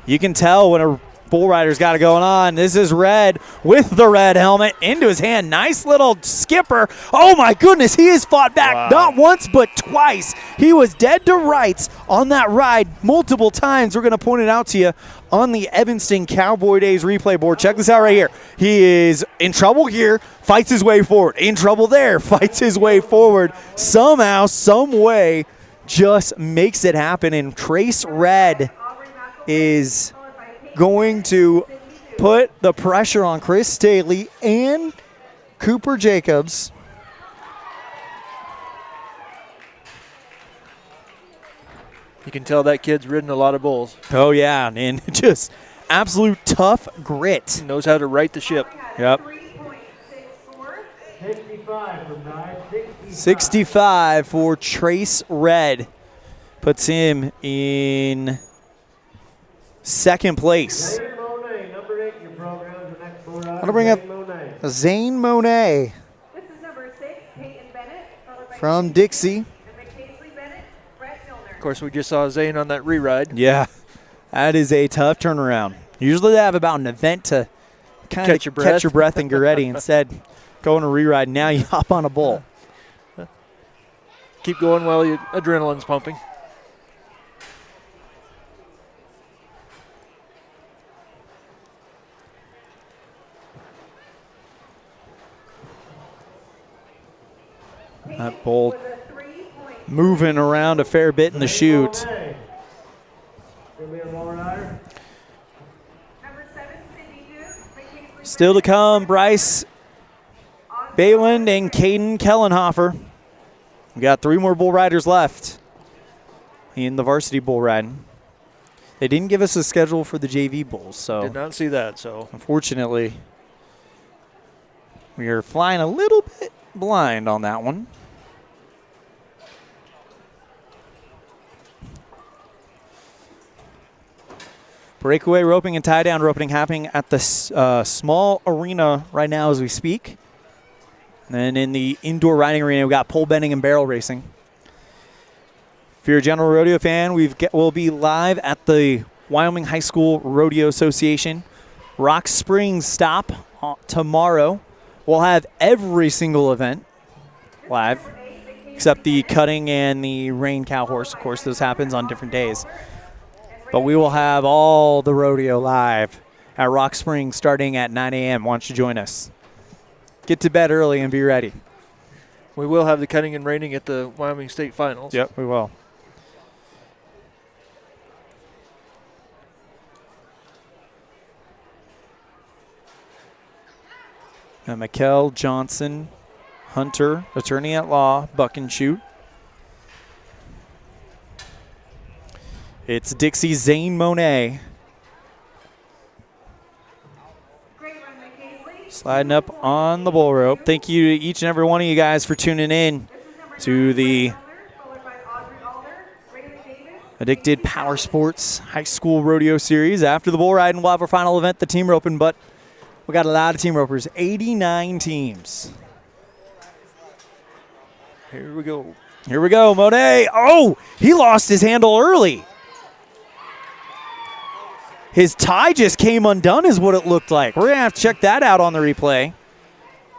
you can tell when a bull rider's got it going on. This is Red with the red helmet into his hand. Nice little skipper. Oh, my goodness. He has fought back not once but twice. He was dead to rights on that ride multiple times. We're going to point it out to you on the Evanston Cowboy Days replay board. Check this out right here. He is in trouble here, fights his way forward. In trouble there, fights his way forward. Somehow, some way, just makes it happen. And Trace Red is going to put the pressure on Chris Staley and Cooper Jacobs. You can tell that kid's ridden a lot of bulls. Oh, yeah, and just absolute tough grit. He knows how to right the ship. Yep. 65 from 9, 65 for Trace Red. Puts him in second place. Zane Monet, number 8 in your program, the next board I'm going to bring up Zane Monet This is number 6, Peyton Bennett, followed by from Dixie. and McKaysley Bennett, Brett Milner. Of course, we just saw Zane on that re-ride. Yeah, that is a tough turnaround. Usually they have about an event to kind Catch your of breath. catch your breath and get ready. Instead, going to re-ride. Now you hop on a bull. Keep going while your adrenaline's pumping. That bull moving around a fair bit in the chute. Gonna be a lower rider. Number 7, Cindy Duke, McKaysley Still to come, Bryce Bayland and Caden Kellenhofer. We got 3 more bull riders left in the varsity bull riding. They didn't give us a schedule for the JV bulls, so Did not see that, so. unfortunately we are flying a little bit blind on that one. Breakaway roping and tie-down roping happening at the small arena right now as we speak. And then in the indoor riding arena, we got pole bending and barrel racing. If you're a general rodeo fan, we'll be live at the Wyoming High School Rodeo Association Rock Springs stop tomorrow. We'll have every single event live, except the cutting and the rein cow horse. Of course, those happens on different days. But we will have all the rodeo live at Rock Springs starting at 9 a.m. Why don't you join us? Get to bed early and be ready. We will have the cutting and reining at the Wyoming State Finals. Yep, we will. And Mikkel Johnson, Hunter, attorney at law, buck and shoot. It's Dixie Zane Monet. Sliding up on the bull rope. Thank you to each and every one of you guys for tuning in to the Addicted Power Sports High School Rodeo Series. After the bull ride, and we'll have our final event, the team roping, but we got a lot of team ropers, 89 teams. Here we go. Here we go, Monet. Oh, he lost his handle early. His tie just came undone is what it looked like. We're going to have to check that out on the replay.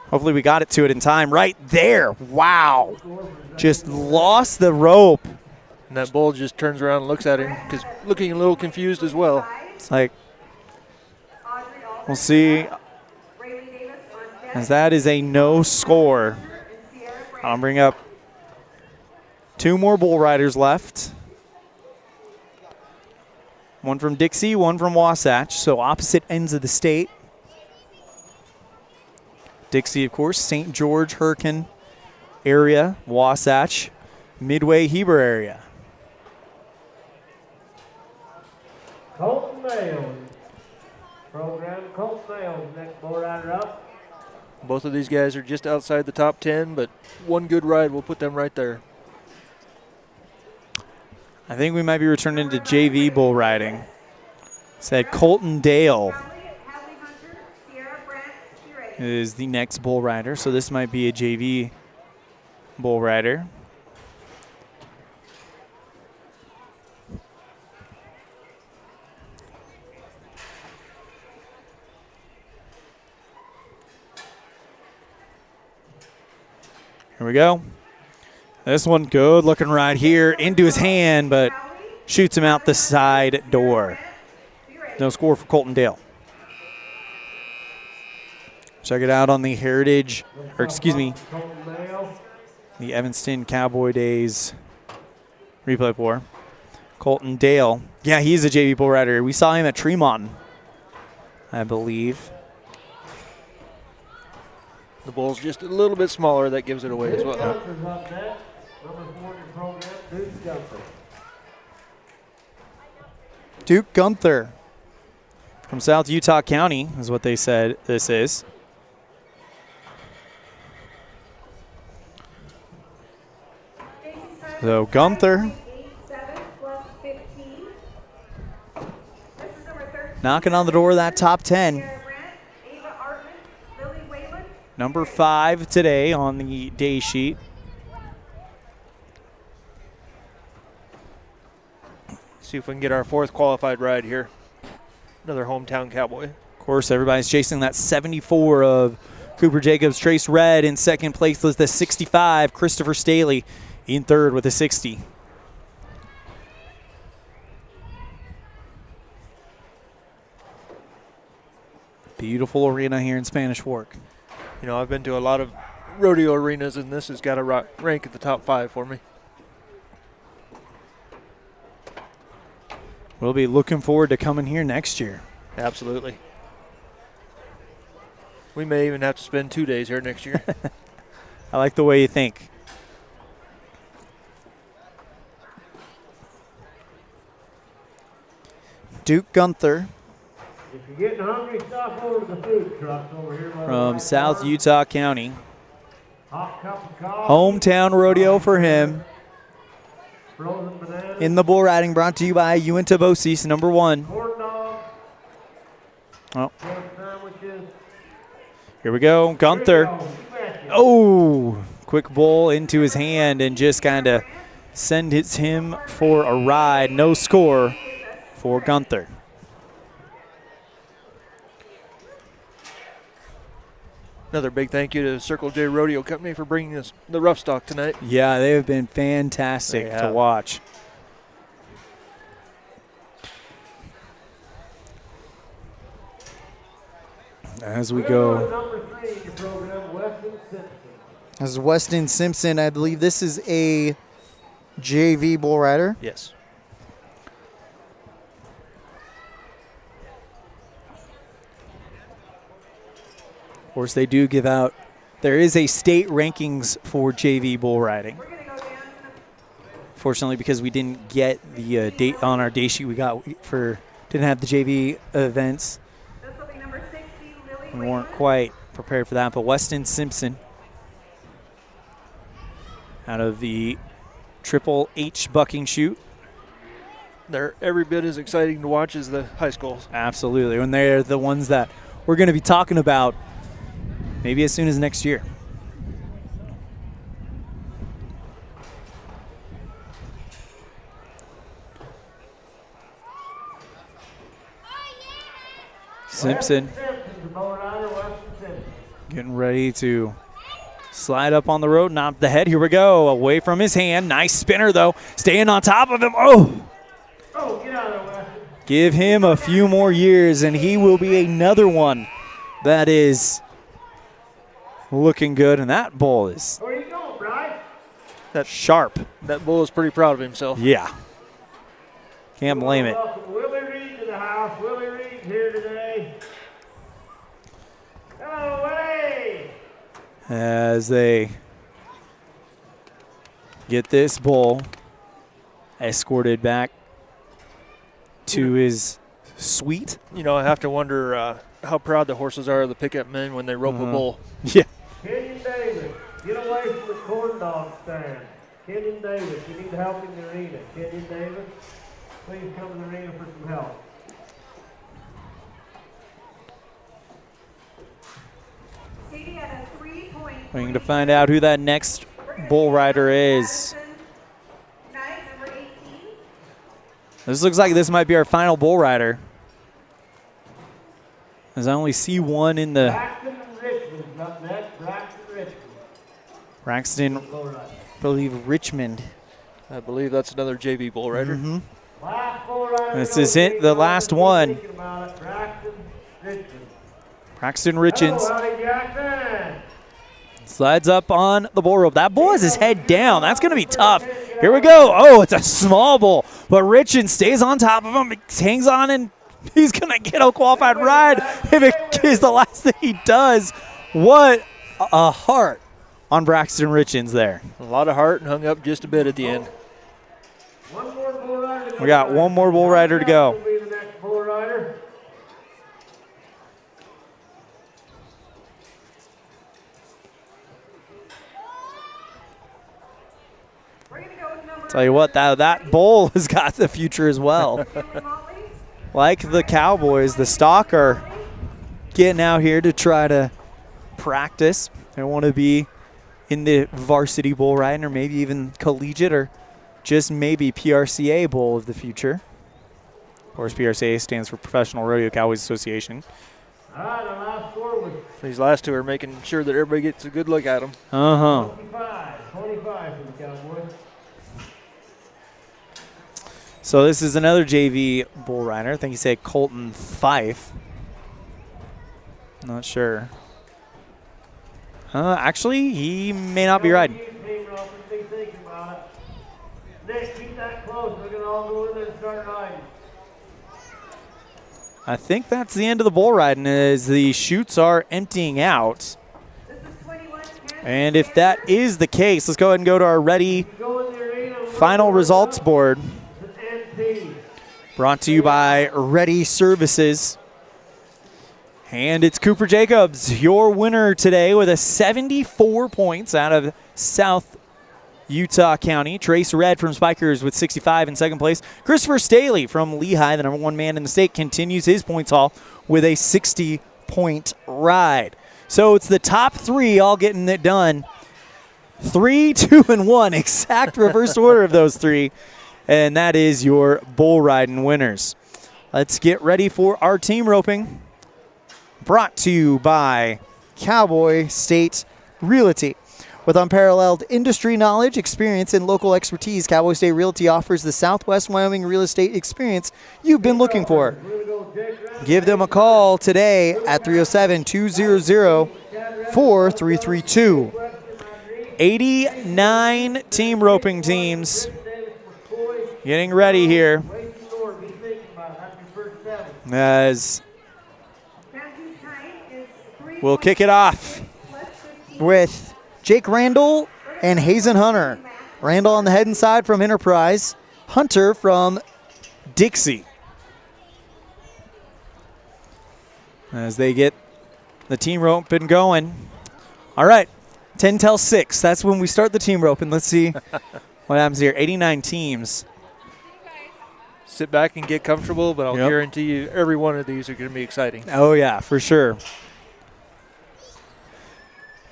Hopefully we got it to it in time. Right there. Wow. Just lost the rope. And that bull just turns around and looks at him, because looking a little confused as well. It's like, we'll see. as that is a no score. I'll bring up 2 more bull riders left. One from Dixie, one from Wasatch, so opposite ends of the state. Dixie, of course, St. George, Hurricane area, Wasatch, Midway, Heber area. Colton Nails. Program Colton Nails, next bull rider up. Both of these guys are just outside the top 10, but one good ride will put them right there. I think we might be returning to JV bull riding. Said Colton Dale is the next bull rider, so this might be a JV bull rider. Here we go. This one, good looking ride here into his hand, but shoots him out the side door. No score for Colton Dale. Check it out on the Heritage, or excuse me, the Evanston Cowboy Days replay board. Colton Dale. Yeah, he's a JV bull rider. We saw him at Tremont, I believe. The bull's just a little bit smaller. That gives it away as well. Duke Gunther. From South Utah County is what they said this is. So Gunther knocking on the door of that top 10. Number 5 today on the day sheet. See if we can get our 4th qualified ride here. Another hometown Cowboy. Of course, everybody's chasing that 74 of Cooper Jacobs. Trace Red in second place was the 65. Christopher Staley in third with a 60. Beautiful arena here in Spanish Fork. You know, I've been to a lot of rodeo arenas, and this has got to rank at the top 5 for me. We'll be looking forward to coming here next year. Absolutely. We may even have to spend 2 days here next year. I like the way you think. Duke Gunther. If you're getting hungry, stop over to the food trucks over here. From South Utah County. Hot cup of coffee. Hometown rodeo for him. Frozen bananas. In the bull riding, brought to you by Uinta Bosis, number 1. Corn dogs. Oh. Corn sandwiches. Here we go. Gunther. Oh, quick bull into his hand and just kind of sends him for a ride. No score for Gunther. Another big thank you to Circle J Rodeo Company for bringing us the rough stock tonight. Yeah, they have been fantastic to watch. As we go. Number 3 in your program, Weston Simpson. This is Weston Simpson. I believe this is a JV bull rider. Yes. Of course, they do give out. There is a state rankings for JV bull riding. Fortunately, because we didn't get the date on our day sheet, we didn't have the JV events. We weren't quite prepared for that. But Weston Simpson, out of the Triple H bucking chute. They're every bit as exciting to watch as the high schools. Absolutely, and they're the ones that we're going to be talking about maybe as soon as next year. Simpson getting ready to slide up on the road, knock the head. Here we go, away from his hand. Nice spinner, though, staying on top of him. Oh, Get out of there, Weston. give him a few more years, and he will be another one that is looking good, and that bull is Where you going, Bryce? sharp. That bull is pretty proud of himself. Yeah. Can't blame it. Welcome Willie Reed to the house. Willie Reed here today. Hello, Willie. As they get this bull escorted back to his suite. You know, I have to wonder how proud the horses are of the pickup men when they rope a bull. Yeah. Kenyon Davis, get away from the corn dog stand. Kenyon Davis, you need help in the arena. Kenyon Davis, please come to the arena for some help. Katie at a 3-point. Waiting to find out who that next bull rider is. Knight, number 18. This looks like this might be our final bull rider, as I only see one in the Braxton Richmond's up next. Braxton Richmond. Braxton, Bull rider. I believe Richmond. I believe that's another JV bull rider. Last bull rider. This is it, the last one. Thinking about it. Braxton Richmond. Braxton Richens Hello, Howdy Jackson. slides up on the bull rope. That bull has his head down. That's going to be tough. Here we go. Oh, it's a small bull, but Richens stays on top of him, hangs on, and he's going to get a qualified ride if it is the last thing he does. What a heart on Braxton Richens there. A lot of heart and hung up just a bit at the end. One more bull rider to go. We got one more bull rider to go. Will be the next bull rider. We're going to go with number Tell you what, that bull has got the future as well. Like the Cowboys, the stock are getting out here to try to practice. They want to be in the varsity bull riding, or maybe even collegiate, or just maybe PRCA bull of the future. Of course, PRCA stands for Professional Rodeo Cowboys Association. All right, our last score was These last two are making sure that everybody gets a good look at them. 25 for the Cowboys. So this is another JV bull rider. I think he said Colton Fife. Not sure. Actually, he may not be riding. Nick, keep that close. We're going to all go in there and start riding. I think that's the end of the bull riding as the chutes are emptying out. This is 21. And if that is the case, let's go ahead and go to our ready Go in the arena. final results board. MP. Brought to you by Ready Services. And it's Cooper Jacobs, your winner today with a 74 points out of South Utah County. Trace Red from Spikers with 65 in second place. Christopher Staley from Lehigh, the number one man in the state, continues his points haul with a 60-point ride. So it's the top three all getting it done. 3, 2, and 1, exact reverse order of those three. And that is your bull riding winners. Let's get ready for our team roping. Brought to you by Cowboy State Realty. With unparalleled industry knowledge, experience, and local expertise, Cowboy State Realty offers the Southwest Wyoming real estate experience you've been looking for. Give them a call today at 307-200-4332. 89 team roping teams getting ready here as we'll kick it off with Jake Randall and Hazen Hunter. Randall on the head and side from Enterprise. Hunter from Dixie. As they get the team roping going. All right, 10 till 6. That's when we start the team roping. Let's see what happens here. 89 teams. Sit back and get comfortable, but I'll Yep. guarantee you every one of these are going to be exciting. Oh, yeah, for sure.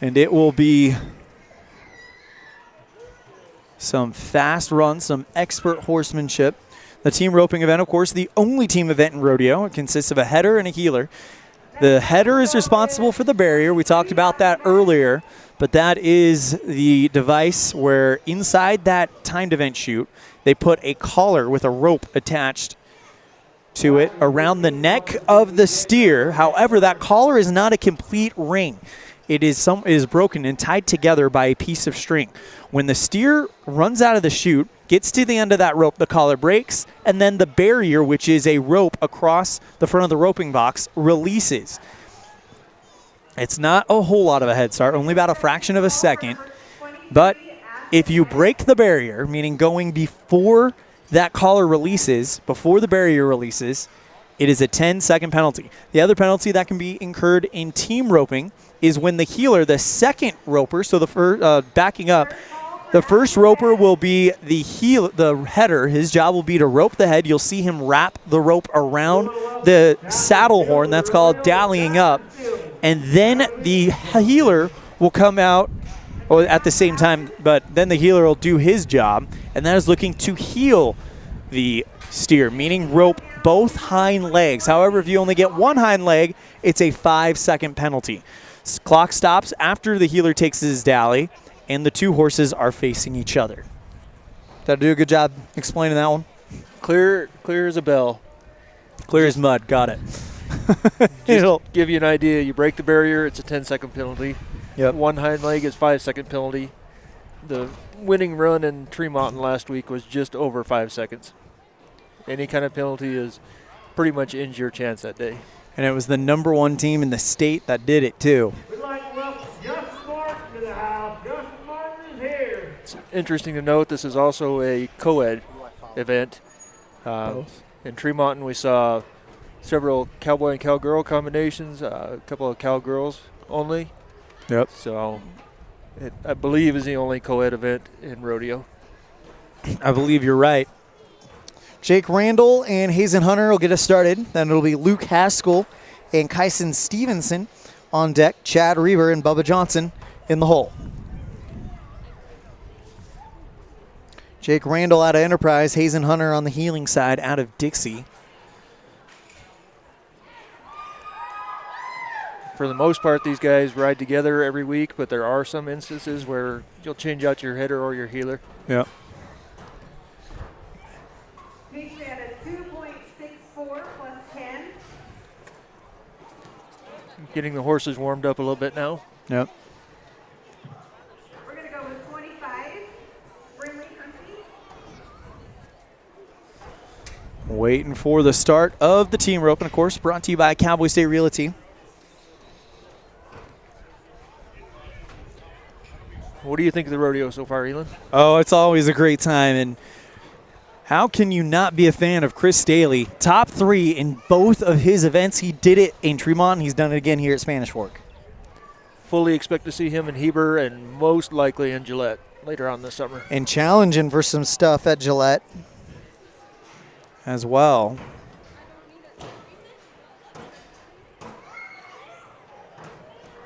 And it will be some fast runs, some expert horsemanship. The team roping event, of course, the only team event in rodeo. It consists of a header and a heeler. The header is responsible for the barrier. We talked about that earlier, but that is the device where inside that timed event chute, they put a collar with a rope attached to it around the neck of the steer. However, that collar is not a complete ring. it is broken and tied together by a piece of string. When the steer runs out of the chute, gets to the end of that rope, the collar breaks, and then the barrier, which is a rope across the front of the roping box, releases. It's not a whole lot of a head start, only about a fraction of a second. But if you break the barrier, meaning going before that collar releases, before the barrier releases, it is a 10-second penalty. The other penalty that can be incurred in team roping is when the heeler, the second roper, so the backing up, the first roper will be the header. His job will be to rope the head. You'll see him wrap the rope around the saddle horn. That's called dallying up. And then the heeler will come out at the same time, but then the heeler will do his job, and that is looking to heel the steer, meaning rope both hind legs. However, if you only get one hind leg, it's a 5-second penalty. Clock stops after the heeler takes his dally, and the two horses are facing each other. Did I do a good job explaining that one? Clear as a bell. Clear as mud. Got it. Just to give you an idea, you break the barrier, it's a 10-second penalty. Yep. One hind leg is 5-second penalty. The winning run in Tremont last week was just over 5 seconds. Any kind of penalty is pretty much ends your chance that day. And it was the number 1 team in the state that did it, too. We'd like to welcome Justin Martin to the house. Justin Martin is here. It's interesting to note this is also a co-ed event. In Tremont, we saw several cowboy and cowgirl combinations, a couple of cowgirls only. Yep. So it, I believe, is the only co-ed event in rodeo. I believe you're right. Jake Randall and Hazen Hunter will get us started. Then it'll be Luke Haskell and Kyson Stevenson on deck, Chad Reber and Bubba Johnson in the hole. Jake Randall out of Enterprise, Hazen Hunter on the heeling side out of Dixie. For the most part, these guys ride together every week, but there are some instances where you'll change out your header or your heeler. Yep. Petrie at a 2.64 plus 10. Getting the horses warmed up a little bit now. Yep. We're going to go with 25. Brinley Humphrey. Waiting for the start of the team rope, and of course, brought to you by Cowboy State Realty. What do you think of the rodeo so far, Elan? Oh, it's always a great time, and how can you not be a fan of Chris Staley? Top 3 in both of his events. He did it in Tremont. He's done it again here at Spanish Fork. Fully expect to see him in Heber and most likely in Gillette later on this summer. And challenging for some stuff at Gillette as well.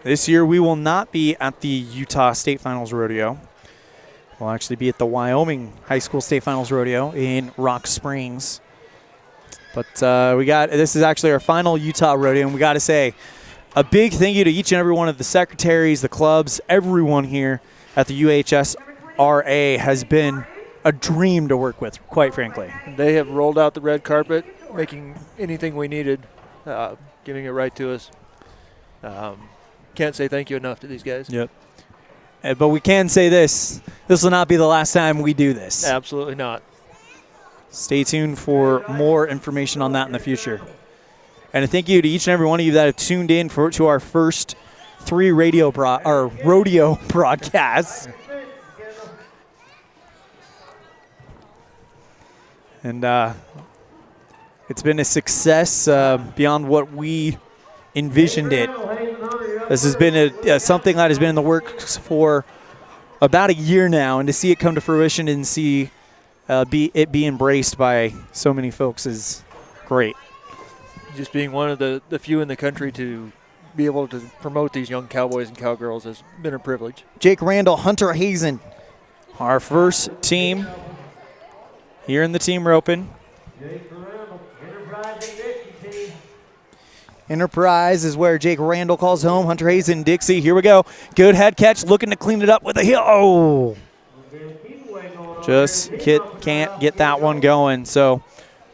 This year we will not be at the Utah State Finals Rodeo. We'll actually be at the Wyoming High School State Finals Rodeo in Rock Springs. But this is actually our final Utah Rodeo, and we got to say a big thank you to each and every one of the secretaries, the clubs, everyone here at the UHSRA has been a dream to work with, quite frankly. They have rolled out the red carpet, making anything we needed, giving it right to us. Can't say thank you enough to these guys. Yep. But we can say this will not be the last time we do this. Absolutely not. Stay tuned for more information on that in the future. And a thank you to each and every one of you that have tuned in to our first 3 rodeo broadcasts. And it's been a success beyond what we envisioned it. This has been something that has been in the works for about a year now, and to see it come to fruition and see it be embraced by so many folks is great. Just being one of the few in the country to be able to promote these young cowboys and cowgirls has been a privilege. Jake Randall, Hunter Hazen, our first team here in the team roping. Jake Randall, Enterprise and Dixie team. Enterprise is where Jake Randall calls home. Hunter Hazen, Dixie. Here we go. Good head catch, looking to clean it up with a heel. Oh! Just can't get that one going. So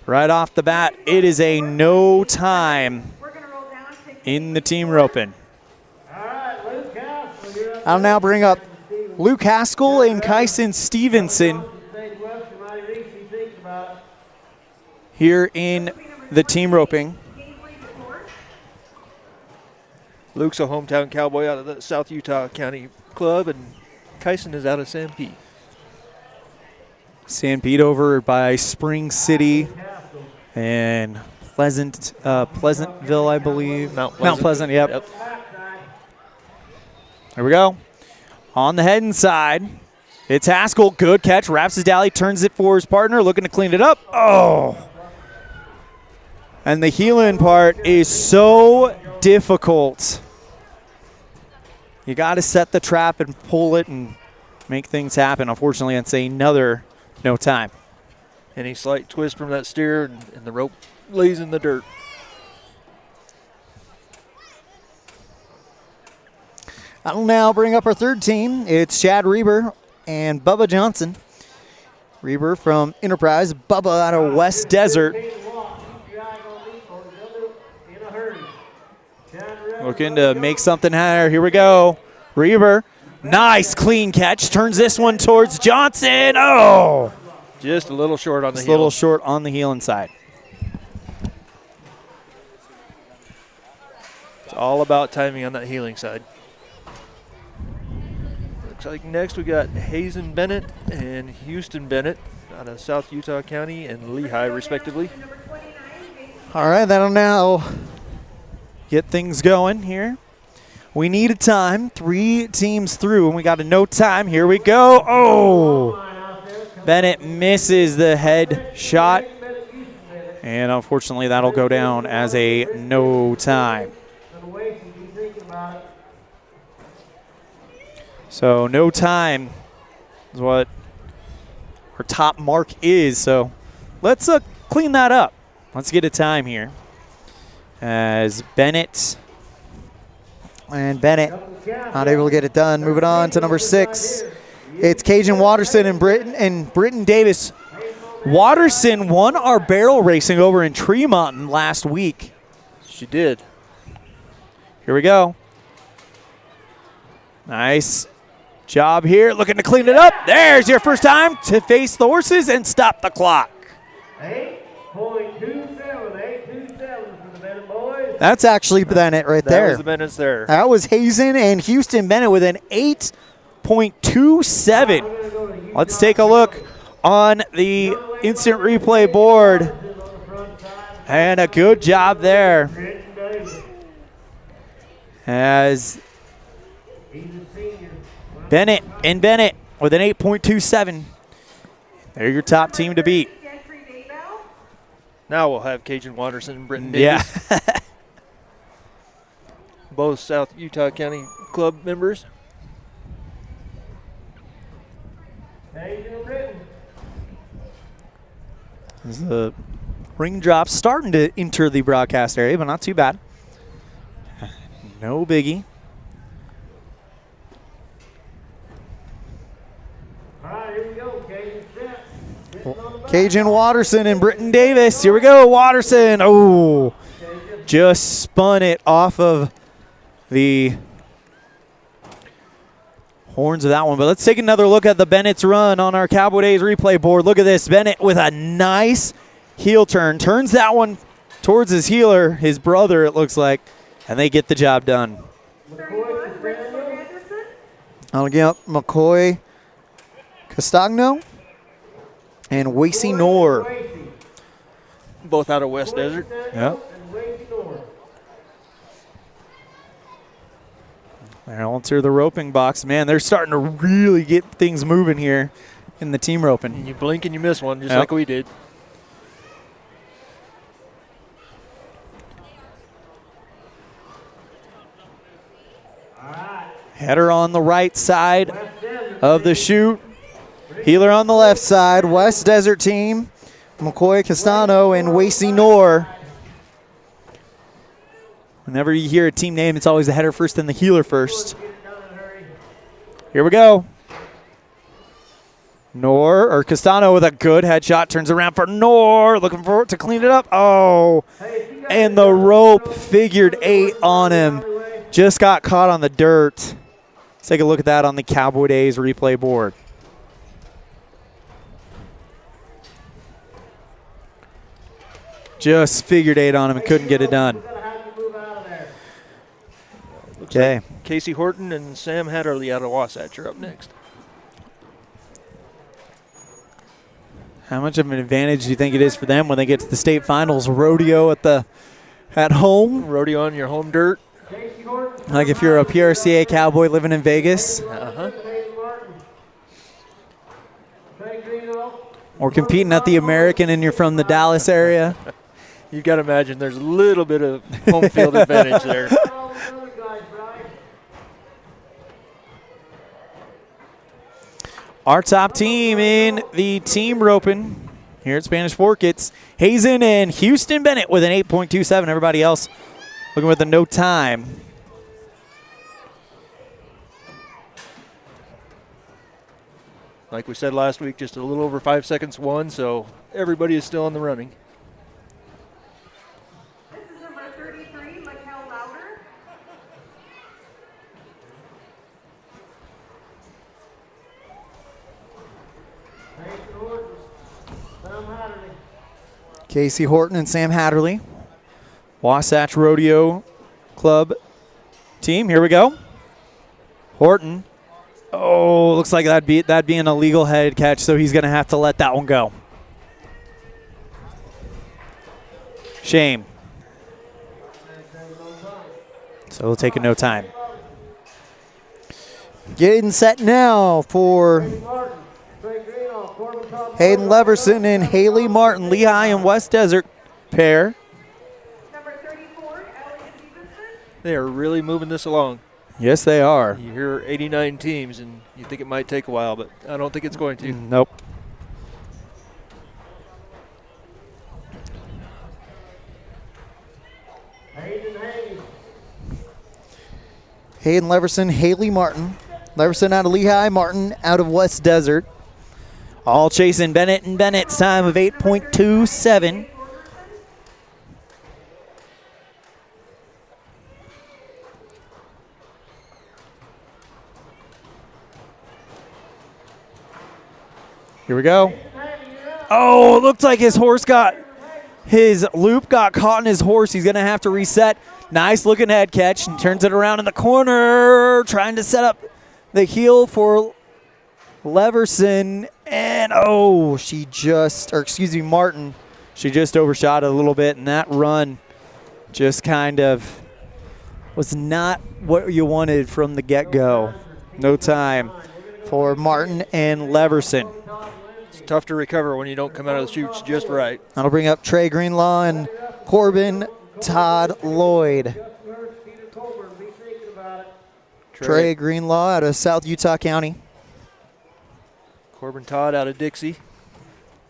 right off the bat, it is a no time in the team roping. All right, Luke I'll now bring up Luke Haskell and Kyson Stevenson here in the team roping. Luke's a hometown cowboy out of the South Utah County Club, and Kyson is out of San Pete. San Pete over by Spring City and Pleasantville, I believe. Mount Pleasant, yep. Here we go. On the head and side, it's Haskell. Good catch. Wraps his dally, turns it for his partner, looking to clean it up. Oh. And the heel-in part is so difficult. You got to set the trap and pull it and make things happen. Unfortunately, it's another no time. Any slight twist from that steer, and the rope lays in the dirt. I'll now bring up our third team. It's Chad Reber and Bubba Johnson. Reber from Enterprise, Bubba out of West Desert. Looking to make something higher. Here we go. Reber, nice clean catch. Turns this one towards Johnson. Oh! Just a little short on the heel. Just a little short on the heel inside. It's all about timing on that heeling side. Looks like next we got Hazen Bennett and Houston Bennett out of South Utah County and Lehigh, respectively. All right, that'll now get things going here. We need a time. 3 teams through, and we got a no time. Here we go. Oh! Bennett misses the head shot, and unfortunately that'll go down as a no time. So no time is what our top mark is. So let's clean that up. Let's get a time here. As Bennett not able to get it done. Moving on to number 6. It's Cajun Watterson and Britton Davis. Watterson won our barrel racing over in Tremont last week. She did. Here we go. Nice job here. Looking to clean it up. There's your first time to face the horses and stop the clock. 8.27 for the Bennett boys. That's actually Bennett right there. That was the Bennett's there. That was Hazen and Houston Bennett with an 8.27. Let's take a look on the instant replay board. And a good job there. As Bennett with an 8.27. They're your top team to beat. Now we'll have Cajun Watterson and Britton Davis. Yeah. Both South Utah County Club members. The ring drops starting to enter the broadcast area, but not too bad. No biggie. All right, here we go. Cajun Watterson and Britton Davis. Here we go, Watterson. Oh, just spun it off of the horns of that one. But let's take another look at the Bennett's run on our Cowboy Days replay board. Look at this. Bennett with a nice heel turn. Turns that one towards his heeler, his brother, it looks like, and they get the job done. I'll get up McCoy Castagno and Wasey Noor. Both out of West Desert. Yep. They'll enter the roping box. Man, they're starting to really get things moving here in the team roping. And you blink and you miss one, just like we did. Header on the right side of the chute. Heeler on the left side. West Desert team. McCoy Castano and Wasey Noor. Whenever you hear a team name, it's always the header first and the heeler first. Here we go. Noor, or Castano with a good headshot. Turns around for Noor. Looking for it to clean it up. Oh, and the rope figured 8 on him. Just got caught on the dirt. Let's take a look at that on the Cowboy Days replay board. Just figured 8 on him and couldn't get it done. Okay. Casey Horton and Sam Hatterley out of Wasatch are up next. How much of an advantage do you think it is for them when they get to the state finals? Rodeo at home? Rodeo on your home dirt. Like if you're a PRCA Cowboy living in Vegas? Uh-huh. Or competing at the American and you're from the Dallas area? You've got to imagine there's a little bit of home field advantage there. Our top team in the team roping here at Spanish Fork, it's Hazen and Houston Bennett with an 8.27. Everybody else looking with a no time. Like we said last week, just a little over 5 seconds won, so everybody is still in the running. This is number 33, Mikel Louder. Casey Horton and Sam Hatterley. Wasatch Rodeo Club team. Here we go. Horton. Oh, looks like that'd be an illegal head catch, so he's going to have to let that one go. Shame. So we'll take a no time. Getting set now for Hayden Leverson and Haley Martin, Lehigh and West Desert pair. Number 34, Elliot Stevenson. They are really moving this along. Yes, they are. You hear 89 teams, and you think it might take a while, but I don't think it's going to. Nope. Hayden Leverson, Haley Martin. Leverson out of Lehigh, Martin out of West Desert. All chasing Bennett and Bennett's time of 8.27. Here we go. Oh, it looked like his loop got caught in his horse. He's going to have to reset. Nice looking head catch and turns it around in the corner, trying to set up the heel for Leverson. And Martin. She just overshot it a little bit, and that run just kind of was not what you wanted from the get-go. No time for Martin and Leverson. It's tough to recover when you don't come out of the chutes just right. That'll bring up Trey Greenlaw and Corbin Todd Lloyd. Trey Greenlaw out of South Utah County. Corbin Todd out of Dixie.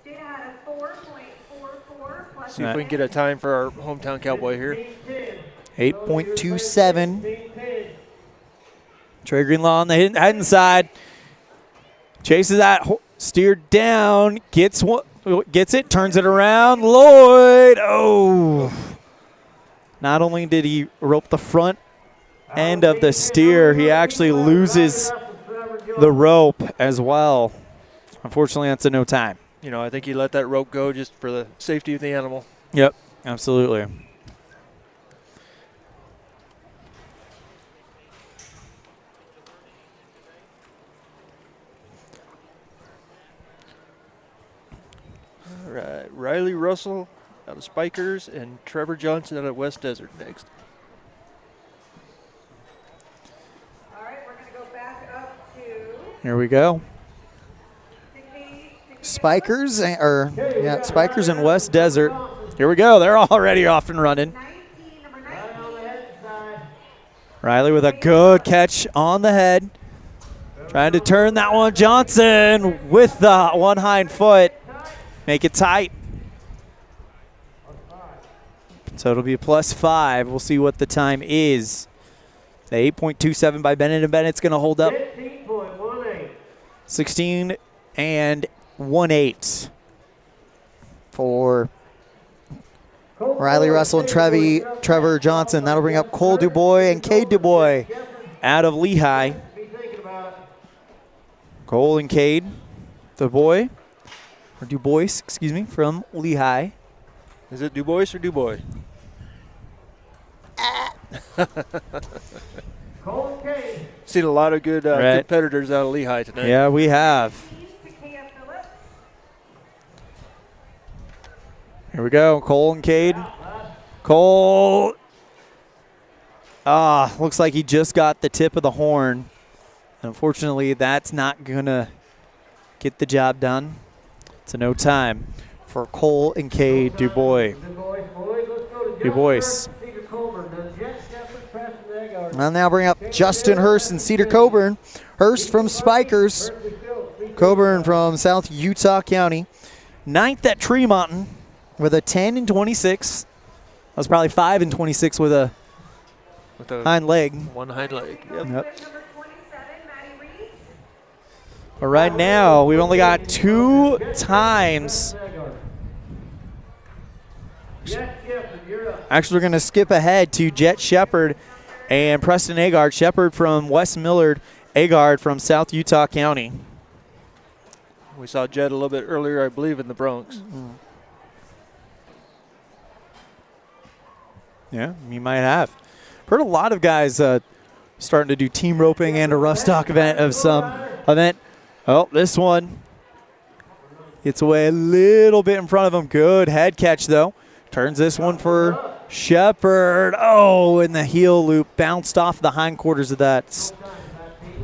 Dana had a 4.44 plus. See if we can get a time for our hometown Cowboy here. 8.27. Trey Greenlaw on the head side. Chases that, steered down, gets it, turns it around. Lloyd, Not only did he rope the front end of the steer, he actually loses the rope as well. Unfortunately, that's a no time. You know, I think he let that rope go just for the safety of the animal. Yep, absolutely. All right, Riley Russell out of Spikers and Trevor Johnson out of West Desert next. All right, we're going to go back up to Here we go. Spikers and West Desert. Here we go. They're already off and running. 19, number 19. Riley with a good catch on the head. Trying to turn that one. Johnson with the one hind foot. Make it tight. So it'll be a +5. We'll see what the time is. The 8.27 by Bennett, and Bennett's going to hold up. 16 and 1/8 for Riley Russell and Trevor Johnson. That'll bring up Cole Dubois and Cade Dubois out of Lehigh. Cole and Cade, Du Bois, excuse me, from Lehigh. Is it Du Bois or Du Bois? Cole Kane. Seen a lot of good Right. competitors out of Lehigh tonight. Yeah, we have. Here we go, Cole and Cade. Cole. Looks like he just got the tip of the horn. Unfortunately, that's not going to get the job done. It's a no time for Cole and Cade Du Bois. I'll now bring up Justin Hurst and Cedar Coburn. Hurst from Spikers. Coburn from South Utah County. 9th at Tremonton with a 10 and 26. That was probably 5 and 26 with a hind leg. One hind leg. Yep. But right now, we've only got 2 times. Actually, we're going to skip ahead to Jet Shepard and Preston Agard. Shepard from West Millard, Agard from South Utah County. We saw Jed a little bit earlier, I believe, in the Bronx. Yeah, he might have. Heard a lot of guys starting to do team roping and a rough stock event of some event. Oh, this one gets away a little bit in front of him. Good head catch, though. Turns this one for Shepard. Oh, and the heel loop bounced off the hindquarters of that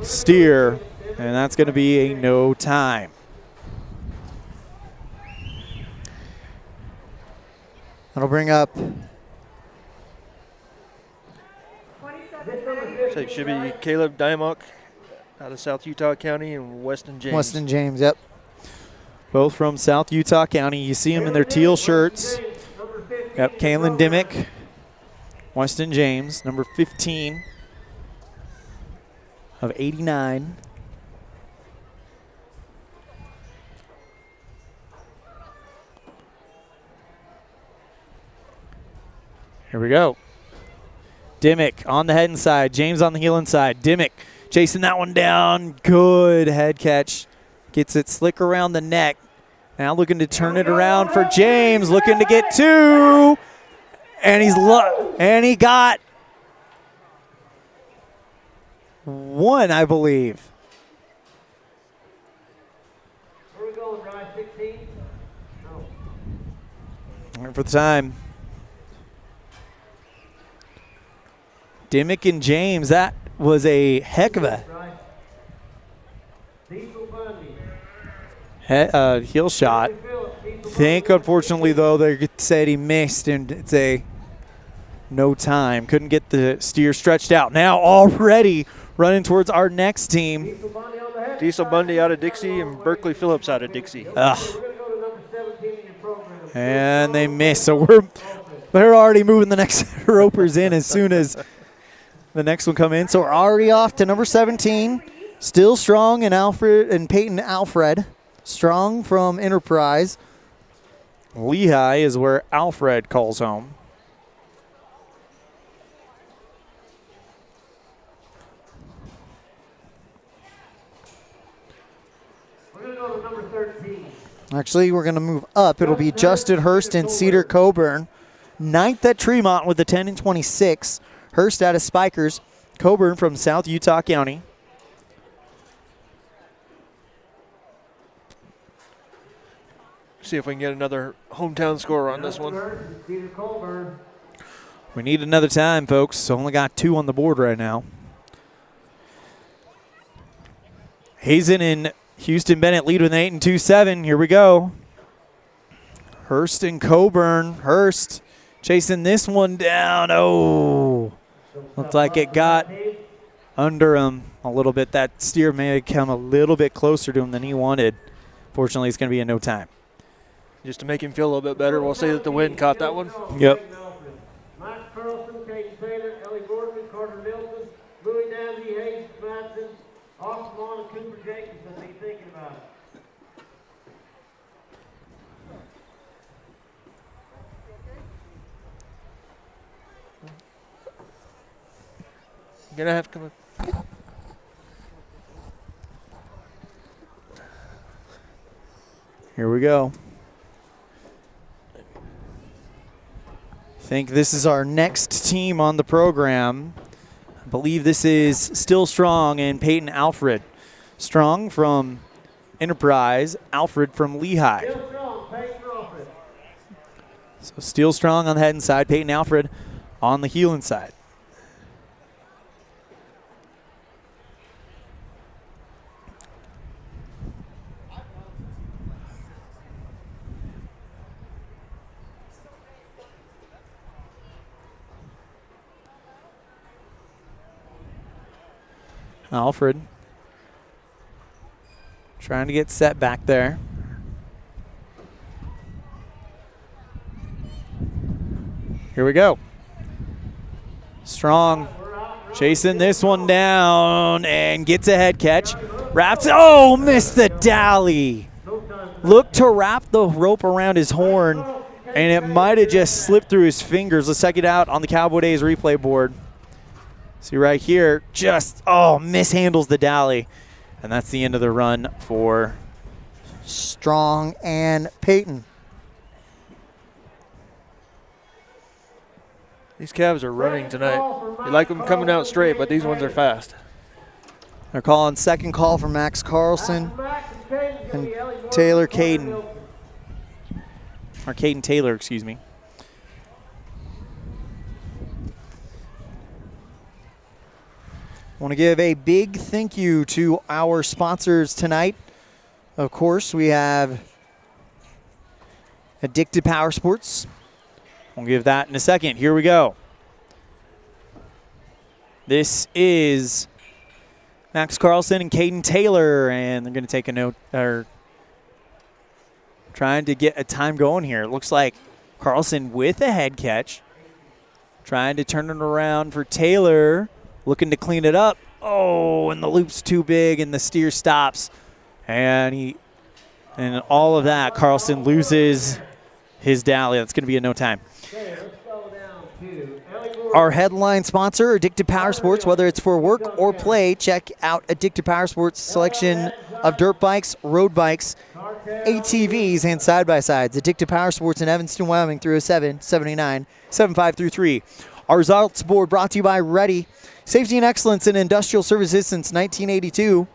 steer, and that's going to be a no time. That'll bring up. So it should be Caleb Dymock out of South Utah County and Weston James. Weston James, yep. Both from South Utah County. You see them in their teal shirts. Yep, Kalen Dimmick, Weston James, number 15 of 89. Here we go. Dimmick on the head inside, James on the heel inside. Dimmick chasing that one down. Good head catch. Gets it slick around the neck. Now looking to turn it around for James, looking to get 2. And he got 1, I believe. Where we going, Ryan? 16? No. Right for the time. Dimmick and James, that was a heck of a heel shot. Think, unfortunately, though, they said he missed, and it's a no time. Couldn't get the steer stretched out. Now already running towards our next team. Diesel Bundy out of Dixie and Berkeley Phillips out of Dixie. And they missed. So they're already moving the next ropers in as soon as the next one come in. So we're already off to number 17. Still strong and Peyton Alfred. Strong from Enterprise. Lehigh is where Alfred calls home. We're going to go to number 13. Actually, we're going to move up. It'll be Justin Hurst and Cedar Coburn. 9th at Tremont with a 10 and 26. Hurst out of Spikers. Coburn from South Utah County. See if we can get another hometown score on this one. We need another time, folks. Only got 2 on the board right now. Hazen and Houston Bennett lead with an 8 and 2-7. Here we go. Hurst and Coburn. Hurst chasing this one down. Oh, looked like it got under him a little bit. That steer may have come a little bit closer to him than he wanted. Fortunately, it's going to be a no time. Just to make him feel a little bit better, we'll say that the wind caught that one. Yep. Mike Carlson, Caden Taylor, Ellie Gordon, Carter Nilsson, Louis Danzy, Hayes Madsen, Austin Vaughn, and Cooper Jacobson. Be thinking about it. You're going to have to come up. Here we go. I think this is our next team on the program. I believe this is Still Strong and Peyton Alfred. Strong from Enterprise, Alfred from Lehigh. Still strong, Peyton Alfred. So Still Strong on the head side, Peyton Alfred on the heel side. Alfred trying to get set back there. Here we go. Strong chasing this one down and gets a head catch. Wraps, oh, missed the dally. Looked to wrap the rope around his horn, and it might have just slipped through his fingers. Let's check it out on the Cowboy Days replay board. See right here, just, mishandles the dally. And that's the end of the run for Strong and Peyton. These calves are running tonight. You like them coming out straight, but these ones are fast. They're calling second call for Max Carlson and Taylor Caden. Or Caden Taylor, excuse me. I want to give a big thank you to our sponsors tonight. Of course, we have Addicted Power Sports. We'll give that in a second. Here we go. This is Max Carlson and Caden Taylor, and they're going to take a note, or trying to get a time going here. It looks like Carlson with a head catch, trying to turn it around for Taylor. Looking to clean it up. Oh, and the loop's too big, and the steer stops. And all of that, Carlson loses his dally. That's going to be in no time. Our headline sponsor, Addicted Power Sports. Whether it's for work or play, check out Addicted Power Sports' selection of dirt bikes, road bikes, ATVs, and side-by-sides. Addicted Power Sports in Evanston, Wyoming, 307-79-7533. Our results board brought to you by Ready. Safety and excellence in industrial services since 1982.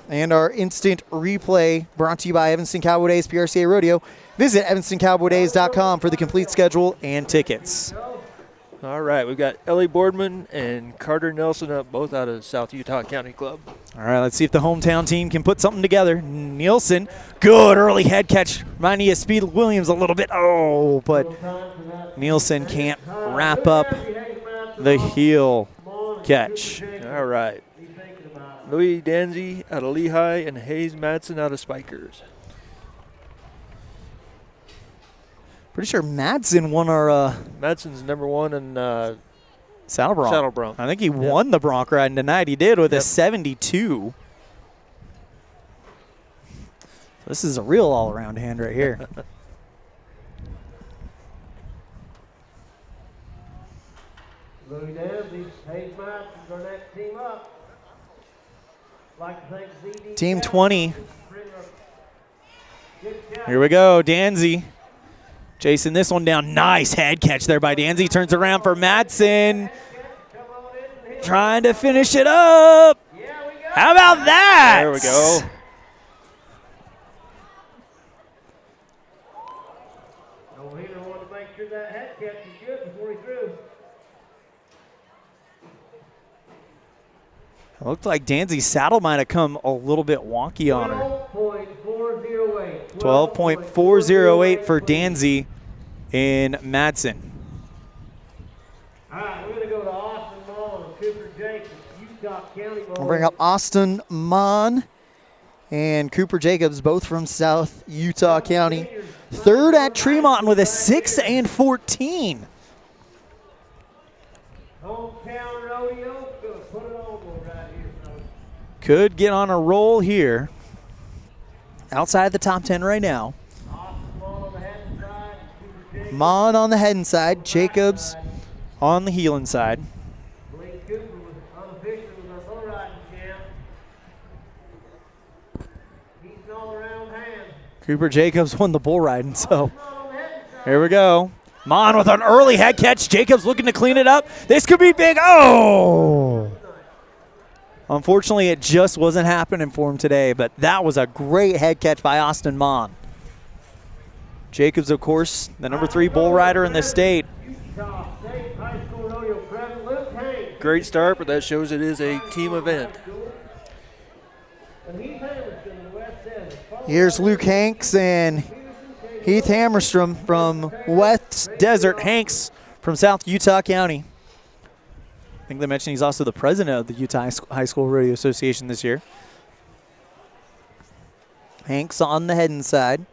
And our instant replay brought to you by Evanston Cowboy Days, PRCA Rodeo. Visit EvanstonCowboyDays.com for the complete schedule and tickets. All right, we've got Ellie Boardman and Carter Nelson up, both out of South Utah County Club. All right, let's see if the hometown team can put something together. Nielsen, good early head catch. Reminding you of Speed Williams a little bit. Oh, but Nielsen can't wrap up the heel catch. All right. Louis Danzy out of Lehigh and Hayes Madsen out of Spikers. Pretty sure Madsen won our Madsen's number one in Saddle Bronc. Saddle Bronc. I think he won the Bronc ride tonight. He did with a 72. This is a real all-around hand right here. Louis Danzy, Hayes Madsen's our next team up. Like to thank ZD Team 20. Here we go, Danzy. Chasing this one down. Nice head catch there by Danzy. Turns around for Madsen. Trying to finish it up. How about that? There we go. No-hitter wanted to make sure that head catch is good before he threw. It looked like Danzy's saddle might have come a little bit wonky on her. 12.408. 12.408 for Danzy in Madsen. All right, we're going to go to Austin Mall and Cooper Jacobs, Utah County Mall. I'll bring up Austin Mon and Cooper Jacobs, both from South Utah County. Third at Tremont with a 6 and 14. Hometown rodeo, going to put it on right here, fellas. Could get on a roll here. Outside the top 10 right now. Mon on the head and side, Jacobs on the heel and side. Blake Cooper was unofficial with our bull riding champ. He's an all-around hand. Cooper Jacobs won the bull riding, so here we go. Mon with an early head catch. Jacobs looking to clean it up. This could be big. Oh! Unfortunately, it just wasn't happening for him today, but that was a great head catch by Austin Mon. Jacobs, of course, the number 3 bull rider in the state. Great start, but that shows it is a team event. Here's Luke Hanks and Heath Hammerstrom from West Desert. Hanks from South Utah County. I think they mentioned he's also the president of the Utah High School Rodeo Association this year. Hanks on the head inside.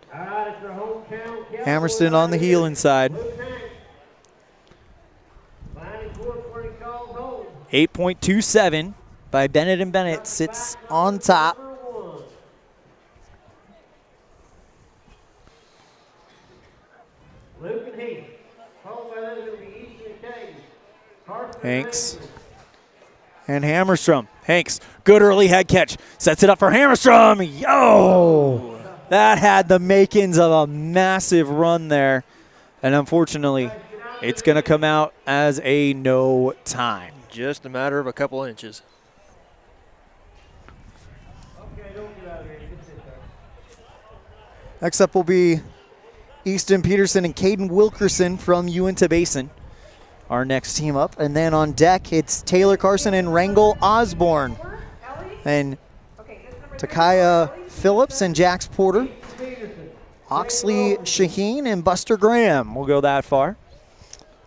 Hammerston on the heel inside. 8.27 by Bennett and Bennett sits on top. Hanks and Hammerstrom. Hanks, good early head catch. Sets it up for Hammerstrom. Yo! That had the makings of a massive run there. And unfortunately, it's going to come out as a no time. Just a matter of a couple inches. Next up will be Easton Peterson and Caden Wilkerson from Uinta Basin. Our next team up. And then on deck, it's Taylor Carson and Rangel Osborne. And Takaya Phillips and Jax Porter. Oxley Shaheen and Buster Graham. We'll go that far.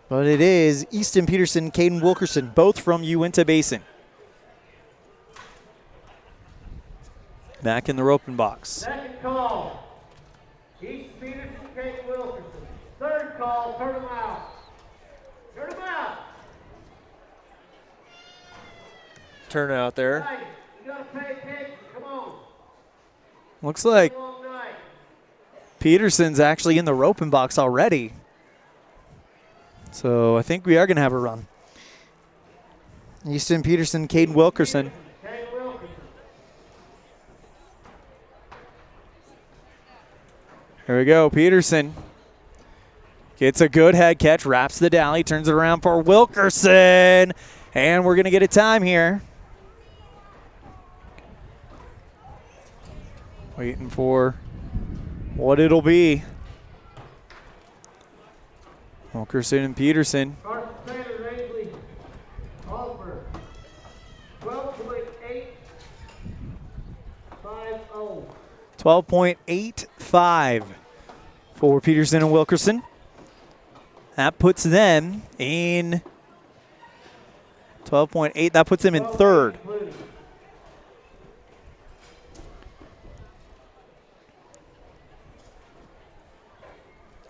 But it is Easton Peterson, Caden Wilkerson, both from Uinta Basin. Back in the roping box. Second call, Easton Peterson, Caden Wilkerson. Third call, turn them out. Turn them out. Turn out there. Right. You got to pay attention. Come on. Looks like Long night. Peterson's actually in the roping box already. So I think we are going to have a run. Easton Peterson, Caden Wilkerson. Caden Wilkerson. Here we go. Peterson gets a good head catch, wraps the dally, turns it around for Wilkerson. And we're going to get a time here. Waiting for what it'll be. Wilkerson and Peterson. Carson Taylor, Rangeley, Oliver. 12.850. 12.85 for Peterson and Wilkerson. That puts them in 12.8. That puts them in third.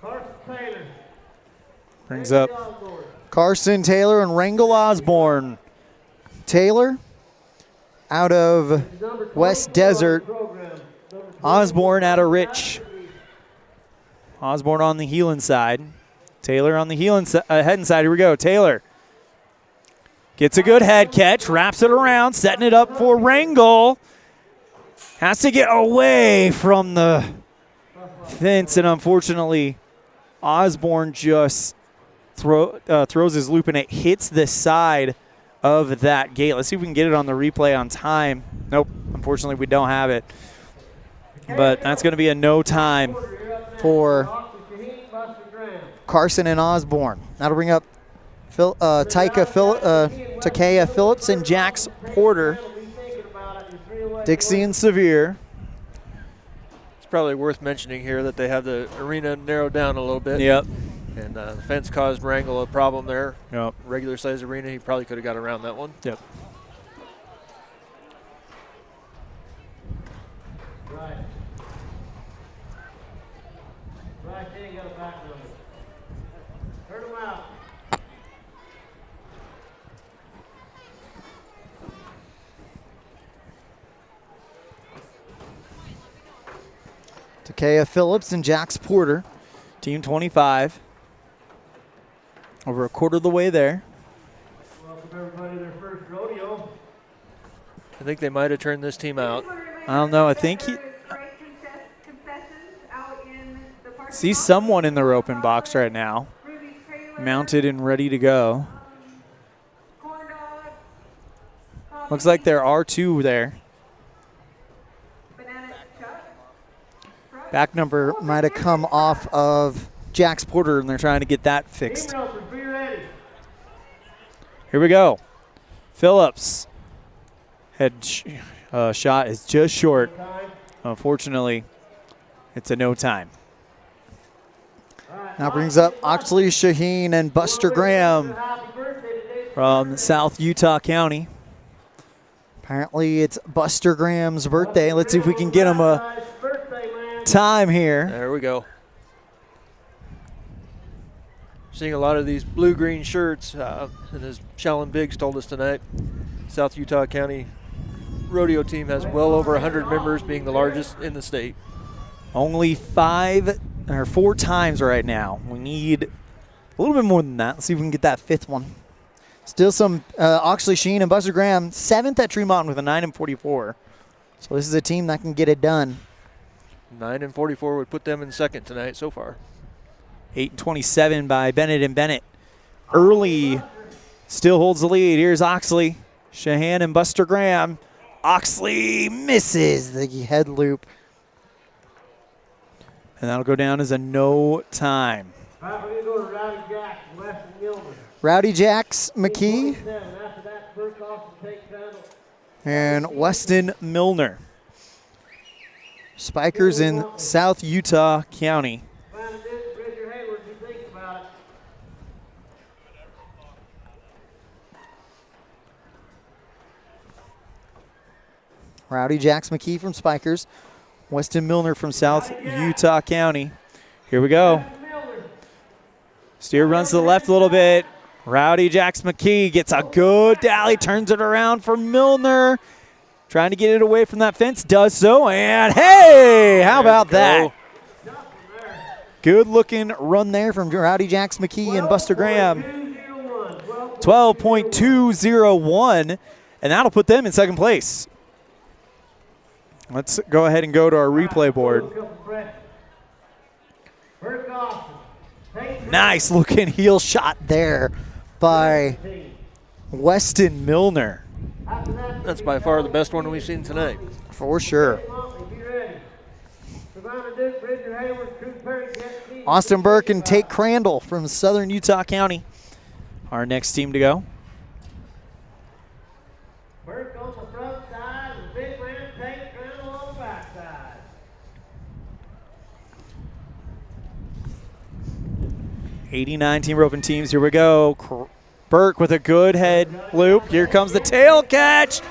Carson Taylor. Brings up Carson Taylor and Rangel Osborne. Taylor out of West Desert. Osborne out of Rich. Osborne on the heel inside. Taylor on the heel head inside. Here we go. Taylor gets a good head catch, wraps it around, setting it up for Rangel. Has to get away from the fence, and unfortunately, Osborne just throws his loop, and it hits the side of that gate. Let's see if we can get it on the replay on time. Nope, unfortunately, we don't have it. But that's going to be a no time for Carson and Osborne. That'll bring up Takaya Phillips and Jax Porter. Dixie and Sevier. It's probably worth mentioning here that they have the arena narrowed down a little bit. Yep. And the fence caused Rangel a problem there. Yep. Regular size arena, he probably could have got around that one. Yep. Right. Right there, you got a back number. Turn them out. Takaya Phillips and Jax Porter, team 25. Over a quarter of the way there. Welcome everybody to their first rodeo. I think they might have turned this team out. I don't know. I think he. See someone in the roping box right now, mounted and ready to go. Looks like there are two there. Back number might have come off of Jax Porter, and they're trying to get that fixed. Here we go. Phillips. Head shot is just short. Unfortunately, it's a no time. Now brings up Oxley Shaheen and Buster Graham From South Utah County. Apparently it's Buster Graham's birthday. Let's see if we can get him a time here. There we go. Seeing a lot of these blue-green shirts, and as Shalyn Biggs told us tonight, South Utah County rodeo team has well over 100 members, being the largest in the state. Only 4 times right now. We need a little bit more than that. Let's see if we can get that 5th one. Still some Oxley Sheen and Buster Graham, 7th at Tremont with a 9-44. So this is a team that can get it done. 9-44 would put them in 2nd tonight so far. 8-27 by Bennett and Bennett. Early still holds the lead. Here's Oxley, Shahan, and Buster Graham. Oxley misses the head loop. And that'll go down as a no time. All right, we're going to go to Rowdy Jack, Weston Milner. Rowdy Jacks McKee After that, Burke Austin takes Crandall. and Weston Milner. Spikers in South Utah County. Find a disc, Richard Hayward, if you think about it. Rowdy Jacks McKee from Spikers, Weston Milner from South Utah County. Here we go. Steer runs to the left a little bit. Rowdy Jacks McKee gets a good dally, turns it around for Milner. Trying to get it away from that fence, does so, and hey, how about that? Good looking run there from Rowdy Jacks McKee and Buster Graham. 12.201, and that'll put them in 2nd place. Let's go ahead and go to our replay board. Nice looking heel shot there by Weston Milner. That's by far the best one we've seen tonight. For sure. Austin Burke and Tate Crandall from Southern Utah County. Our next team to go. Burke on the front side, and the big man Tate Crandall on the back side. 89 team roping teams. Here we go. Burke with a good head loop. Here comes the tail catch.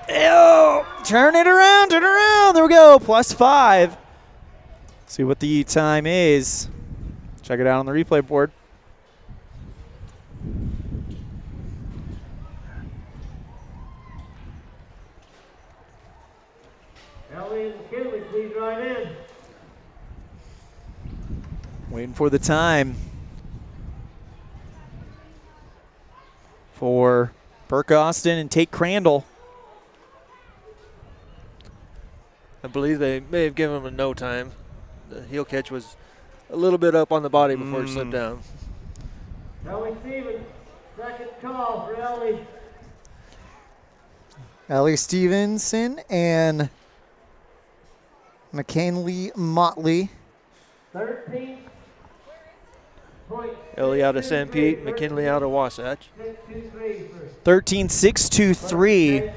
Ew. Turn it around, turn it around. There we go. +5. See what the time is. Check it out on the replay board. Ellie and McKinley, please right in. Waiting for the time for Burke Austin and Tate Crandall. I believe they may have given him a no time. The heel catch was a little bit up on the body before it slipped down. Ellie Stevens, 2nd call for Ellie. Ellie Stevenson and McKinley Motley. 13. Ellie out of St. Pete, McKinley out of Wasatch. 13.623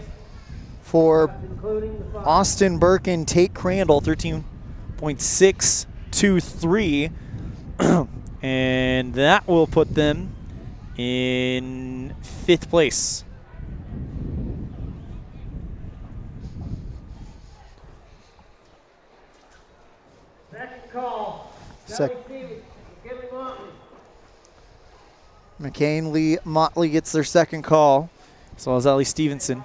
For Austin Burke and Tate Crandall, 13.623. And that will put them in 5th place. Second call. Sec- Ellie Stevens, McKinley Motley. McKinley Motley gets their 2nd call. As well as Ellie Stevenson.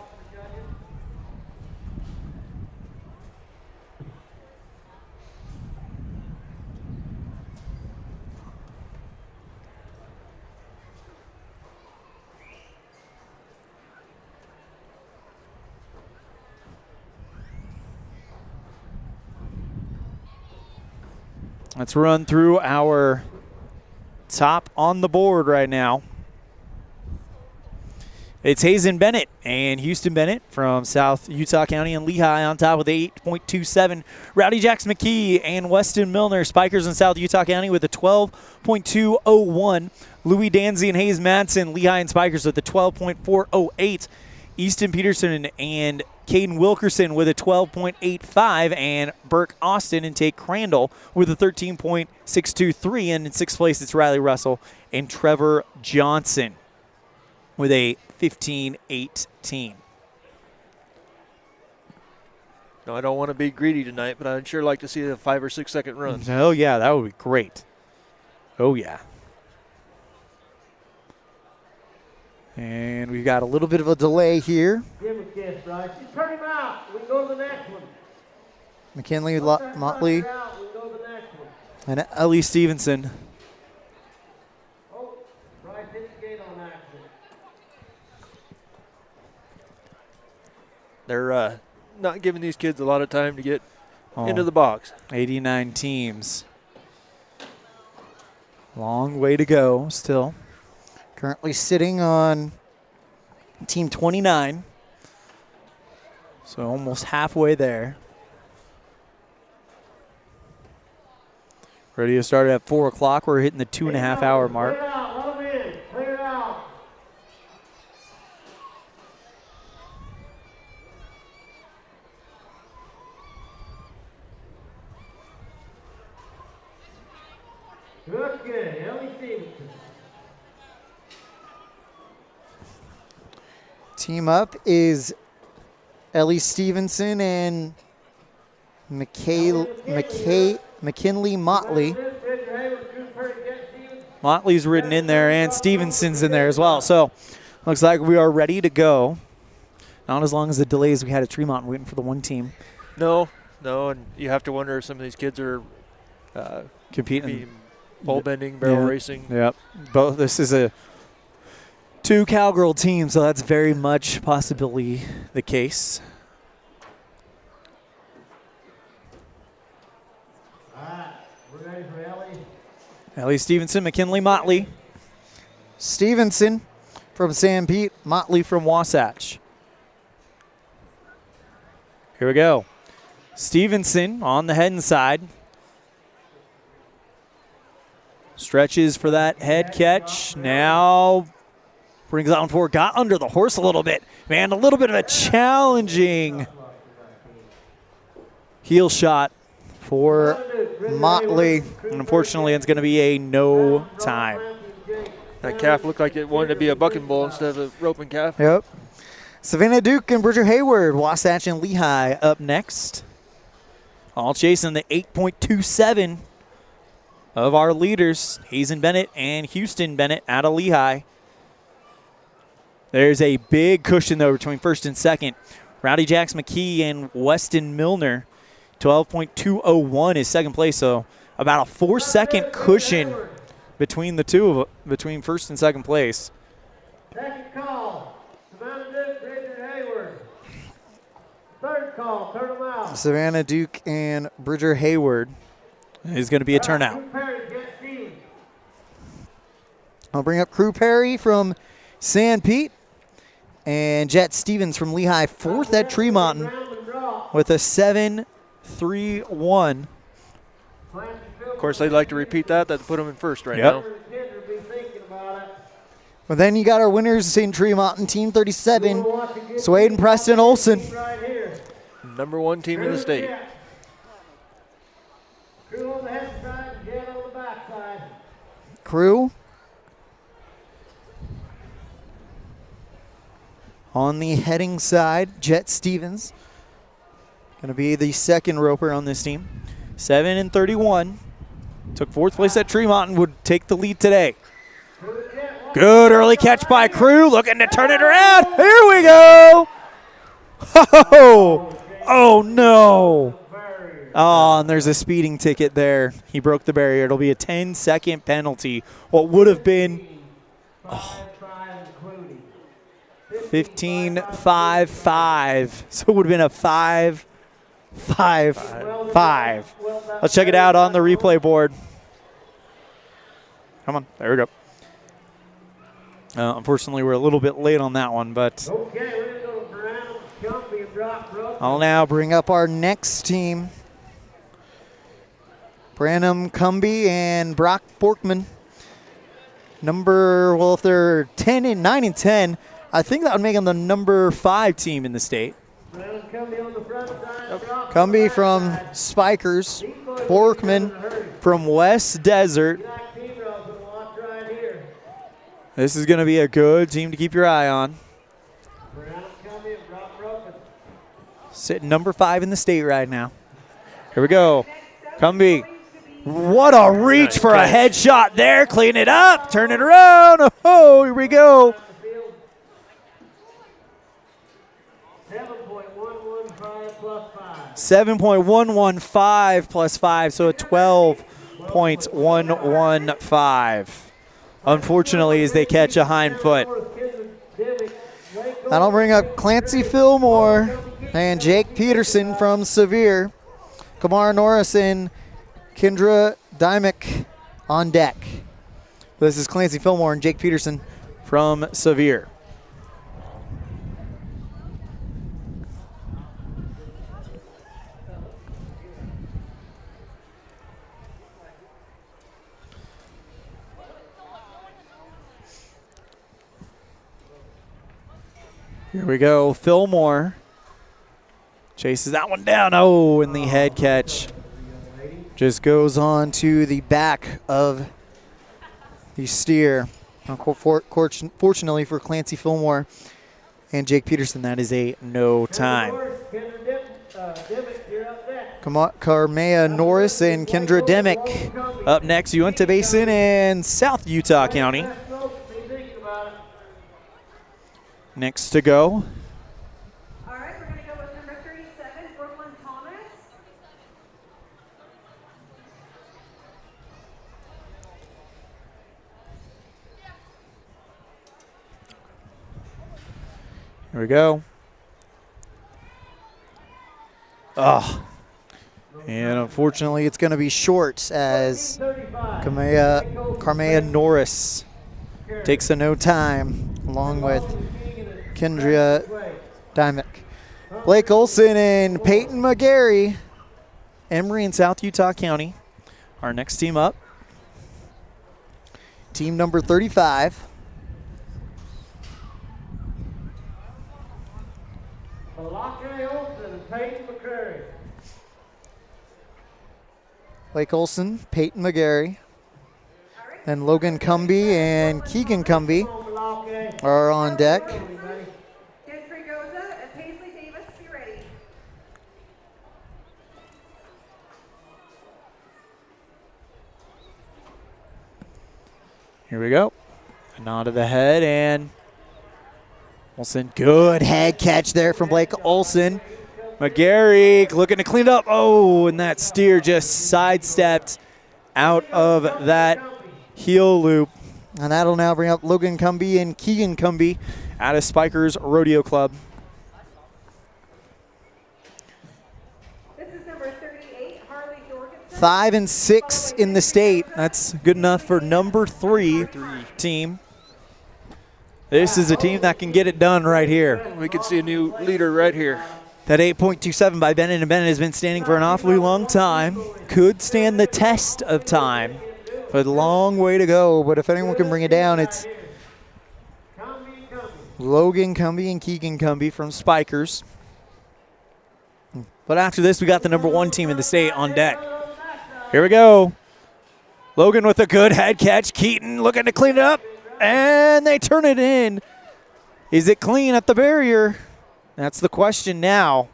Let's run through our top on the board right now. It's Hazen Bennett and Houston Bennett from South Utah County and Lehigh on top with 8.27. Rowdy Jacks McKee and Weston Milner, Spikers in South Utah County with a 12.201. Louis Danzy and Hayes Madsen, Lehigh and Spikers with a 12.408. Easton Peterson and Caden Wilkerson with a 12.85, and Burke Austin and Tate Crandall with a 13.623. And in sixth place, it's Riley Russell and Trevor Johnson with a 15.18. No, I don't want to be greedy tonight, but I'd sure like to see a 5 or 6 second run. Oh, yeah, that would be great. Oh, yeah. And we've got a little bit of a delay here. Give him a kiss, Bryce. Just turn him out. We can go to the next one. McKinley Motley We can go to the next one. and Ellie Stevenson. Oh, Bryce hit the gate on accident. They're not giving these kids a lot of time to get into the box. 89 teams. Long way to go still. Currently sitting on team 29. So almost halfway there. Rodeo started at 4 o'clock. We're hitting the 2.5 hour mark. Clear it out. Let him in. Clear it out. Good. Ellie Stevenson. Team up is Ellie Stevenson and McKinley Motley. Motley's ridden in there, and Stevenson's in there as well. So looks like we are ready to go. Not as long as the delays we had at Tremont waiting for the one team. No, and you have to wonder if some of these kids are Competing. pole bending, barrel Yeah. racing. Yep. Both. This is a 2 cowgirl teams, so that's very much possibly the case. All right. We're ready for Ellie. Ellie Stevenson, McKinley Motley. Stevenson from San Pete, Motley from Wasatch. Here we go. Stevenson on the head and side. Stretches for that head catch. Now brings that one forward. Got under the horse a little bit. Man, a little bit of a challenging heel shot for Motley. And unfortunately, it's going to be a no time. That calf looked like it wanted to be a bucking bull instead of a roping calf. Yep. Savannah Duke and Bridger Hayward, Wasatch and Lehigh up next. All chasing the 8.27 of our leaders, Hazen Bennett and Houston Bennett out of Lehigh. There's a big cushion, though, between first and second. Rowdy Jacks McKee and Weston Milner. 12.201 is second place, so about a 4-second cushion between the two, between first and second place. Second call. Savannah Duke, Bridger Hayward. Third call. Turn them out. Savannah Duke and Bridger Hayward. Is going to be a turnout. I'll bring up Crew Perry from San Pete and Jet Stevens from Lehigh, fourth at Tremont with a 7.31. Of course, they'd like to repeat that. That'd put them in first right Yep. now. But then you got our winners in Tremont in Team 37, Swade and Preston Olson. Number 1 team in the state. Crew on the head side, Jet on the back side. Crew on the heading side, Jet Stevens. Going to be the second roper on this team. 7-31. Took fourth place at Tremont and would take the lead today. Good early catch by Crew, looking to turn it around. Here we go. Oh no. Oh, and there's a speeding ticket there. He broke the barrier. It'll be a 10-second penalty. What would have been 15.55. So it would have been a 5.55. Let's check it out on the replay board. Come on, there we go. Unfortunately, we're a little bit late on that one, but I'll now bring up our next team. Branham Cumbie and Brock Borkman. If they're 9 and 10, I think that would make them the number 5 team in the state. Cumbie from Spikers, Borkman from West Desert. This is going to be a good team to keep your eye on. Sitting number 5 in the state right now. Here we go. Cumbie. What a reach for a headshot there. Clean it up. Turn it around. Oh, here we go. 7.115 plus 5, so a 12.115. Unfortunately, as they catch a hind foot. That'll bring up Clancy Fillmore and Jake Peterson from Sevier. Kamara Norris and Kendra Dymick on deck. This is Clancy Fillmore and Jake Peterson from Sevier. Here we go. Fillmore chases that one down. Oh, and the head catch just goes on to the back of the steer. Fortunately for Clancy Fillmore and Jake Peterson, that is a no time. Carmea Norris and Kendra Demick up next. Uinta Basin and South Utah County. Next to go. All right, we're going to go with number 37, Brooklyn Thomas. Here we go. Oh. And unfortunately, it's going to be short as Carmea Norris takes a no time along with Kendra Dymick. Blake Olson and Peyton McGarry. Emory and South Utah County. Our next team up. Team number 35. Blake Olson, Peyton McGarry, and Logan Cumbie and Keegan Cumbie are on deck. Here we go. A nod to the head, and Olson, good head catch there from Blake Olson. McGarry looking to clean it up. Oh, and that steer just sidestepped out of that heel loop. And that'll now bring up Logan Cumbie and Keegan Cumbie out of Spikers Rodeo Club. This is number 38, Harley Jorgensen. 5 and 6 in the state. That's good enough for number 3 team. This is a team that can get it done right here. We can see a new leader right here. That 8.27 by Bennett, and Bennett has been standing for an awfully long time. Could stand the test of time. But a long way to go, but if anyone can bring it down, it's Logan Cumbie and Keegan Cumbie from Spikers. But after this, we got the number 1 team in the state on deck. Here we go. Logan with a good head catch. Keaton looking to clean it up, and they turn it in. Is it clean at the barrier? That's the question now.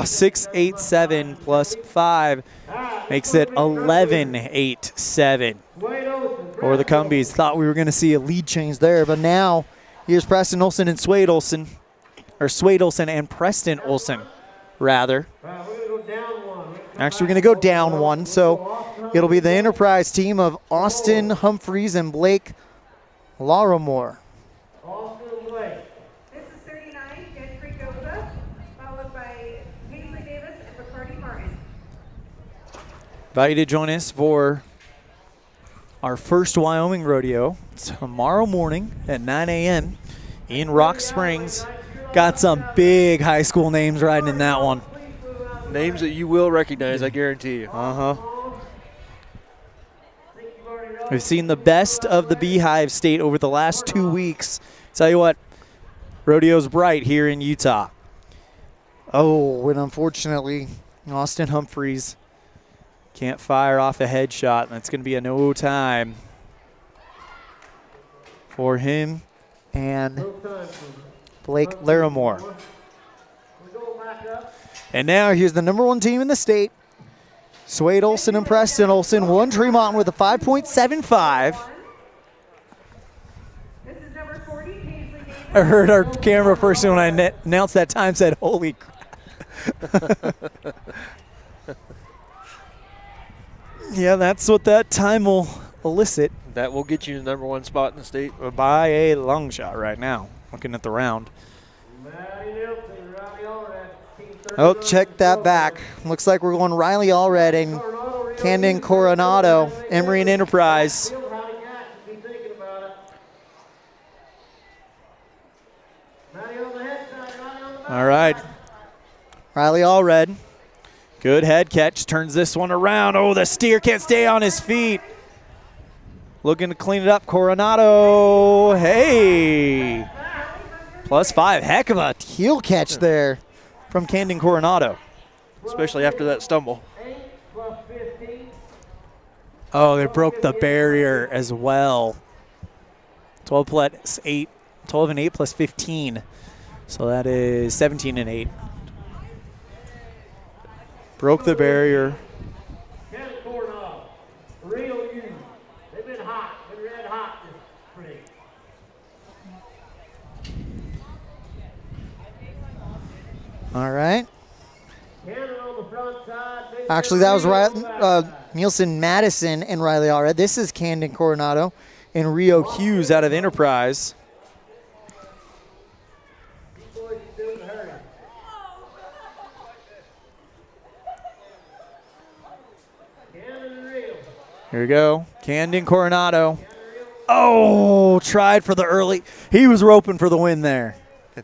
687 plus 5 makes it 11-8-7. Or the Cumbies. Thought we were going to see a lead change there, but now here's Preston Olson and Swade Olson. Or Swade Olson and Preston Olson, rather. Actually, we're going to go down 1, so it'll be the Enterprise team of Austin Humphreys and Blake Laramore. This is 39, Gentry Goza. Invite you to join us for our first Wyoming rodeo tomorrow morning at 9 a.m. in Rock Springs. Got some big high school names riding in that one. Names that you will recognize, I guarantee you. We've seen the best of the Beehive State over the last 2 weeks. Tell you what, rodeo's bright here in Utah. Oh, and unfortunately, Austin Humphreys can't fire off a headshot. That's going to be a no time for him and Blake Larimore. And now here's the number 1 team in the state. Swade Olson and Preston Olson, 1 Tremont with a 5.75. This is number 40, Paisley Davis. I heard our camera person when I announced that time said, holy crap. Yeah, that's what that time will elicit That will get you the number 1 spot in the state. by a long shot right now, looking at the round. Oh, check that back. Looks like we're going Riley Allred and Camden Coronado, Emory and Enterprise. All right. Riley Allred. Good head catch. Turns this one around. Oh, the steer can't stay on his feet. Looking to clean it up. Coronado. Hey. +5. Heck of a heel catch there from Camden Coronado. Especially after that stumble. Oh, they broke the barrier as well. 12 plus 8. 12 and 8 plus 15. So that is 17 and 8. Broke the barrier. Camden Coronado, real you. They've been hot, been red hot this spring. All right. Camden on the front side. Actually, that was Nielsen Madison and Riley Allred. This is Camden Coronado and Rio Hughes out of Enterprise. Here we go. Camden Coronado. Oh, tried for the early. He was roping for the win there.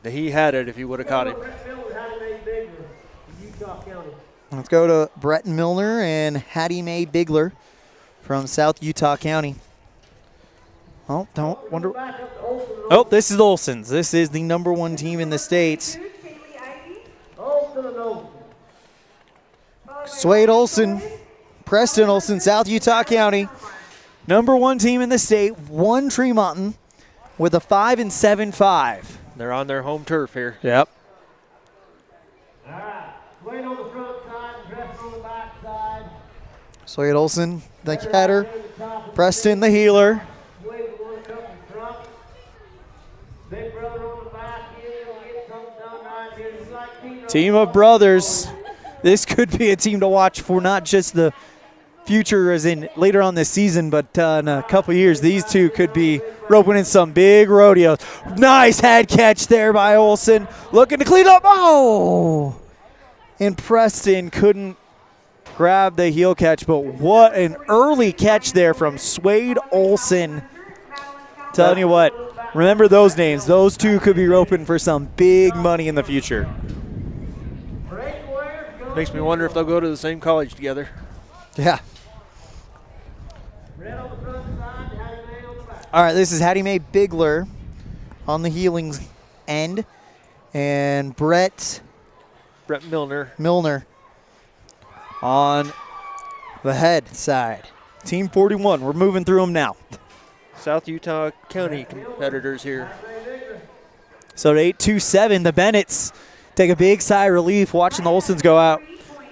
He had it if he would have caught him. Let's go to Brett Milner and Hattie Mae Bigler from South Utah County. Oh, don't wonder. Oh, this is Olson's. This is the number 1 team in the state. Swade Olson, Preston Olson, South Utah County. Number 1 team in the state, 1 Tremonton with a 5 and 7.5. They're on their home turf here. Yep. All right, Swade on the front side, Preston on the back side. Swade Olson, the header. Preston, the healer. Swade one up in front. Big brother on the back here. Will get something done right here. It's like Team of brothers. This could be a team to watch for not just the future as in later on this season, but in a couple years, these two could be roping in some big rodeos. Nice head catch there by Olson. Looking to clean up. Oh! And Preston couldn't grab the heel catch, but what an early catch there from Swade Olson. Telling you what, remember those names. Those two could be roping for some big money in the future. Makes me wonder if they'll go to the same college together. Yeah. All right, this is Hattie Mae Bigler on the healing end, and Brett Milner on the head side. Team 41, we're moving through them now. South Utah County competitors here. So at 8-2-7, the Bennetts take a big sigh of relief watching the Olsons go out.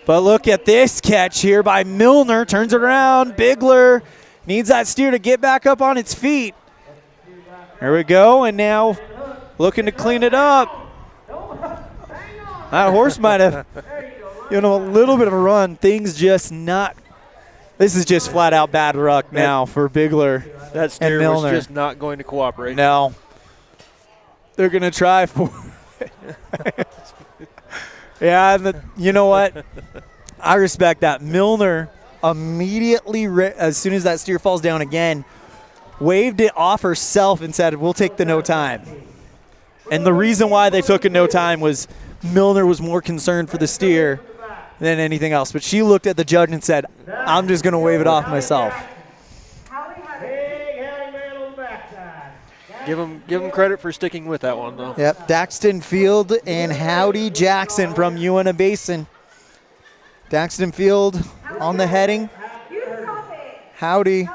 But look at this catch here by Milner. Turns it around. Bigler needs that steer to get back up on its feet. There we go. And now looking to clean it up. That horse might have, a little bit of a run. Things just not. This is just flat out bad luck now for Bigler That steer and Milner. was just not going to cooperate. No. They're going to try for Yeah, and you know what? I respect that. Milner immediately, as soon as that steer falls down again, waved it off herself and said, we'll take the no time. And the reason why they took a no time was Milner was more concerned for the steer than anything else. But she looked at the judge and said, I'm just going to wave it off myself. Give them credit for sticking with that one, though. Yep, Daxton Field and Howdy Jackson from Uinta Basin. Daxton Field on the heading. Howdy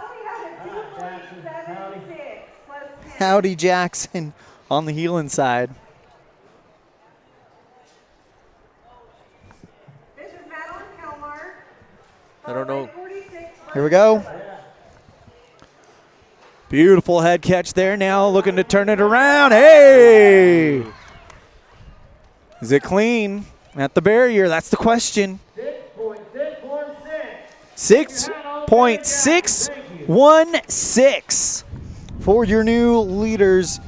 Jackson on the heeling side. I don't know. Here we go. Beautiful head catch there. Now looking to turn it around. Hey! Is it clean at the barrier? That's the question. 6.616 for your new leaders,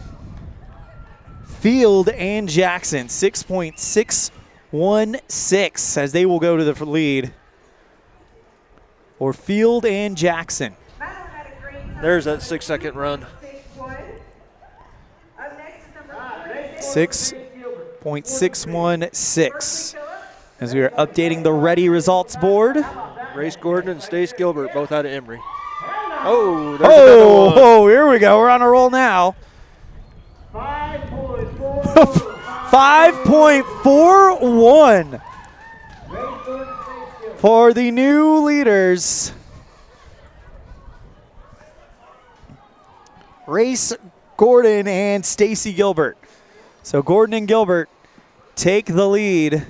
Field and Jackson. 6.616 as they will go to the lead for Field and Jackson. There's that 6-second run. 6.616 as we are updating the ready results board. Race Gordon and Stace Gilbert, both out of Emory. Oh, there's another one. Oh, here we go. We're on a roll now. 5.41 for the new leaders. Race Gordon and Stacy Gilbert. So Gordon and Gilbert take the lead.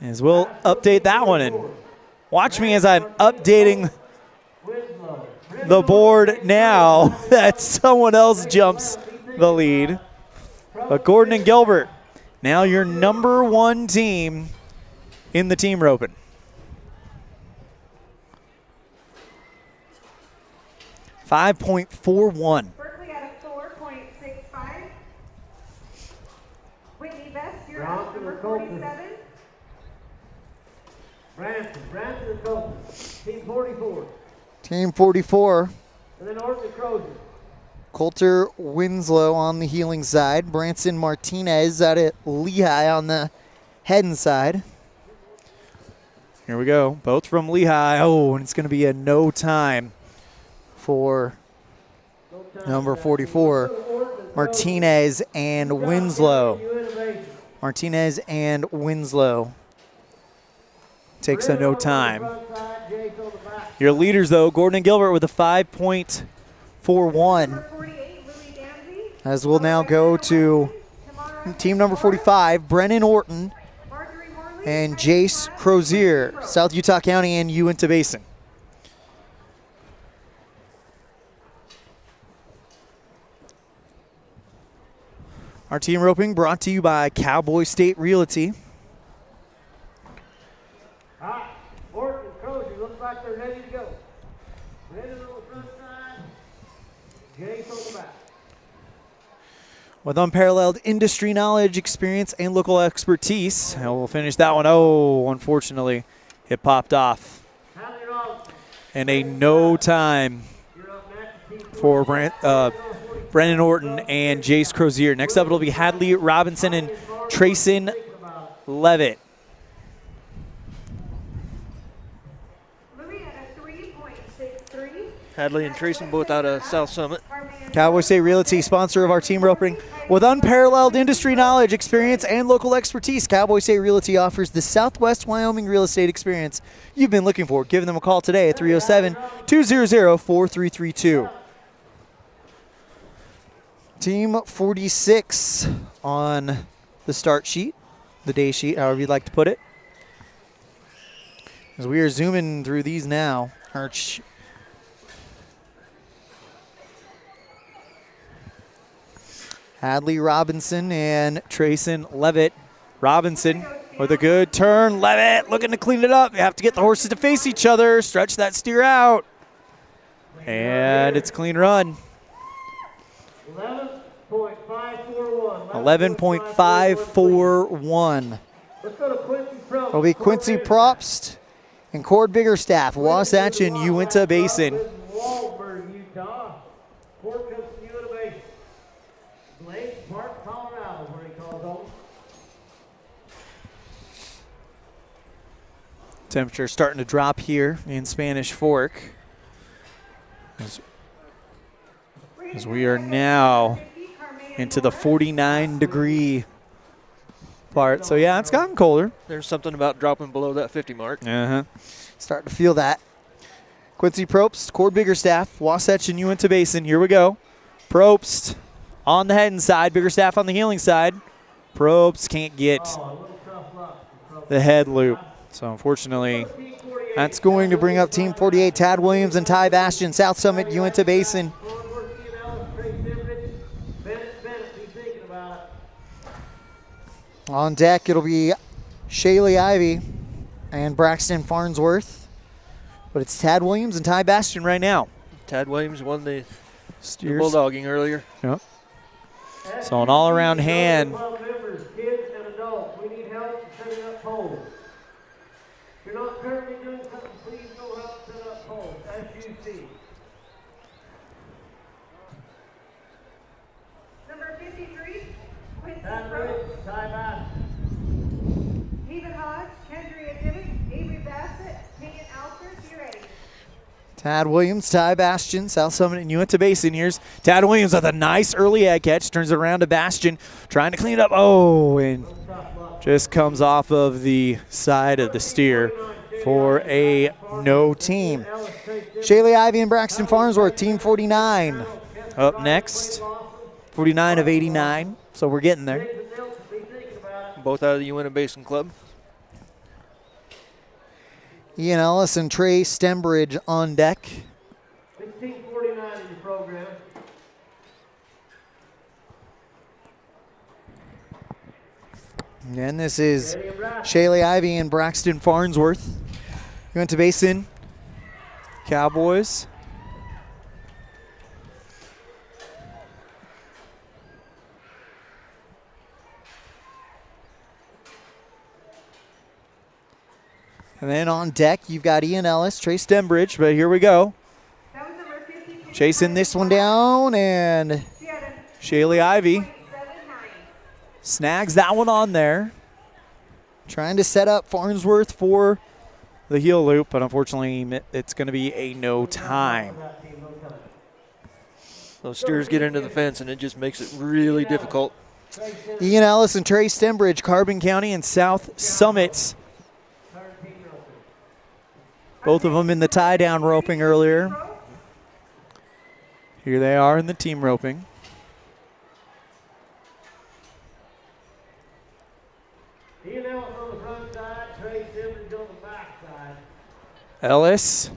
As we'll update that one, and watch me as I'm updating the board now that someone else jumps the lead. But Gordon and Gilbert, now your number one team in the team roping. .41. Berkeley at a 4.65. Whitney Best, you're Bronc at number and Colton. 47. Branson and Colton, team 44. Team 44. And then Orton and Crozier. Coulter Winslow on the heeling side. Branson Martinez out at Lehigh on the heading side. Here we go. Both from Lehigh. Oh, and it's going to be a no time for number 44, Martinez and Winslow. Martinez and Winslow takes a no time. Your leaders, though, Gordon and Gilbert with a 5.41. As we'll now go to team number 45, Brennan Orton and Jace Crozier, South Utah County and Uinta Basin. Our team roping brought to you by Cowboy State Realty. Orton and Crozier looks like they're ready to go. Brennan on the front side, Jace on the back. With unparalleled industry knowledge, experience, and local expertise. And we'll finish that one. Oh, unfortunately, it popped off. And a no time for Brennan Orton and Jace Crozier. Next up, it'll be Hadley Robinson and Trayson Levitt. Hadley and Trayson both out of South Summit. Cowboy State Realty, sponsor of our team roping. With unparalleled industry knowledge, experience, and local expertise, Cowboy State Realty offers the Southwest Wyoming real estate experience you've been looking for. Give them a call today at 307-200-4332. Team 46 on the start sheet, the day sheet, however you'd like to put it. As we are zooming through these now. Hadley Robinson and Trayson Levitt. Robinson with a good turn. Levitt looking to clean it up. You have to get the horses to face each other. Stretch that steer out. And it's a clean run. 11.541. Let's go to Quincy Probst. It'll be Quincy Probst and Cord Biggerstaff, Wasatch and Uinta Basin. Waldburg, Utah. Fort Cook, Uinta Basin. Lake Park, Colorado, where he calls home. Temperature starting to drop here in Spanish Fork. As we are now into the 49-degree part. So, yeah, it's gotten colder. There's something about dropping below that 50 mark. Uh-huh. Starting to feel that. Quincy Probst, Cord Biggerstaff, Wasatch and Uinta Basin. Here we go. Probst on the heading side, Biggerstaff on the heeling side. Probst can't get the head loop. So, unfortunately, That's going to bring up Team 48, Tad Williams and Ty Bastian, South Summit, Uinta Basin. On deck, it'll be Shaylee Ivy and Braxton Farnsworth. But it's Tad Williams and Ty Bastian right now. Tad Williams won the Steers. bulldogging earlier. Yep. So an all-around hand. Kids and adults, we need help setting up poles. If you're not currently doing something, please go help set up poles, as you see. Number 53, Quincy Tad Probst, Williams, Ty Bass. Stephen Hodge, Kendria Dimmick, Avery Bassett, Peyton Alford, be ready. Tad Williams, Ty Bastian, South Summit and Uinta Basin. Here's Tad Williams with a nice early egg catch. Turns it around to Bastian, trying to clean it up. Oh, and just comes off of the side of the steer for a no team. Shaylee Ivy and Braxton Farnsworth, Team 49. Up next, 49 of 89. So we're getting there. Both out of the Uinta Basin Club. Ian Ellis and Trey Stembridge on deck. 1649 in your program. And this is Shaylee Ivy and Braxton Farnsworth. Uinta Basin Cowboys. And then on deck, you've got Ian Ellis, Trey Stembridge, but here we go. That was number 52. Chasing this one down, and Shaylee Ivy 79. snags that one on there. Trying to set up Farnsworth for the heel loop, but unfortunately it's going to be a no time. Those steers get into the fence, and it just makes it really difficult. Ian Ellis and Trey Stembridge, Carbon County and South Summit. Both of them in the tie-down roping earlier. Here they are in the team roping. Ian Ellis on the front side, Trey Simmons on the back side. Ellis,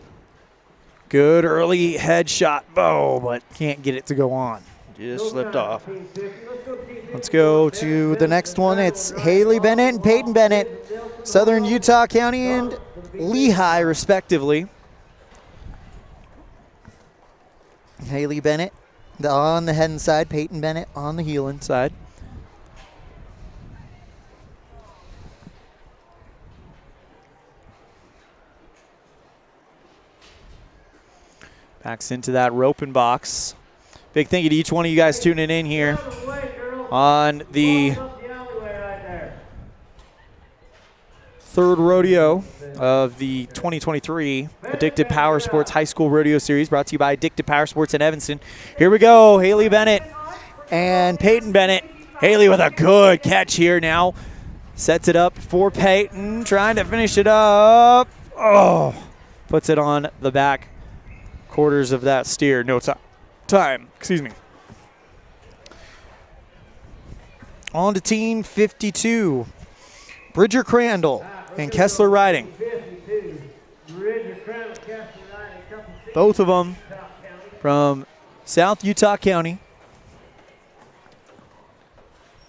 good early headshot bow, but can't get it to go on. Just slipped off. Let's go to the next one. It's Haley Bennett and Peyton Bennett, Southern Utah County and Lehigh, respectively. Haley Bennett on the heading side, Peyton Bennett on the heeling side. Backs into that roping box. Big thank you to each one of you guys tuning in here on the third rodeo of the 2023 Addicted Power Sports High School Rodeo Series, brought to you by Addicted Power Sports in Evanston. Here we go, Haley Bennett and Peyton Bennett. Haley with a good catch here now. Sets it up for Peyton, trying to finish it up. Oh, puts it on the back quarters of that steer. No time, excuse me. On to team 52. Bridger Crandall and Kessler Riding. Both of them from South Utah County.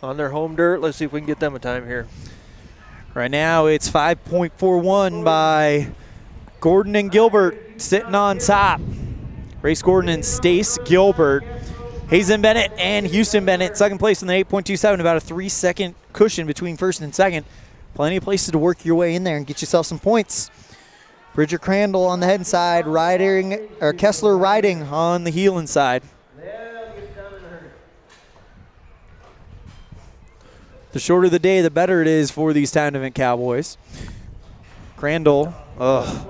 On their home dirt, let's see if we can get them a time here. Right now it's 5.41 by Gordon and Gilbert sitting on top. Race Gordon and Stace Gilbert. Hazen Bennett and Houston Bennett, second place in the 8.27, about a 3-second cushion between first and second. Plenty of places to work your way in there and get yourself some points. Bridger Crandall on the head side, Kessler riding on the heel inside. The shorter the day, the better it is for these timed event Cowboys. Crandall,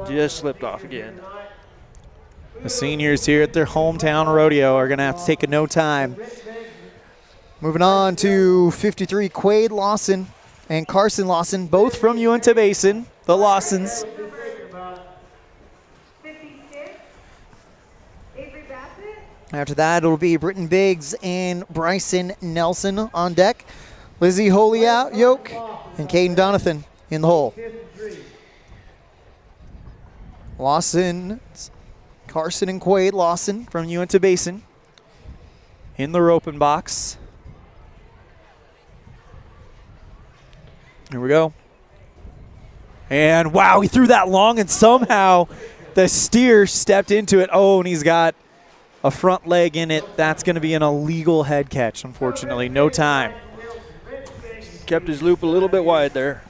just slipped off again. The seniors here at their hometown rodeo are going to have to take a no time. Moving on to 53, Quade Lawson and Carson Lawson, both from Uinta Basin, the Lawsons. 56, Avery Bassett. After that, it'll be Britton Biggs and Bryson Nelson on deck. Lizzie Holyoke and Caden Donathan in the hole. Lawson, Carson and Quade Lawson from Uinta Basin in the roping box. Here we go. And wow, he threw that long and somehow the steer stepped into it. Oh, and he's got a front leg in it. That's going to be an illegal head catch, unfortunately. No time. Kept his loop a little bit wide there.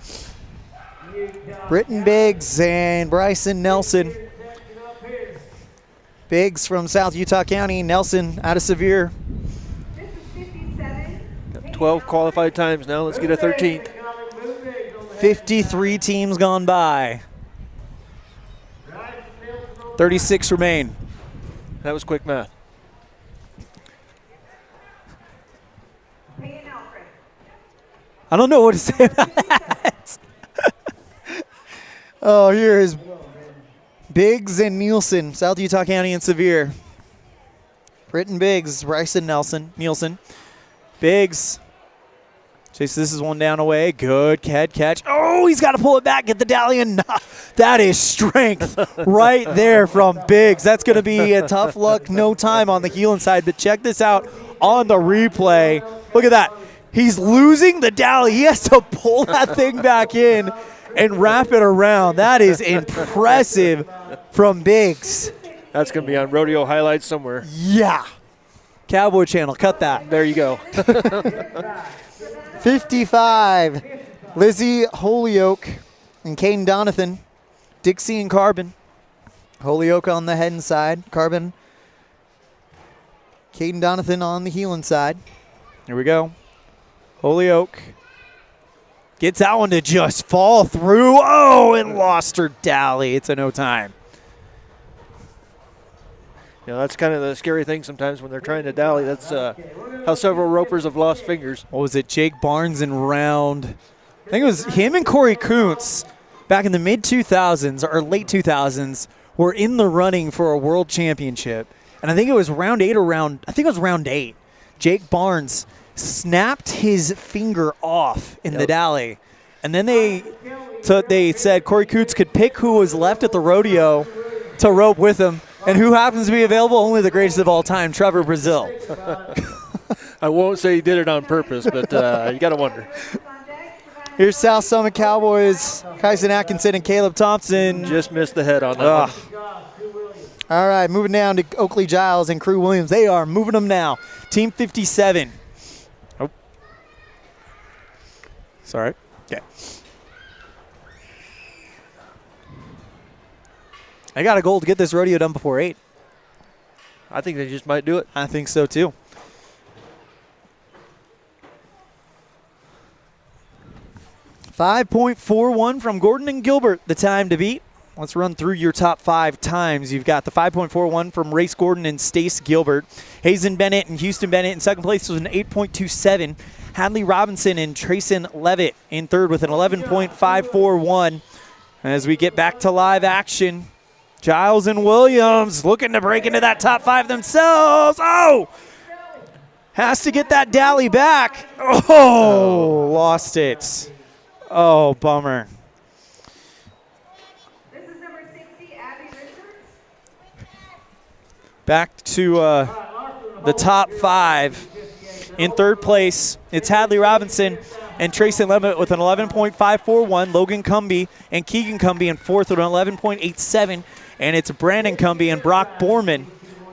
Britton Biggs and Bryson Nelson. Biggs from South Utah County, Nelson out of Sevier. This is 57. Got 12 qualified times now. Let's get a 13th. 53 teams gone by. 36 remain. That was quick math. Payne Alfred. I don't know what to say about that. Oh, here is Biggs and Nielsen, South Utah County and Sevier. Britton Biggs, Bryson Nielsen. Biggs. Chase, this is one down away. Good head catch. Oh, he's got to pull it back, get the Dalian. That is strength right there from Biggs. That's going to be a tough luck, no time on the heel inside. But check this out on the replay. Look at that. He's losing the Dali. He has to pull that thing back in and wrap it around. That is impressive from Biggs. That's going to be on Rodeo highlights somewhere. Yeah. Cowboy Channel, cut that. There you go. 55, Lizzie Holyoke and Caden Donathan, Dixie and Carbon. Holyoke on the head and side, Carbon. Caden Donathan on the heel inside. Here we go. Holyoke gets that one to just fall through. Oh, and lost her Dally. It's a no time. You know, that's kind of the scary thing sometimes when they're trying to dally. That's how several ropers have lost fingers. What was it? Jake Barnes in round, I think it was him and Corey Kuntz back in the mid-2000s or late 2000s were in the running for a world championship. And I think it was round 8. Jake Barnes snapped his finger off in the dally. And then they said Corey Kuntz could pick who was left at the rodeo to rope with him. And who happens to be available? Only the greatest of all time, Trevor Brazil. I won't say he did it on purpose, but you got to wonder. Here's South Summit Cowboys, Kyson Atkinson and Caleb Thompson. Just missed the head on that one. All right, moving down to Oakley Giles and Crew Williams. They are moving them now. Team 57. Oh. Sorry. Yeah. I got a goal to get this rodeo done before 8. I think they just might do it. I think so, too. .41 from Gordon and Gilbert, the time to beat. Let's run through your top 5 times. You've got the 5.41 from Race Gordon and Stace Gilbert. Hazen Bennett and Houston Bennett in second place was an 8.27. Hadley Robinson and Trayson Levitt in third with an 11.541. As we get back to live action, Giles and Williams looking to break into that top 5 themselves. Oh! Has to get that dally back. Oh, lost it. Oh, bummer. This is number 60, Abby Richards. Back to the top 5. In third place, it's Hadley Robinson and Trayson Levitt with an 11.541. Logan Cumby and Keegan Cumby in fourth with an 11.87. And it's Brandon Cumby and Brock Borman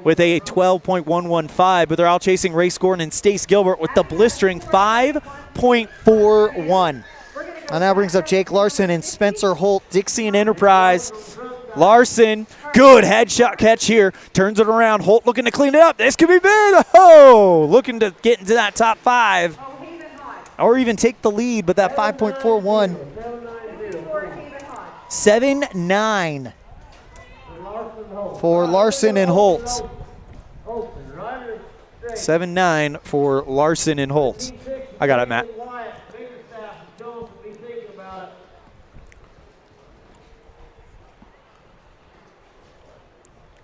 with a 12.115. But they're all chasing Race Gordon and Stace Gilbert with the blistering 5.41. And that brings up Jake Larson and Spencer Holt, Dixie and Enterprise Larson, good headshot catch here. Turns it around. Holt looking to clean it up. This could be big. Oh, looking to get into that top 5. Or even take the lead, but that 5.41. 7-9 for Larson and Holt. 7-9 for Larson and Holt. I got it, Matt.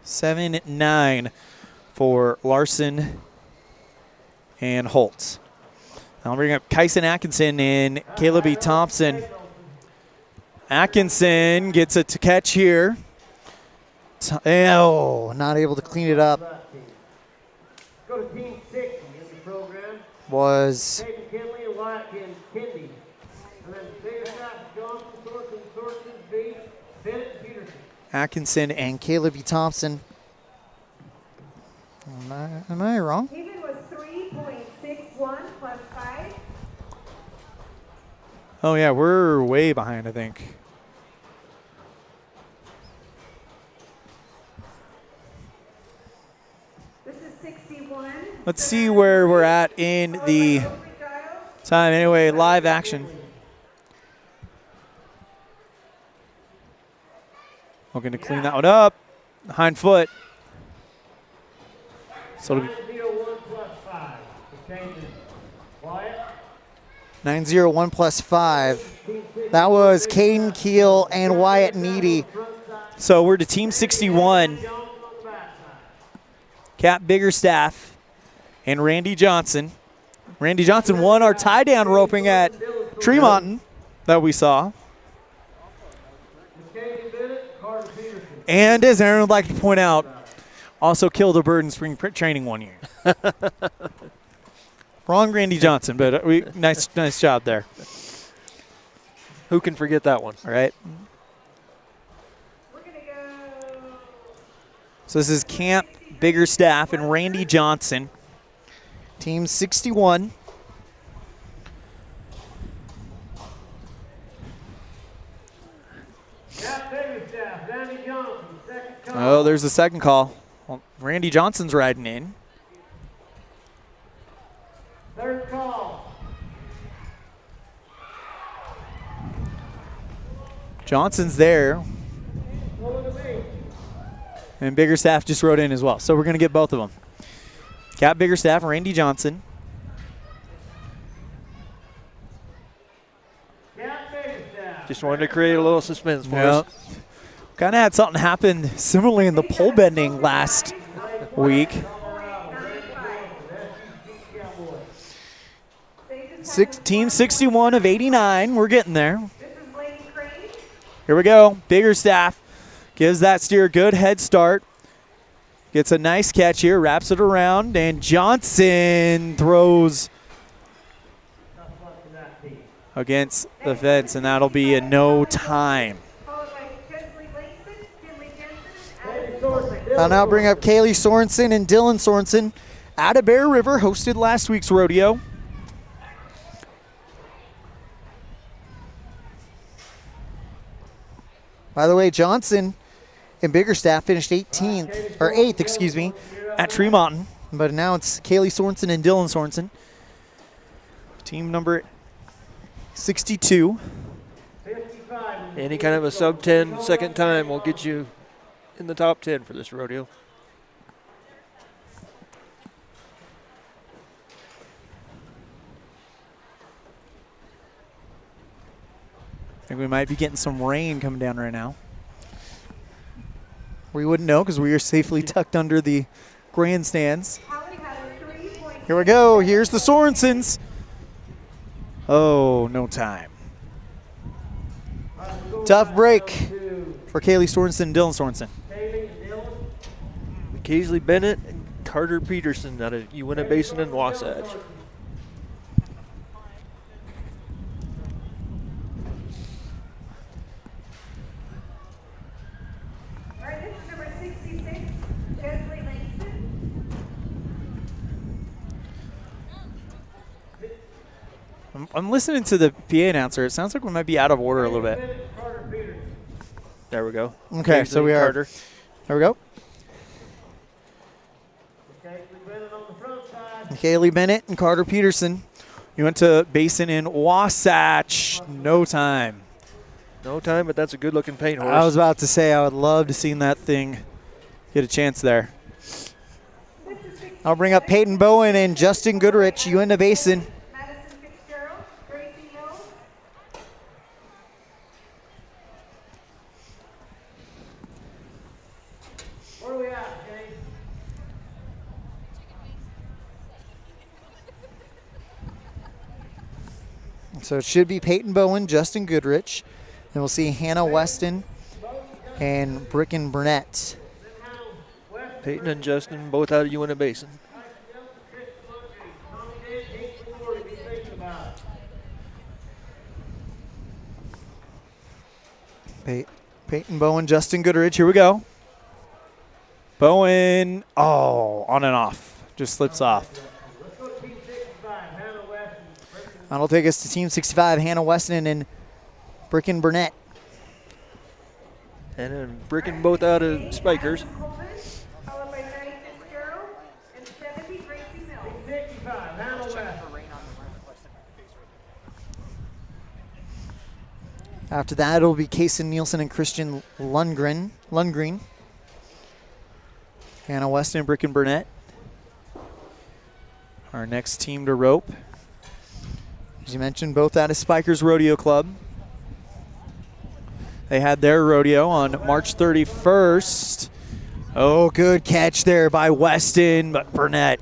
7-9 for Larson and Holt. I'll bring up Kyson Atkinson and Caleb E. Thompson. Atkinson gets a catch here. Oh, not able to clean it up. Go to team 60 in the program. Was Peyton Kinley and Wyatt Kendi. And then Bareback, Johnson, Thornton, B, Bennett, and Peterson. Atkinson and Caleb E. Thompson. Am I wrong? Even was 3.61 plus 5. Oh, yeah, we're way behind, I think. This is 61. Let's see where we're at in the time. Anyway, live action. Looking to clean that one up. Hind foot. So it'll be 901 plus 5. The changes. Wyatt. 901 plus 5. That was Caden Keel and Wyatt Needy. So we're to team 61. Cap Biggerstaff and Randy Johnson. Randy Johnson won our tie down roping at Tremonton that we saw. And as Aaron would like to point out, also killed a bird in spring training one year. Wrong Randy Johnson, but nice job there. Who can forget that one? All right. We're going to go. So this is Camp Biggerstaff and Randy Johnson. Team 61. Oh, there's the second call. Well, Randy Johnson's riding in. Third call. Johnson's there. And Biggerstaff just rode in as well. So we're going to get both of them. Cap Biggerstaff, Randy Johnson. Just wanted to create a little suspense for us. Kind of had something happen similarly in the pole bending last week. Team 61 of 89. We're getting there. Here we go. Biggerstaff gives that steer a good head start. Gets a nice catch here, wraps it around, and Johnson throws against the fence, and that'll be a no time. I'll now bring up Kaylee Sorensen and Dylan Sorensen out of Bear River, hosted last week's rodeo. By the way, Johnson and Biggerstaff finished 18th, or 8th, excuse me, At Tremonton. but now it's Kaylee Sorensen and Dylan Sorensen. Team number 62. Any kind of a sub-10 second time will get you in the top 10 for this rodeo. I think we might be getting some rain coming down right now. We wouldn't know because we are safely tucked under the grandstands. Here we go. Here's the Sorensens. Oh, no time. Tough break for Kaylee Sorensen and Dylan Sorensen. McKaisley Bennett and Carter Peterson out of Uinta Basin and Wasatch. I'm listening to the PA announcer. It sounds like we might be out of order a little bit. There we go. Okay, Paisley so we are. Carter. There we go. Haley Bennett and Carter Peterson. You went to Basin in Wasatch. No time. No time, but that's a good-looking paint horse. I was about to say I would love to see that thing get a chance there. I'll bring up Peyton Bowen and Justin Goodrich. You in the Basin. Madison Fitzgerald, Gracie Mills, Where are we at, Jay? So it should be Peyton Bowen, Justin Goodrich. And we'll see Hannah Weston and Bricken Burnett. Peyton and Justin both out of Uinta Basin. Peyton Bowen, Justin Goodrich. Here we go. Bowen, on and off. Just slips off. That'll take us to Team 65, Hannah Weston and Bricken Burnett. And then Bricken both out of Spikers. followed by 30 Fitzgerald and 70 Gracie Mills. 65, Hannah West. After that, it'll be Kason Nielsen and Christian Lundgren. Hannah Weston and Bricken Burnett. Our next team to rope. As you mentioned, both out of Spikers Rodeo Club. They had their rodeo on March 31st. Oh, good catch there by Weston, but Burnett.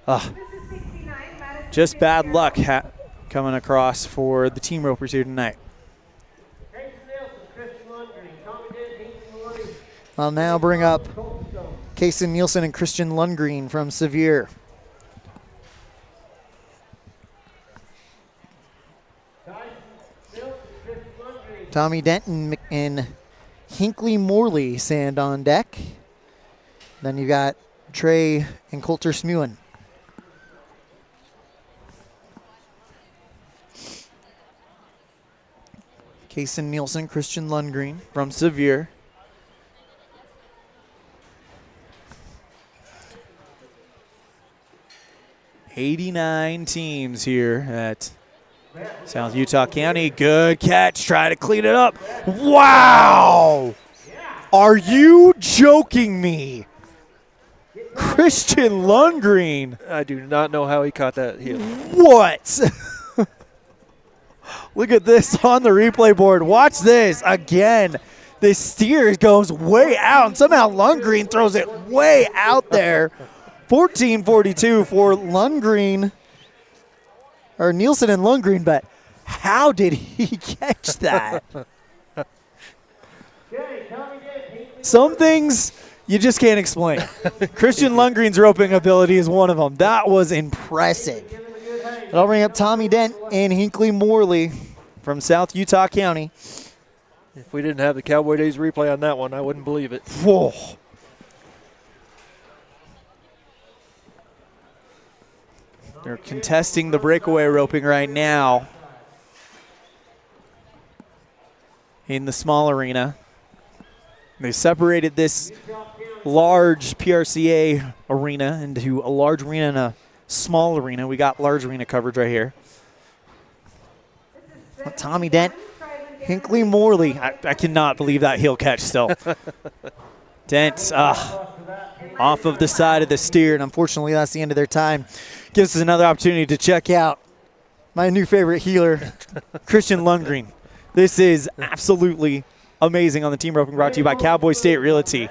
This is 69, Madison Just bad Fitzgerald. luck coming across for the team ropers here tonight. Casey Nelson, Christian Lundgren, Tommy Dent, Hinkson Morley, I'll now bring up Coldstone. Kason Nielsen and Christian Lundgren from Sevier. Tyson Milton, Christian Lundgren. Tommy Denton and Hinkley Morley sand on deck. Then you got Trey and Coulter Smewen. Kason Nielsen, Christian Lundgren. From Sevier. '89 teams here at South Utah County. Good catch. Try to clean it up. Wow! Are you joking me? Christian Lundgren. I do not know how he caught that heel. What? Look at this on the replay board. Watch this again. The steer goes way out, and somehow Lundgren throws it way out there. 14:42 for Lundgren, or Nielsen and Lundgren, but how did he catch that? Some things you just can't explain. Christian Lundgren's roping ability is one of them. That was impressive. And I'll bring up Tommy Dent and Hinkley Morley from South Utah County. If we didn't have the Cowboy Days replay on that one, I wouldn't believe it. Whoa. They're contesting the breakaway roping right now in the small arena. They separated this large PRCA arena into a large arena and a small arena. We got large arena coverage right here. Tommy Dent, Hinkley Morley. I cannot believe that heel catch still. Dent off of the side of the steer, And unfortunately, that's the end of their time. Gives us another opportunity to check out my new favorite healer, Christian Lundgren. This is absolutely amazing on the team roping, brought to you by Cowboy State Realty.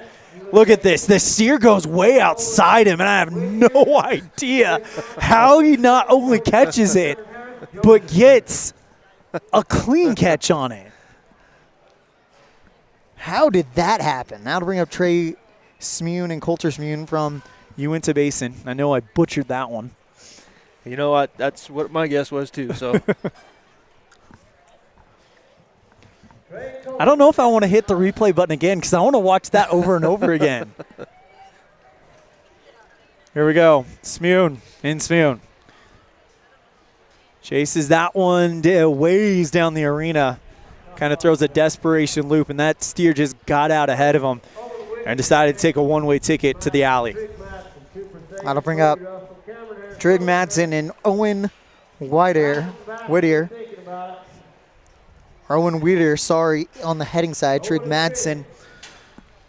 Look at this. The steer goes way outside him, and I have no idea how he not only catches it, but gets a clean catch on it. How did that happen? Now to bring up Trey Smewen and Coulter Smewen from Uinta Basin. I know I butchered that one. You know what? That's what my guess was too. So I don't know if I want to hit the replay button again because I want to watch that over and over again. Here we go. Smewen in Smewen. Chases that one ways down the arena. kind of throws a desperation loop, and that steer just got out ahead of him and decided to take a one-way ticket to the alley. That'll bring up Trig Madsen and Owen Whittier. Owen Whittier, sorry, on the heading side. Trig Madsen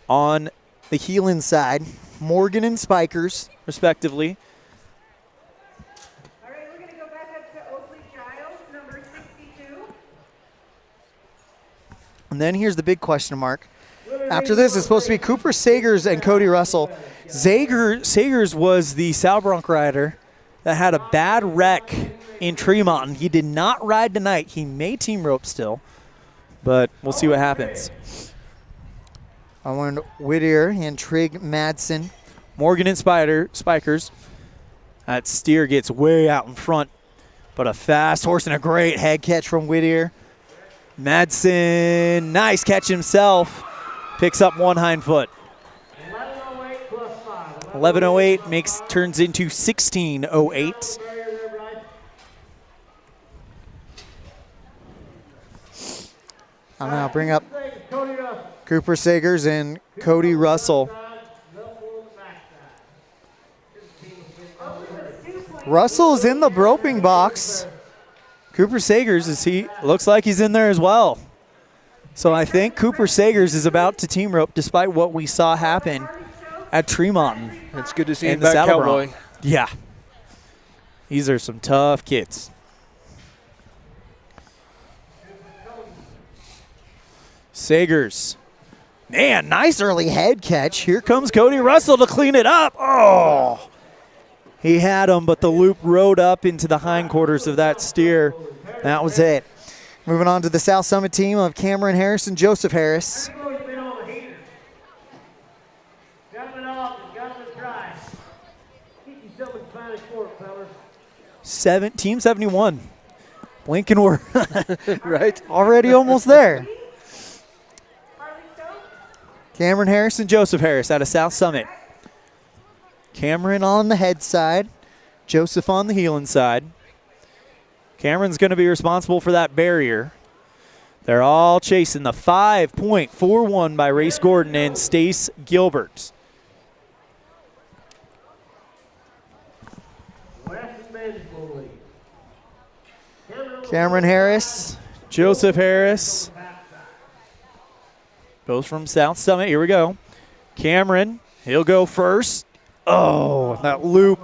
on the heeling side. Morgan and Spikers, respectively. All right, we're going to go back up to Oakley Giles, number 62. And then here's the big question mark. After this, it's supposed to be Cooper Sagers and Cody Russell. Sagers was the Sow Bronc rider that had a bad wreck in Tremont. He did not ride tonight. He may team rope still, but we'll see what happens. Owen Whittier and Trig Madsen. Morgan and Spikers. That steer gets way out in front, but a fast horse and a great head catch from Whittier. Madsen, nice catch himself. Picks up one hind foot. 11:08 turns into 16:08. I'll now bring up Cooper Sagers and Cody Russell. Russell is in the roping box. Cooper Sagers, looks like he's in there as well. So I think Cooper Sagers is about to team rope despite what we saw happen at Tremont. It's good to see him And the back, Saddle Cowboy. Bronc. Yeah. These are some tough kids. Sagers. Man, nice early head catch. Here comes Cody Russell to clean it up. Oh! He had him, but the loop rode up into the hindquarters of that steer. That was it. Moving on to the South Summit team of Cameron Harris and Joseph Harris. Team 71. Blinking, we're right, already almost there. Cameron Harris and Joseph Harris out of South Summit. Cameron on the head side, Joseph on the heeling side. Cameron's going to be responsible for that barrier. They're all chasing the 5.41 by Race Gordon and Stace Gilbert. Cameron Harris, Joseph Harris. Goes from South Summit. Here we go. Cameron, he'll go first. Oh, that loop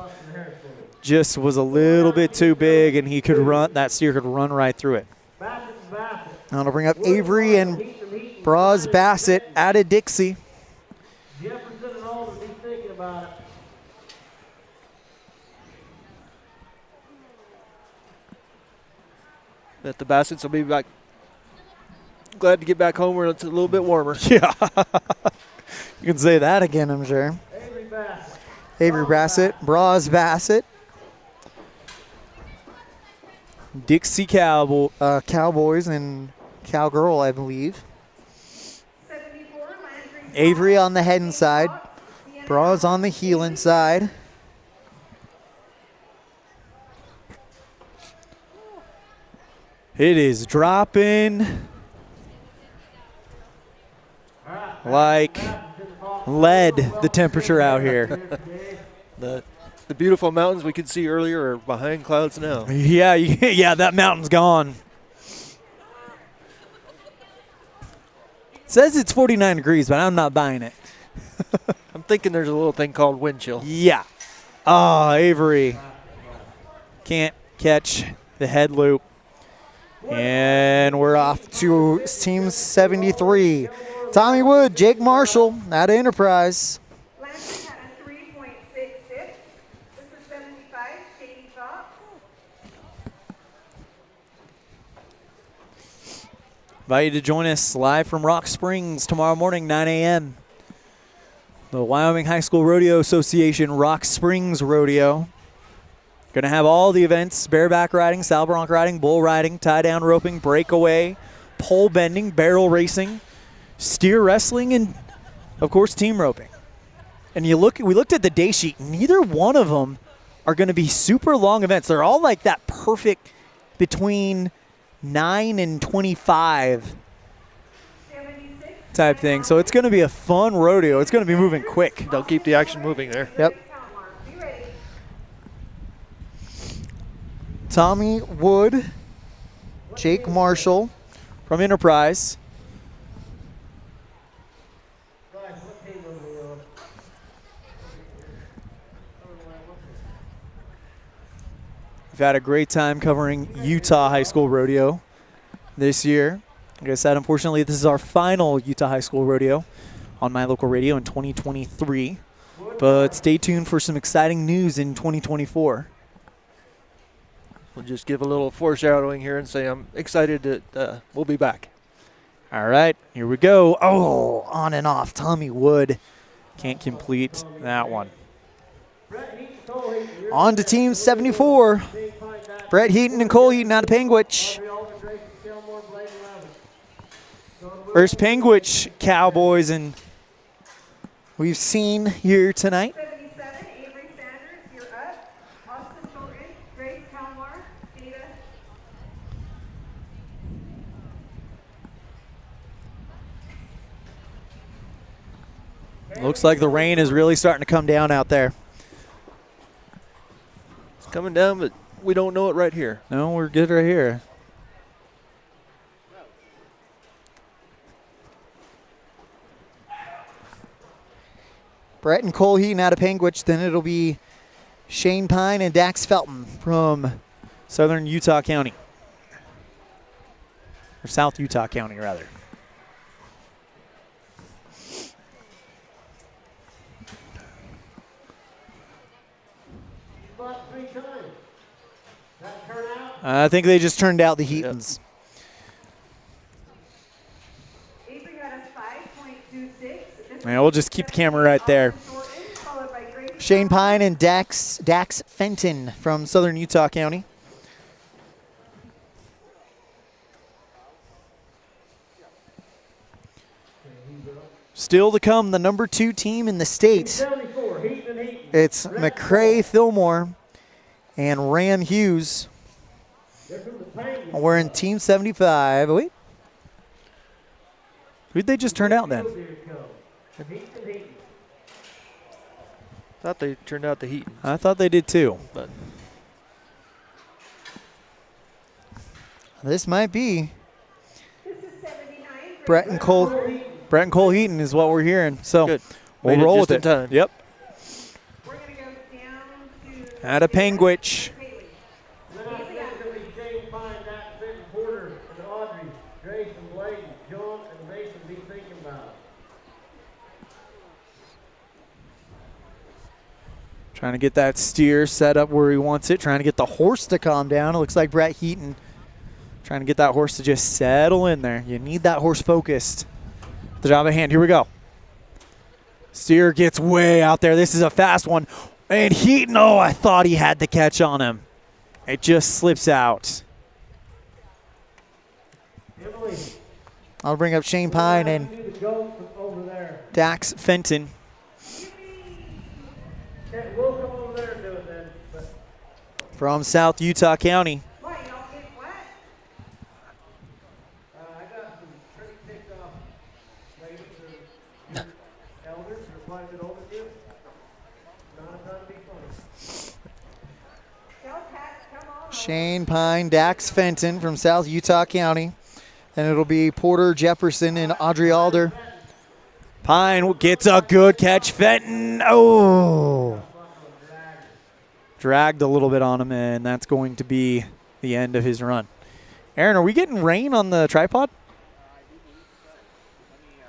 just was a little bit too big, and he could run. That steer could run right through it. That'll bring up Avery and Braz Bassett out of Dixie. That the Bassetts will be back. Glad to get back home where it's a little bit warmer. Yeah. You can say that again, I'm sure. Avery Bassett, Braz Bassett. Dixie Cowboys and Cowgirl, I believe. Avery on the head inside. Braz on the heel inside. It is dropping like lead, the temperature out here. The beautiful mountains we could see earlier are behind clouds now. Yeah, that mountain's gone. It says it's 49 degrees, but I'm not buying it. I'm thinking there's a little thing called wind chill. Yeah. Oh, Avery can't catch the head loop. And we're off to Team 73. Tommy Wood, Jake Marshall out of Enterprise. Lansing had a 3.66. This is 75, Shady Thought. Invite you to join us live from Rock Springs tomorrow morning, 9 a.m. The Wyoming High School Rodeo Association Rock Springs Rodeo. Going to have all the events: bareback riding, saddle bronc riding, bull riding, tie-down roping, breakaway, pole bending, barrel racing, steer wrestling, and, of course, team roping. And we looked at the day sheet. Neither one of them are going to be super long events. They're all like that perfect between 9 and 25 type thing. So it's going to be a fun rodeo. It's going to be moving quick. They'll keep the action moving there. Yep. Be ready. Tommy Wood, Jake Marshall from Enterprise. We've had a great time covering Utah High School Rodeo this year. Like I said, unfortunately, this is our final Utah High School Rodeo on My Local Radio in 2023. But stay tuned for some exciting news in 2024. We'll just give a little foreshadowing here and say I'm excited that we'll be back. All right, here we go. Oh, on and off. Tommy Wood can't complete that one. On to Team 74. Brett Heaton and Cole Heaton out of Panguitch. First Panguitch Cowboys and we've seen here tonight. 77, Avery Sanders, you're up. Austin Children, Grace Kalmar, Data. Looks like the rain is really starting to come down out there. It's coming down, but we don't know it right here. No, we're good right here. Brett and Cole Heaton out of Panguitch. Then it'll be Shane Pine and Dax Felton from Southern Utah County. Or South Utah County, rather. I think they just turned out the Heatons. Avery got a 5.26. Yeah, we'll just keep the camera right there. Followed by Grace Shane Pine and Dax Fenton from Southern Utah County. Still to come, the number 2 team in the state. It's McCrae Fillmore and Ram Hughes. We're in Team 75. Wait. Who'd they just turn out then? Thought they turned out the Heat. I thought they did too. But this might be This is 79. Brett and Cole Heaton is what we're hearing. So good. we'll Made it roll just with in it. time. Yep. We're going to go down to Out of Panguitch. Haley. Shane Pine, Dax Fenton, Porter, and Audrey, Grace and Blade, John and Mason be thinking about. Trying to get that steer set up where he wants it. Trying to get the horse to calm down. It looks like Brett Heaton trying to get that horse to just settle in there. You need that horse focused. The job at hand. Here we go. Steer gets way out there. This is a fast one. And Heaton, oh, I thought he had the catch on him. It just slips out. Emily, I'll bring up Shane Pine and do the goat from over there. Dax Fenton. Okay, we'll come over there and do it then. But From South Utah County. Why, y'all get what? I got some pretty ticked off ladies or elders or quite a bit older than you. Not a ton to be funny. Tell Pat, come on. Shane Pine, Dax Fenton from South Utah County. And it'll be Porter Jefferson and Audrey Alder. Pine gets a good catch. Fenton, oh. Dragged a little bit on him, and that's going to be the end of his run. Aaron, are we getting rain on the tripod?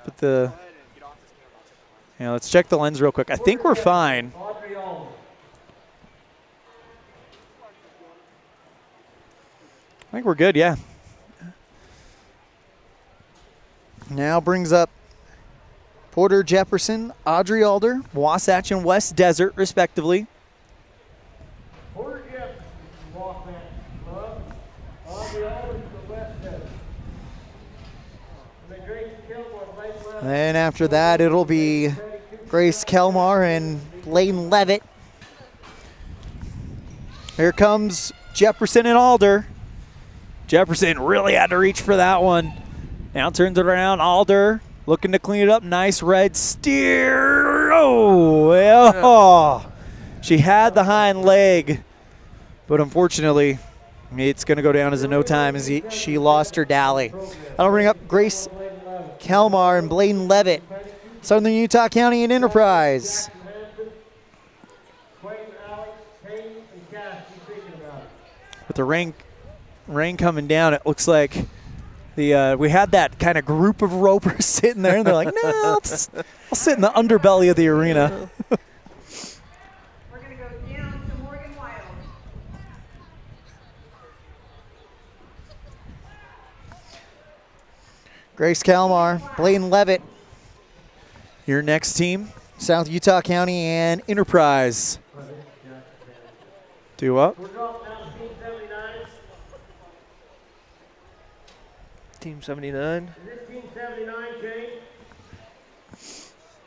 But yeah, let's check the lens real quick. I think we're fine. Audrey Alder. I think we're good, yeah. Now brings up Porter Jefferson, Audrey Alder, Wasatch and West Desert, respectively. Porter Jefferson from Wasatch Club. Audrey Alder from the West Desert. And then Grace Kilmore plays left. And after that, it'll be Grace Kelmar and Layden Levitt. Here comes Jefferson and Alder. Jefferson really had to reach for that one. Now turns it around. Alder looking to clean it up. Nice red steer. Oh, yeah. She had the hind leg, but unfortunately, it's going to go down as a no time as she lost her dally. That'll bring up Grace Kalmar and Bladen Levitt, Southern Utah County and Enterprise. With the rain coming down, it looks like we had that kind of group of ropers sitting there, and they're like, no, I'll sit in the underbelly of the arena. We're going to go down to Morgan Wild. Grace Kalmar, Bladen Levitt. Your next team, South Utah County and Enterprise. Do up. We're dropping down to Team 79. Team 79. Is this Team 79, Shane?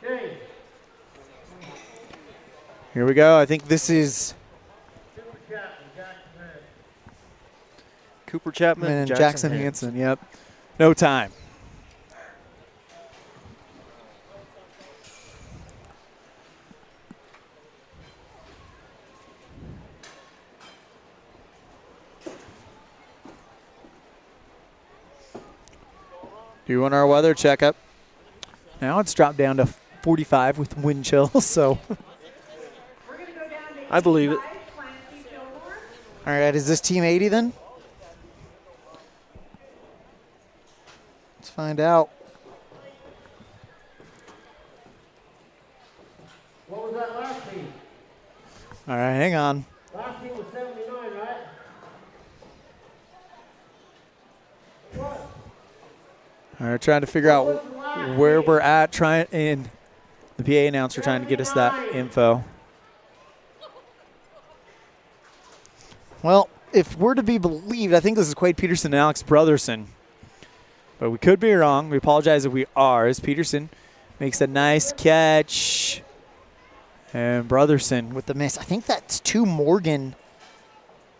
Shane. Here we go. I think this is Super Captain, Jackson Hanson. Cooper Chapman and Jackson Hanson. Hanson. Yep. No time. Doing our weather checkup. Now it's dropped down to 45 with wind chills, so. We're going to go down to I believe it. 85, Clancy Gilmore. All right, is this Team 80 then? Let's find out. What was that last team? All right, hang on. Last team was 79, right? What? All right, trying to figure out where we're at. And the PA announcer trying to get us that info. Well, if we're to be believed, I think this is Quade Peterson and Alex Brotherson. But we could be wrong. We apologize if we are, as Peterson makes a nice catch. And Brotherson with the miss. I think that's 2 Morgan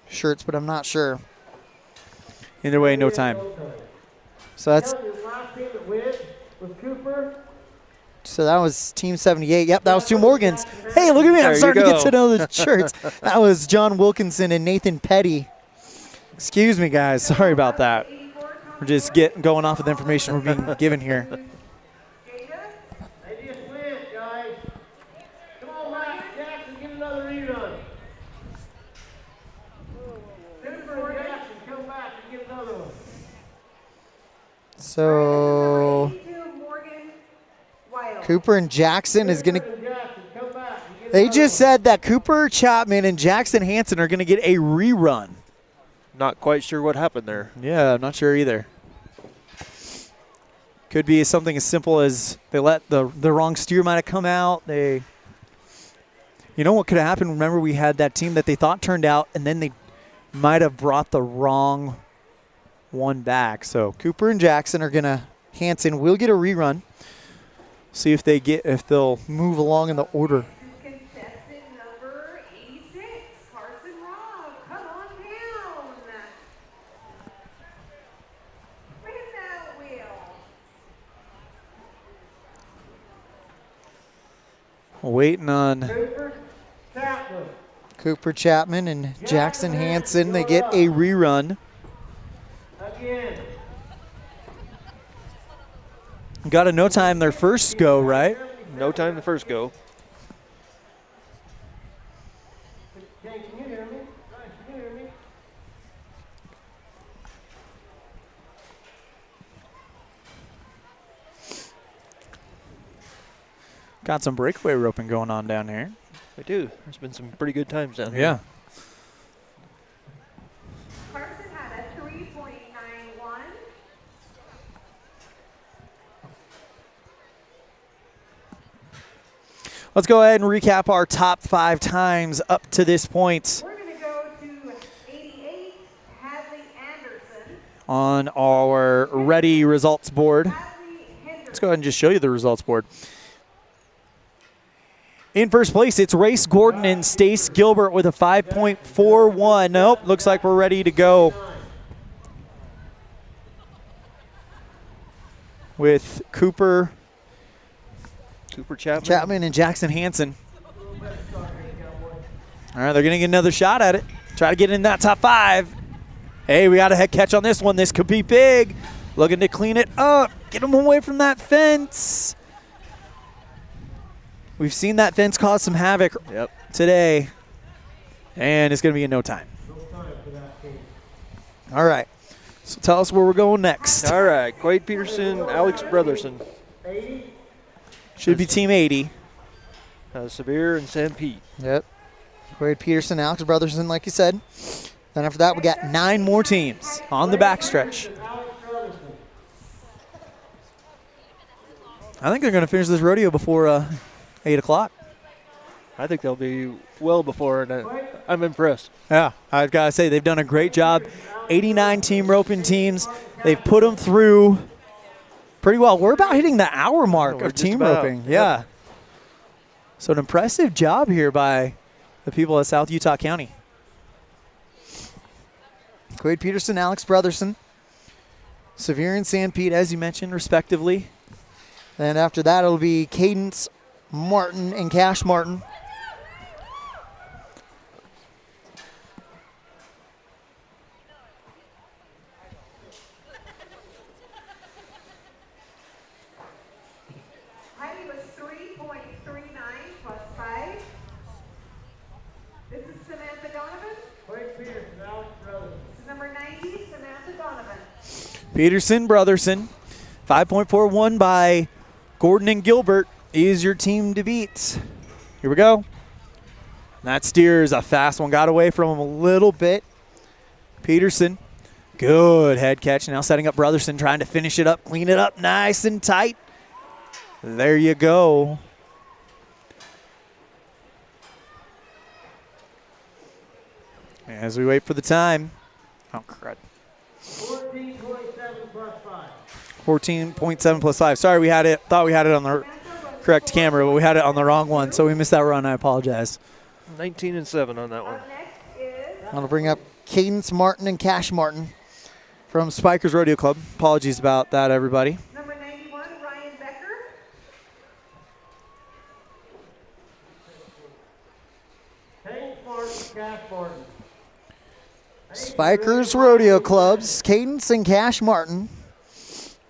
shirts, but I'm not sure. Either way, no time. So that's Last team that wins was Cooper. So that was Team 78. Yep, that was 2 Morgans. Hey, look at me. I'm There you starting to get go. to know the shirts. That was John Wilkinson and Nathan Petty. Excuse me, guys. Sorry about that. We're just going off of the information we're being given here. They just win, guys. Come on, Matt Jackson, get another rerun. Cooper and Jackson, come back and get another one. So 82, Morgan Wild. Cooper and Jackson is going to. Cooper and Jackson, come back and get They another just said that Cooper Chapman and Jackson Hanson are going to get a rerun. Not quite sure what happened there. Yeah, I'm not sure either. Could be something as simple as they let the wrong steer might have come out. You know what could have happened? Remember, we had that team that they thought turned out, and then they might have brought the wrong one back. So Cooper and Jackson are gonna. Hanson will get a rerun. See if they'll move along in the order. Contestant number 86, Carson Robb. Come on down. Spin that wheel. Waiting on Cooper Chapman. Cooper Chapman and Jackson Hanson. They get a rerun. Again. Got a no time their first go, right? No time the first go. Jay, can you hear me? Ryan, can you hear me? Got some breakaway roping going on down here. We do. There's been some pretty good times down here. Yeah. Carson had a 3.91. Let's go ahead and recap our top 5 times up to this point We're going to go to 88, Hadley Anderson. on our ready results board. Hadley Henderson. Let's go ahead and just show you the results board. In first place, it's Race Gordon and Stace Gilbert with a 5.41. Nope, looks like we're ready to go. with Cooper Chapman. and Jackson Hansen. All right, they're going to get another shot at it. Try to get in that top 5. Hey, we got a head catch on this one. This could be big. Looking to clean it up. Get them away from that fence. We've seen that fence cause some havoc today. And it's going to be in no time. All right. So tell us where we're going next. All right, Quade Peterson, Alex Brotherson. Should be Team 80. Sevier and San Pete. Yep. Quade Peterson, Alex Brotherson, like you said. Then after that, we got 9 more teams on the backstretch. I think they're going to finish this rodeo before 8 o'clock. I think they'll be well before, and I'm impressed. Yeah, I've got to say, they've done a great job. 89 team roping teams. They've put them through pretty well. We're about hitting the hour mark of team roping. Yeah. Yep. So an impressive job here by the people of South Utah County. Quade Peterson, Alex Brotherson, Sevier and San Pete, as you mentioned, respectively. And after that, it'll be Cadence Martin and Cash Martin. Heidi was 3.39 plus 5. This is Samantha Donovan. Quade Peterson, Alex Brothers. This is number 90, Samantha Donovan. Peterson, Brotherson. 5.41 by Gordon and Gilbert is your team to beat. Here we go. That steer is a fast one. Got away from him a little bit. Peterson, good head catch. Now setting up Brotherson, trying to finish it up, clean it up nice and tight. There you go. As we wait for the time. Oh, crud. 14.7 plus 5. 14.7 plus 5. Sorry, we had it. Thought we had it on the correct camera, but we had it on the wrong one, so we missed that run. I apologize. 19 and 7 on that one. Up next is I'm going to bring up Cadence Martin and Cash Martin from Spikers Rodeo Club. Apologies about that, everybody. number 91, Ryan Becker. Haynes Martin, Cash Martin. Spikers Rodeo Clubs, Cadence and Cash Martin.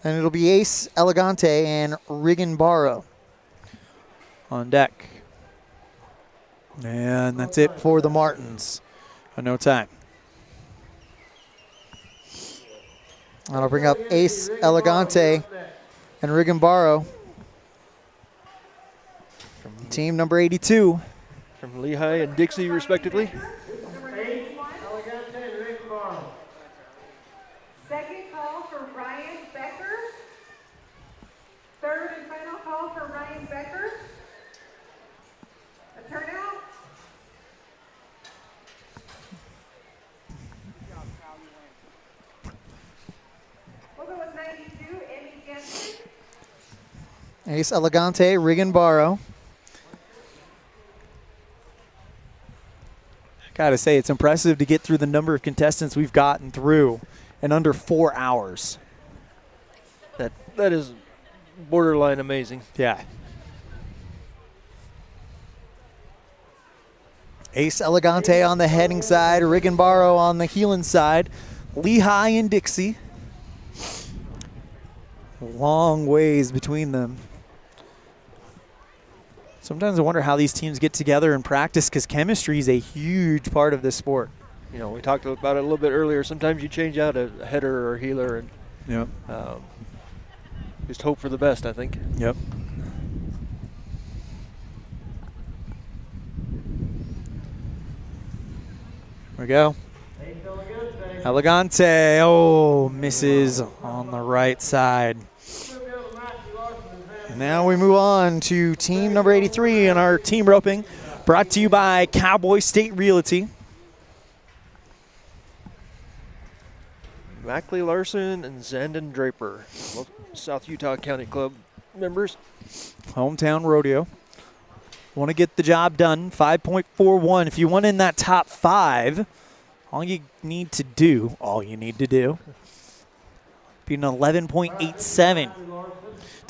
And it'll be Ace Elegante and Riggin Barrow On deck. And that's it for the Martins. in no time. And I'll bring up Ace Elegante and Riggin Barrow from team number 82. From Lehigh and Dixie, respectively. Number 91. Elegante and Rick Barlow. Second call for Ryan Becker. Third and final call for Ryan Becker. A turnout. We'll go with 92, Emmy Jensen. Ace Elegante, Riggin Barrow. Got to say, it's impressive to get through the number of contestants we've gotten through in under 4 hours. That is borderline amazing. Yeah. Ace Elegante on the heading side, Riggin Barrow on the heeling side. Lehigh and Dixie. Long ways between them. Sometimes I wonder how these teams get together and practice, because chemistry is a huge part of this sport. You know, we talked about it a little bit earlier. Sometimes you change out a header or healer and Yep. just hope for the best, I think. Yep. Here we go. Elegante. Oh, misses on the right side. And now we move on to team number 83 in our team roping, brought to you by Cowboy State Realty. Mackley Larson and Zandon Draper, both South Utah County Club members. Hometown rodeo. Want to get the job done. 5.41. If you want in that top 5, all you need to do, be an 11.87.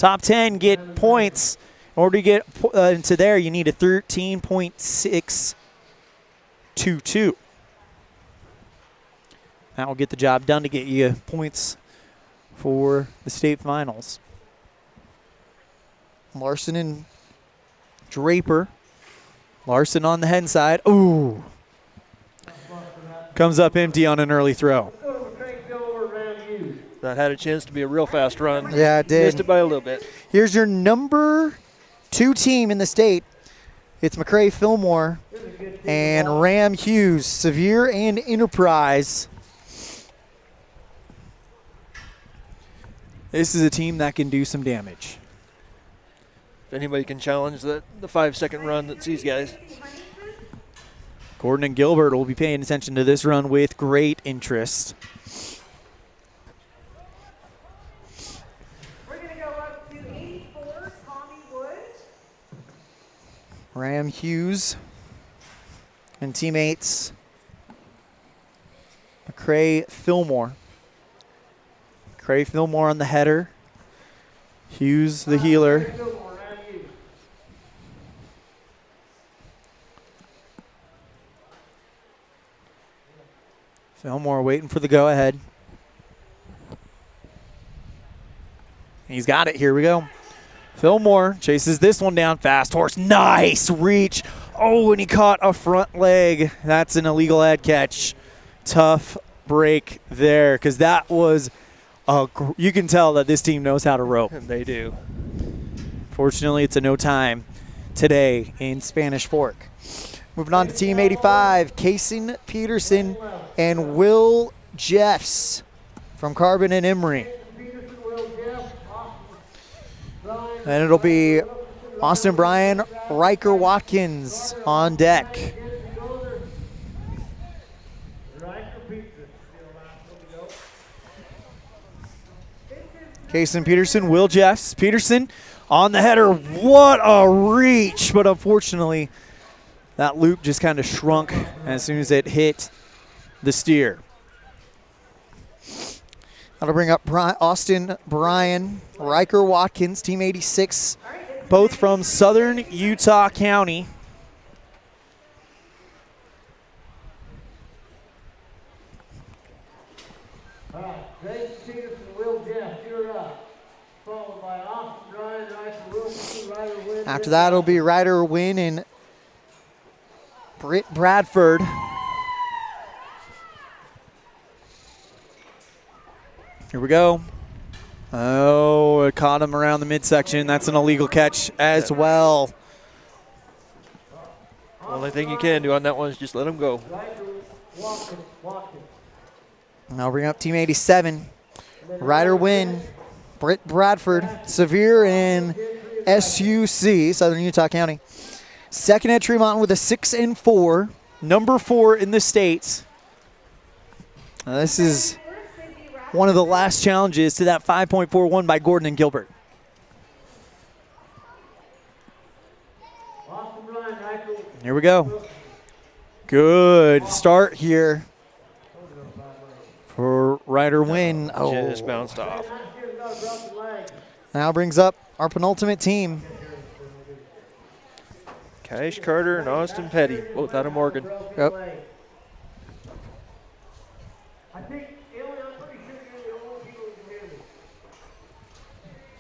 Top 10 get points. In order to get into there, you need a 13.622. That will get the job done to get you points for the state finals. Larson and Draper. Larson on the hen side. Ooh. Comes up empty on an early throw. That had a chance to be a real fast run. Yeah, it did. Missed it by a little bit. Here's your number 2 team in the state. It's McCray Fillmore and Ram Hughes, Sevier and Enterprise. This is a team that can do some damage. If anybody can challenge the 5-second run, that's these guys. Gordon and Gilbert will be paying attention to this run with great interest. We're going to go up to 84, Tommy Woods. Ram Hughes and teammates McCray Fillmore. McCray Fillmore on the header. Hughes the healer. Fillmore waiting for the go-ahead. He's got it. Here we go. Fillmore chases this one down. Fast horse. Nice reach. Oh, and he caught a front leg. That's an illegal ad catch. Tough break there because that was you can tell that this team knows how to rope. They do. Fortunately, it's a no time today in Spanish Fork. Moving on to Team 85, Kason Peterson and Will Jeffs from Carbon and Emory. And it'll be Austin Bryan, Riker Watkins on deck. Kason Peterson, Will Jeffs. Peterson on the header. What a reach, but unfortunately, that loop just kind of shrunk as soon as it hit the steer. That'll bring up Austin Bryan, Riker Watkins, Team 86, both from Southern Utah County. After that, it'll be Ryder Wynn and Britt Bradford. Here we go. Oh, it caught him around the midsection. That's an illegal catch as well. Only thing you can do on that one is just let him go. Now bring up Team 87. Ryder Wynn, Britt Bradford, Sevier, and SUC, Southern Utah County. Second at Tremont with a 6-4, number 4 in the state. This is one of the last challenges to that 5.41 by Gordon and Gilbert. Here we go. Good start here for Ryder Wynn. Oh, Just bounced off. now brings up our penultimate team. Cash Carter and Austin Petty, both out of Morgan. Yep. I think, Elan, I'm pretty sure you're the only people who can hear me.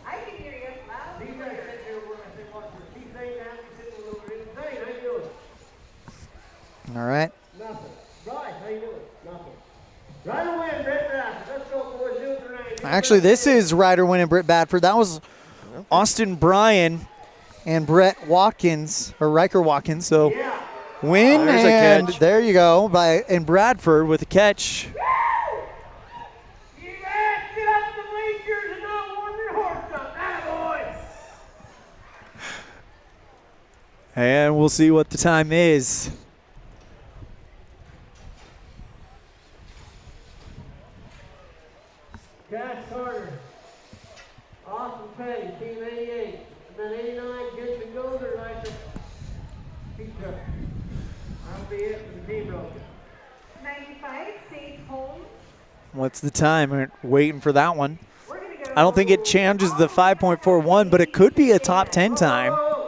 I can hear you loud. These guys sit there when I say watch this. He's saying that, he's sitting over there. He's saying, how you doing? All right. Nothing. Bryce, how you doing? Nothing. Right away, Brett Bradford. Let's go, boys. Do it tonight. Actually, this is Ryder Wynn and Britt Bradford. That was Austin Bryan and Brett Watkins, or Riker Watkins. So Wynn There's a and catch. there you go, and Bradford with a catch. You guys sit up in the bleachers and not warm your horse up. Attaboy. And we'll see what the time is. Cash Carter, Austin Petty, Team 88, and then 89, Jason Golder, like the pizza. That'll be it for the team road. 95, Sage Holmes. What's the time? We're waiting for that one. We're going to I don't think it changes the 5.41, but it could be a top 10 time. Our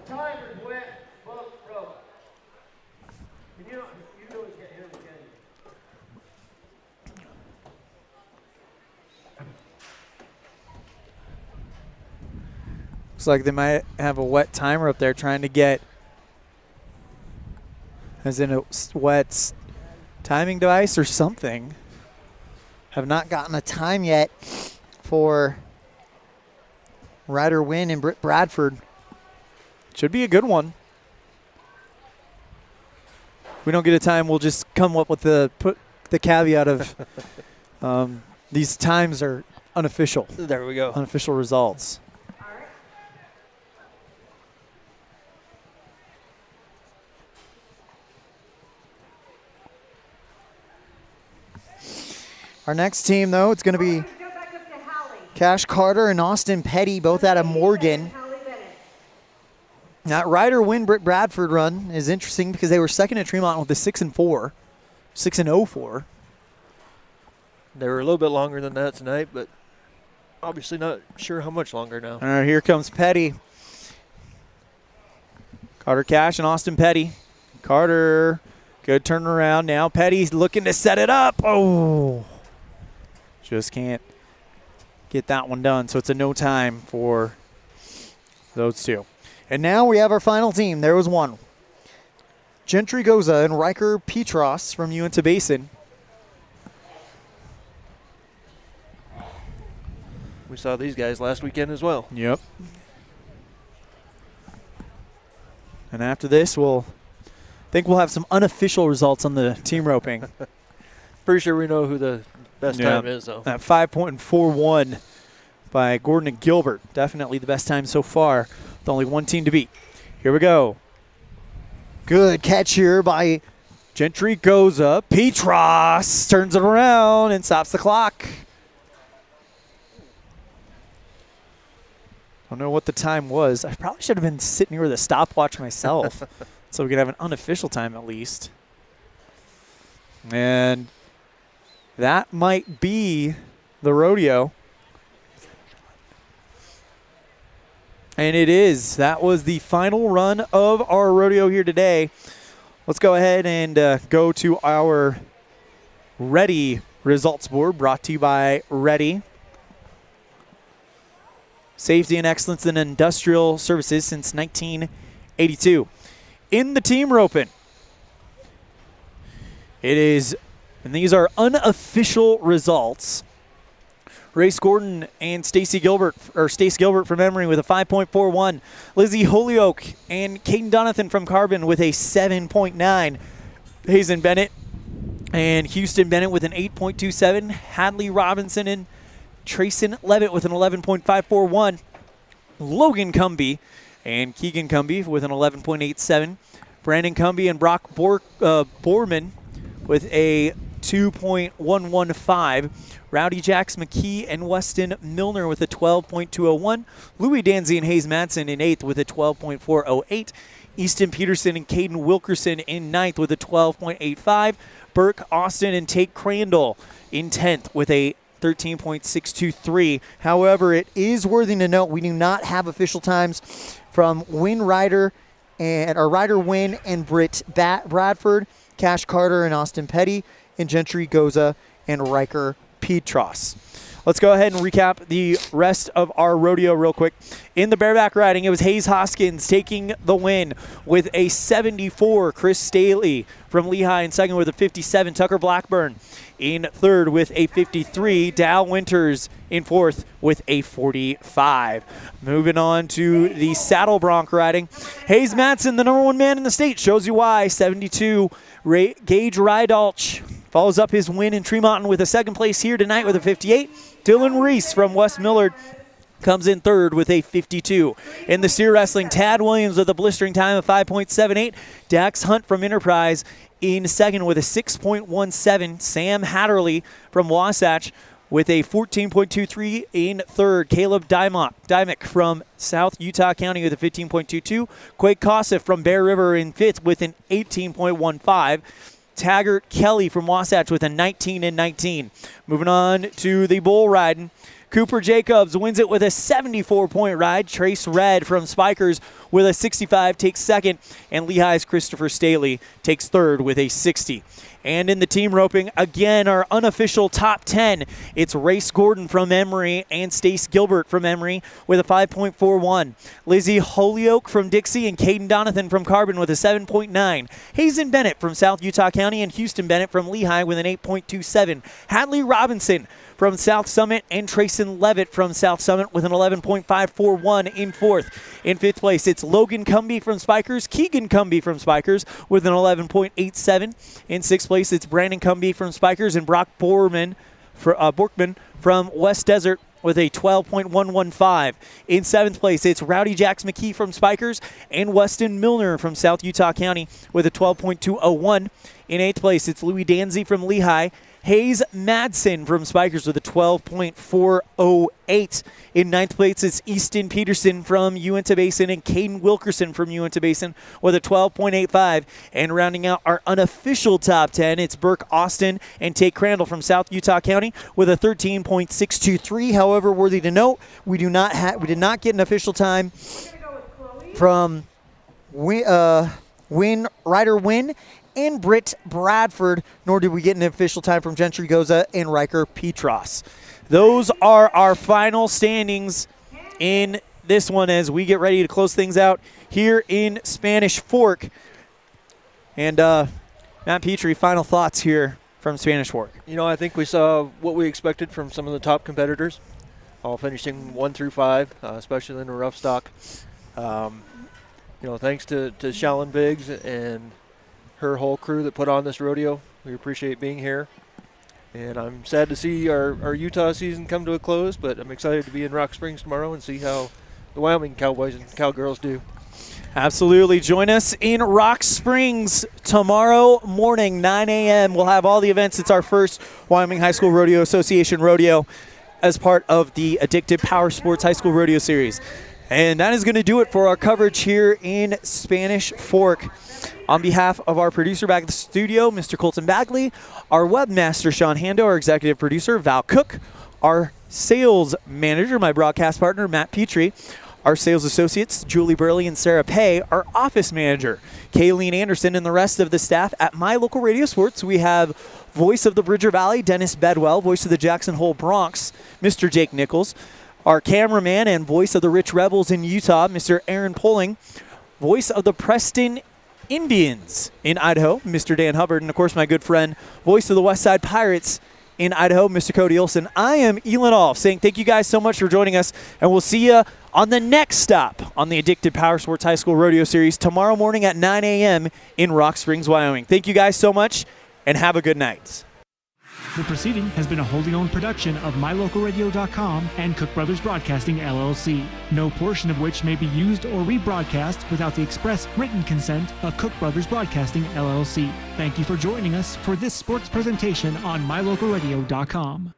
timer's wet, both broke. And you really can't hear me, can you? Looks like they might have a wet timer up there trying to get, as in a wet timing device or something. Have not gotten a time yet for Ryder Wynn and Britt Bradford. Should be a good one. If we don't get a time, we'll just come up with the caveat of these times are unofficial. There we go. Unofficial results. Our next team, though, it's going to be Cash Carter and Austin Petty, both out of Morgan. That Ryder Wynn Britt Bradford run is interesting because they were second at Tremont with a 6-4, 6-0-4. They were a little bit longer than that tonight, but obviously not sure how much longer now. All right, here comes Petty. Carter Cash and Austin Petty. Carter, good turnaround now. Petty's looking to set it up. Oh, just can't get that one done. So it's a no time for those two. And now we have our final team. There was one. Gentry Goza and Riker Petros from Uinta Basin. We saw these guys last weekend as well. Yep. And after this, we'll have some unofficial results on the team roping. Pretty sure we know who the best time is, though. That 5.41 by Gordon and Gilbert. Definitely the best time so far. With only one team to beat. Here we go. Good catch here by Gentry Goza. Petros turns it around and stops the clock. Don't know what the time was. I probably should have been sitting here with a stopwatch myself so we could have an unofficial time at least. And that might be the rodeo. And it is. That was the final run of our rodeo here today. Let's go ahead and go to our Ready results board, brought to you by Ready. Safety and excellence in industrial services since 1982. In the team roping, it is, and these are unofficial results. Race Gordon and Stacy Gilbert from Emory with a 5.41. Lizzie Holyoke and Caden Donathan from Carbon with a 7.9. Hazen Bennett and Houston Bennett with an 8.27. Hadley Robinson and Trayson Levitt with an 11.541. Logan Cumby and Keegan Cumby with an 11.87. Brandon Cumby and Brock Borman with a 2.115. Rowdy Jacks McKee and Weston Milner with a 12.201. Louis Danzy and Hayes Madsen in 8th with a 12.408. Easton Peterson and Caden Wilkerson in 9th with a 12.85. Burke Austin and Tate Crandall in 10th with a 13.623. However, it is worthy to note we do not have official times from Ryder Wynn and Britt Bradford, Cash Carter and Austin Petty, and Gentry Goza and Riker Petros. Let's go ahead and recap the rest of our rodeo real quick. In the bareback riding, it was Hayes Hoskins taking the win with a 74. Chris Staley from Lehigh in second with a 57. Tucker Blackburn in third with a 53. Dow Winters in fourth with a 45. Moving on to the saddle bronc riding. Hayes Madsen, the number one man in the state, shows you why. 72. Gage Rydalch follows up his win in Tremont with a second place here tonight with a 58. Dylan Reese from West Millard comes in third with a 52. In the steer wrestling, Tad Williams with a blistering time of 5.78. Dax Hunt from Enterprise in second with a 6.17. Sam Hatterley from Wasatch with a 14.23 in third. Caleb Dymock from South Utah County with a 15.22. Quake Kosif from Bear River in fifth with an 18.15. Taggart Kelly from Wasatch with a 19-19. Moving on to the bull riding. Cooper Jacobs wins it with a 74-point ride. Trace Red from Spikers with a 65 takes second. And Lehigh's Christopher Staley takes third with a 60. And in the team roping, again, our unofficial top 10. It's Race Gordon from Emory and Stace Gilbert from Emory with a 5.41. Lizzie Holyoke from Dixie and Caden Donathan from Carbon with a 7.9. Hazen Bennett from South Utah County and Houston Bennett from Lehigh with an 8.27. Hadley Robinson from South Summit and Trayson Levitt from South Summit with an 11.541 in fourth. In fifth place, it's Logan Cumby from Spikers, Keegan Cumby from Spikers with an 11.87. In sixth place, it's Brandon Cumby from Spikers and Brock Borkman from West Desert with a 12.115. In seventh place, it's Rowdy Jax McKee from Spikers and Weston Milner from South Utah County with a 12.201. In eighth place, it's Louis Danzy from Lehigh, Hayes Madsen from Spikers with a 12.408. In ninth place, it's Easton Peterson from Uinta Basin and Caden Wilkerson from Uinta Basin with a 12.85. And rounding out our unofficial top 10, it's Burke Austin and Tate Crandall from South Utah County with a 13.623. However, worthy to note, we did not get an official time from Ryder Wynn and Britt Bradford, nor did we get an official time from Gentry Goza and Riker Petros. Those are our final standings in this one as we get ready to close things out here in Spanish Fork. And Matt Petrie, final thoughts here from Spanish Fork. You know, I think we saw what we expected from some of the top competitors, all finishing 1 through 5, especially in the rough stock. Thanks to Shallon Biggs and her whole crew that put on this rodeo. We appreciate being here. And I'm sad to see our Utah season come to a close, but I'm excited to be in Rock Springs tomorrow and see how the Wyoming Cowboys and Cowgirls do. Absolutely. Join us in Rock Springs tomorrow morning, 9 a.m. We'll have all the events. It's our first Wyoming High School Rodeo Association rodeo as part of the Addictive Power Sports High School Rodeo Series. And that is going to do it for our coverage here in Spanish Fork. On behalf of our producer back at the studio, Mr. Colton Bagley, our webmaster, Sean Hando, our executive producer, Val Cook, our sales manager, my broadcast partner, Matt Petrie, our sales associates, Julie Burley and Sarah Pay, our office manager, Kayleen Anderson, and the rest of the staff at My Local Radio Sports. We have voice of the Bridger Valley, Dennis Bedwell, voice of the Jackson Hole Bronx, Mr. Jake Nichols, our cameraman and voice of the Rich Rebels in Utah, Mr. Aaron Poling, voice of the Preston Indians in Idaho, Mr. Dan Hubbard, and of course my good friend, voice of the Westside Pirates in Idaho, Mr. Cody Olson. I am Elan Olliff saying thank you guys so much for joining us, and we'll see you on the next stop on the Addicted Power Sports High School Rodeo Series tomorrow morning at 9 a.m. in Rock Springs, Wyoming. Thank you guys so much, and have a good night. The proceeding has been a wholly owned production of MyLocalRadio.com and Cook Brothers Broadcasting, LLC, no portion of which may be used or rebroadcast without the express written consent of Cook Brothers Broadcasting, LLC. Thank you for joining us for this sports presentation on MyLocalRadio.com.